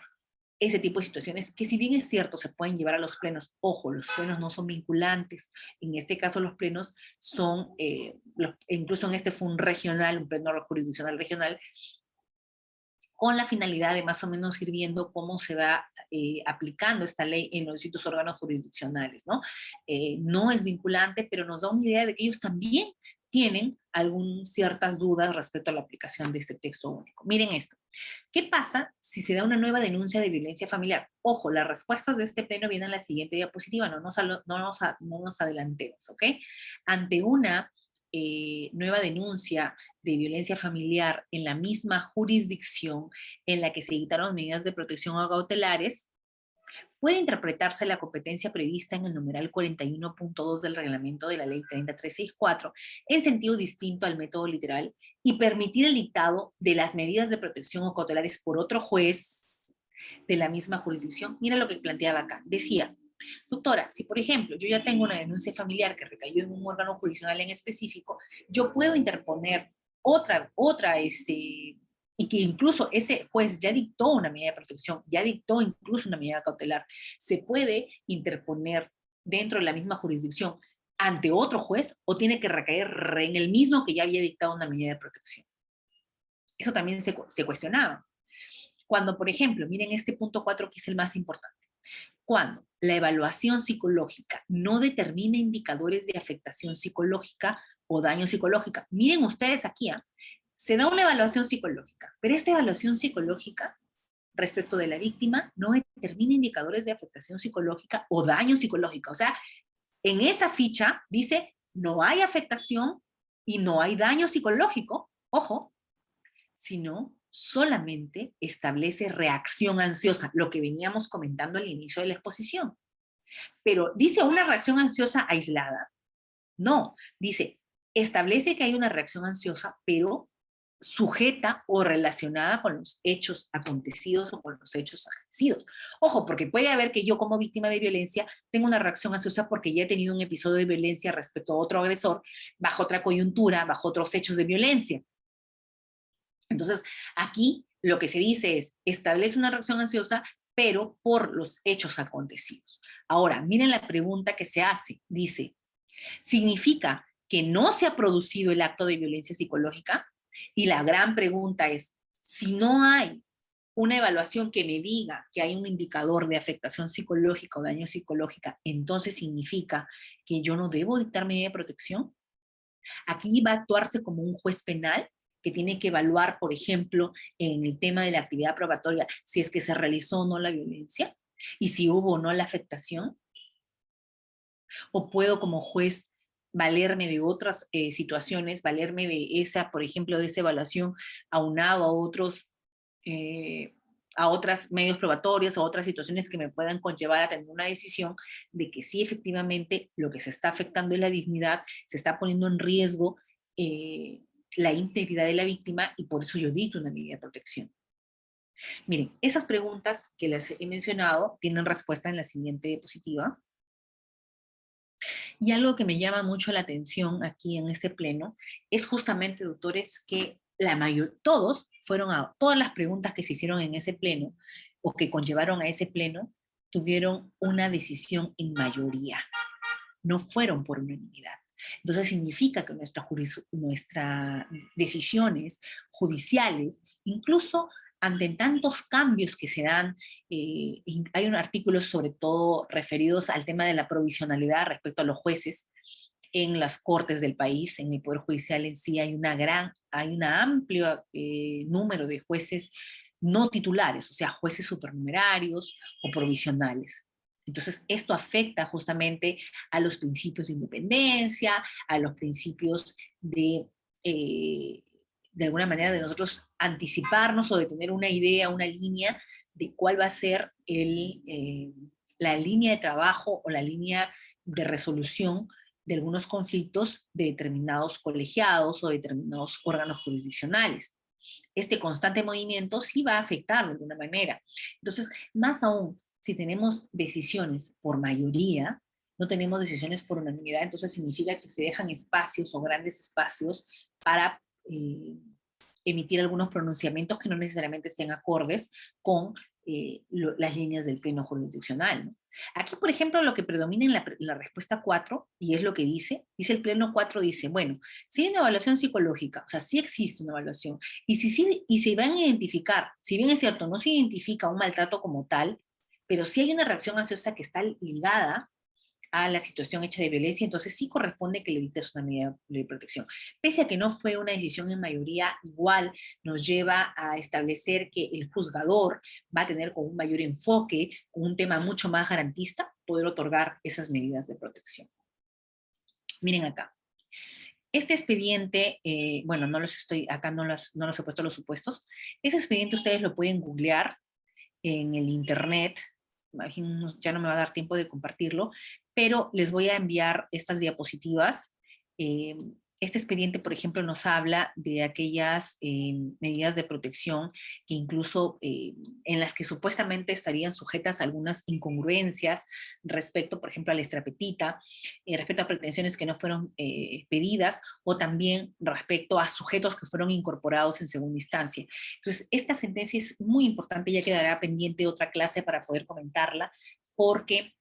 ese tipo de situaciones que, si bien es cierto, se pueden llevar a los plenos. Ojo, los plenos no son vinculantes. En este caso los plenos son, incluso en este fue un regional, un pleno jurisdiccional regional, con la finalidad de más o menos ir viendo cómo se va aplicando esta ley en los distintos órganos jurisdiccionales, ¿no? No es vinculante, pero nos da una idea de que ellos también tienen ciertas dudas respecto a la aplicación de este texto único. Miren esto. ¿Qué pasa si se da una nueva denuncia de violencia familiar? Ojo, las respuestas de este pleno vienen en la siguiente diapositiva, no nos adelantemos, ¿ok? Ante una nueva denuncia de violencia familiar en la misma jurisdicción en la que se dictaron medidas de protección o cautelares, puede interpretarse la competencia prevista en el numeral 41.2 del reglamento de la ley 30364 en sentido distinto al método literal y permitir el dictado de las medidas de protección o cautelares por otro juez de la misma jurisdicción. Mira lo que planteaba acá. Decía, doctora, si por ejemplo yo ya tengo una denuncia familiar que recayó en un órgano jurisdiccional en específico, yo puedo interponer otra y que incluso ese juez ya dictó una medida de protección, ya dictó incluso una medida cautelar, se puede interponer dentro de la misma jurisdicción ante otro juez o tiene que recaer en el mismo que ya había dictado una medida de protección. Eso también se cuestionaba. Cuando, por ejemplo, miren este punto 4 que es el más importante. Cuando la evaluación psicológica no determina indicadores de afectación psicológica o daño psicológica. Miren ustedes aquí, se da una evaluación psicológica, pero esta evaluación psicológica respecto de la víctima no determina indicadores de afectación psicológica o daño psicológico. O sea, en esa ficha dice no hay afectación y no hay daño psicológico, ojo, sino solamente establece reacción ansiosa, lo que veníamos comentando al inicio de la exposición. Pero dice una reacción ansiosa aislada. No, dice, establece que hay una reacción ansiosa, pero sujeta o relacionada con los hechos acontecidos o con los hechos ejercidos. Ojo, porque puede haber que yo como víctima de violencia tenga una reacción ansiosa porque ya he tenido un episodio de violencia respecto a otro agresor, bajo otra coyuntura, bajo otros hechos de violencia. Entonces, aquí lo que se dice es, establece una reacción ansiosa, pero por los hechos acontecidos. Ahora, miren la pregunta que se hace. Dice, ¿significa que no se ha producido el acto de violencia psicológica? Y la gran pregunta es, si no hay una evaluación que me diga que hay un indicador de afectación psicológica o daño psicológica, entonces significa que yo no debo dictar medida de protección. Aquí va a actuarse como un juez penal que tiene que evaluar, por ejemplo, en el tema de la actividad probatoria, si es que se realizó o no la violencia y si hubo o no la afectación. O puedo como juez valerme de otras situaciones, valerme de esa, por ejemplo, de esa evaluación aunado a otros medios probatorios, a otras situaciones que me puedan conllevar a tener una decisión de que sí, efectivamente, lo que se está afectando es la dignidad, se está poniendo en riesgo la integridad de la víctima y por eso yo dicto una medida de protección. Miren, esas preguntas que les he mencionado tienen respuesta en la siguiente diapositiva. Y algo que me llama mucho la atención aquí en este pleno es justamente, doctores, que todas las preguntas que se hicieron en ese pleno o que conllevaron a ese pleno tuvieron una decisión en mayoría, no fueron por unanimidad. Entonces significa que nuestras decisiones judiciales, incluso ante tantos cambios que se dan, hay un artículo sobre todo referidos al tema de la provisionalidad respecto a los jueces en las cortes del país, en el Poder Judicial en sí hay un amplio número de jueces no titulares, o sea, jueces supernumerarios o provisionales. Entonces, esto afecta justamente a los principios de independencia, a los principios de alguna manera, de nosotros anticiparnos o de tener una idea, una línea de cuál va a ser la línea de trabajo o la línea de resolución de algunos conflictos de determinados colegiados o determinados órganos jurisdiccionales. Este constante movimiento sí va a afectar de alguna manera. Entonces, más aún, si tenemos decisiones por mayoría, no tenemos decisiones por unanimidad, entonces significa que se dejan espacios o grandes espacios para emitir algunos pronunciamientos que no necesariamente estén acordes con las líneas del pleno jurisdiccional, ¿no? Aquí, por ejemplo, lo que predomina en la respuesta 4, y es lo que dice el pleno 4, dice, bueno, si hay una evaluación psicológica, o sea, sí existe una evaluación, y si van a identificar, si bien es cierto, no se identifica un maltrato como tal, pero sí hay una reacción ansiosa que está ligada a la situación hecha de violencia, entonces sí corresponde que le dictes una medida de protección. Pese a que no fue una decisión en mayoría, igual nos lleva a establecer que el juzgador va a tener con un mayor enfoque, con un tema mucho más garantista, poder otorgar esas medidas de protección. Miren acá. Este expediente, bueno, acá no los he puesto los supuestos. Ese expediente ustedes lo pueden googlear en el internet, ya no me va a dar tiempo de compartirlo, pero les voy a enviar estas diapositivas. Este expediente, por ejemplo, nos habla de aquellas medidas de protección que incluso en las que supuestamente estarían sujetas a algunas incongruencias respecto, por ejemplo, a la extrapetita, respecto a pretensiones que no fueron pedidas, o también respecto a sujetos que fueron incorporados en segunda instancia. Entonces, esta sentencia es muy importante, ya quedará pendiente otra clase para poder comentarla, porque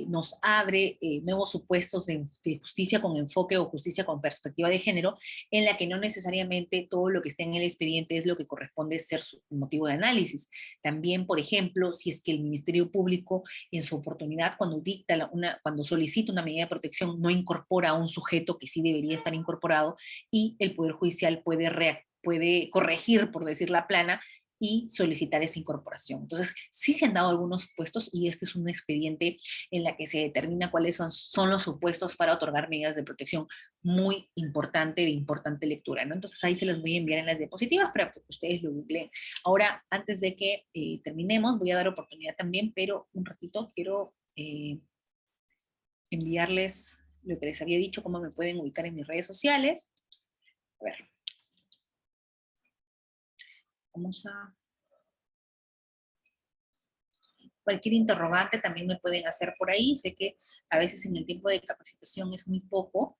nos abre nuevos supuestos de justicia con enfoque o justicia con perspectiva de género, en la que no necesariamente todo lo que está en el expediente es lo que corresponde ser su motivo de análisis. También, por ejemplo, si es que el Ministerio Público en su oportunidad, cuando solicita una medida de protección, no incorpora a un sujeto que sí debería estar incorporado, y el Poder Judicial puede corregir, por decir la plana, y solicitar esa incorporación. Entonces, sí se han dado algunos supuestos, y este es un expediente en la que se determina cuáles son los supuestos para otorgar medidas de protección, muy importante, de importante lectura, ¿no? Entonces, ahí se las voy a enviar en las diapositivas para que ustedes lo googleen. Ahora, antes de que terminemos, voy a dar oportunidad también, pero un ratito quiero enviarles lo que les había dicho, cómo me pueden ubicar en mis redes sociales. A ver. Vamos a... Cualquier interrogante también me pueden hacer por ahí. Sé que a veces en el tiempo de capacitación es muy poco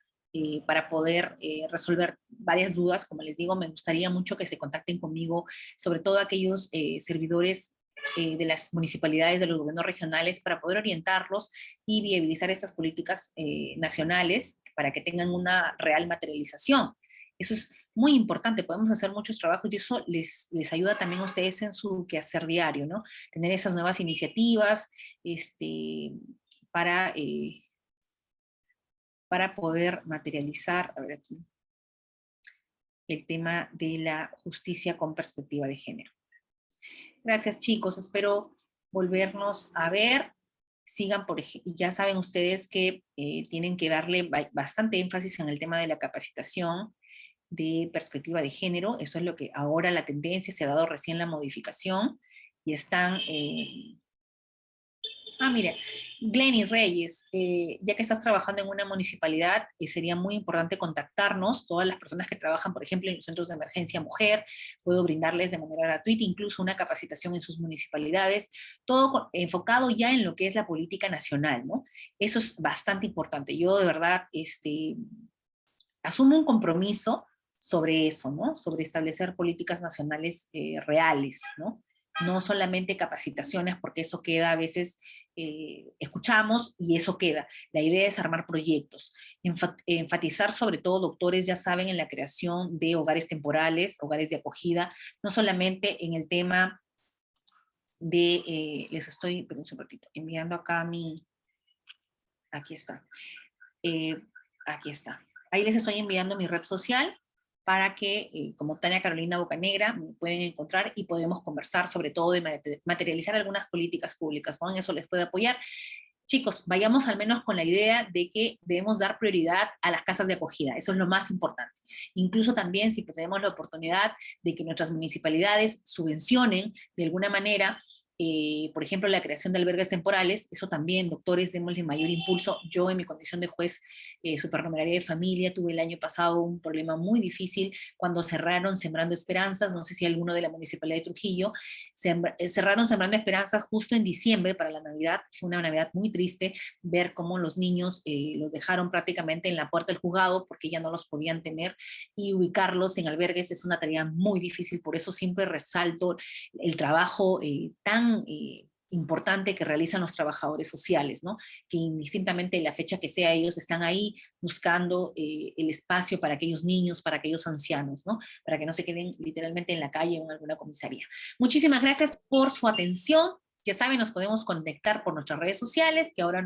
para poder resolver varias dudas. Como les digo, me gustaría mucho que se contacten conmigo, sobre todo aquellos servidores de las municipalidades, de los gobiernos regionales, para poder orientarlos y viabilizar estas políticas nacionales para que tengan una real materialización. Eso es muy importante, podemos hacer muchos trabajos y eso les ayuda también a ustedes en su quehacer diario, ¿no? Tener esas nuevas iniciativas para poder materializar, a ver aquí, el tema de la justicia con perspectiva de género. Gracias, chicos, espero volvernos a ver. Sigan, ya saben ustedes que tienen que darle bastante énfasis en el tema de la capacitación de perspectiva de género. Eso es lo que ahora la tendencia, se ha dado recién la modificación, y están Mira, Glenny Reyes, ya que estás trabajando en una municipalidad, sería muy importante contactarnos, todas las personas que trabajan, por ejemplo, en los centros de emergencia mujer, puedo brindarles de manera gratuita incluso una capacitación en sus municipalidades, todo enfocado ya en lo que es la política nacional, ¿no? Eso es bastante importante. Yo de verdad asumo un compromiso sobre eso, ¿no? Sobre establecer políticas nacionales reales, ¿no? No solamente capacitaciones, porque eso queda a veces, escuchamos y eso queda. La idea es armar proyectos, enfatizar sobre todo, doctores ya saben, en la creación de hogares temporales, hogares de acogida, no solamente en el tema de, les estoy, perdón un ratito, enviando acá aquí está, eh, aquí está. Ahí les estoy enviando mi red social para que, como Tania Carolina Bocanegra, me pueden encontrar y podemos conversar sobre todo de materializar algunas políticas públicas, ¿no? En eso les puedo apoyar. Chicos, vayamos al menos con la idea de que debemos dar prioridad a las casas de acogida, eso es lo más importante. Incluso también si tenemos la oportunidad de que nuestras municipalidades subvencionen de alguna manera, por ejemplo, la creación de albergues temporales, eso también, doctores, démosle mayor impulso. Yo en mi condición de juez supernumeraria de familia tuve el año pasado un problema muy difícil cuando cerraron Sembrando Esperanzas, no sé si alguno de la Municipalidad de Trujillo, cerraron Sembrando Esperanzas justo en diciembre para la Navidad. Fue una Navidad muy triste ver cómo los niños los dejaron prácticamente en la puerta del juzgado porque ya no los podían tener, y ubicarlos en albergues es una tarea muy difícil. Por eso siempre resalto el trabajo tan importante que realizan los trabajadores sociales, ¿no? Que indistintamente de la fecha que sea, ellos están ahí buscando el espacio para aquellos niños, para aquellos ancianos, ¿no? Para que no se queden literalmente en la calle o en alguna comisaría. Muchísimas gracias por su atención. Ya saben, nos podemos conectar por nuestras redes sociales, que ahora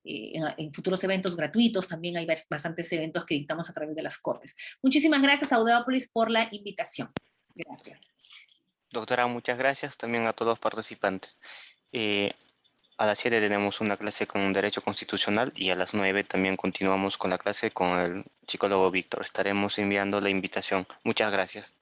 en futuros eventos gratuitos, también hay bastantes eventos que dictamos a través de las Cortes. Muchísimas gracias a Audeópolis por la invitación. Gracias. Doctora, muchas gracias también a todos los participantes. A las 7 tenemos una clase con Derecho Constitucional y a las 9 también continuamos con la clase con el psicólogo Víctor. Estaremos enviando la invitación. Muchas gracias.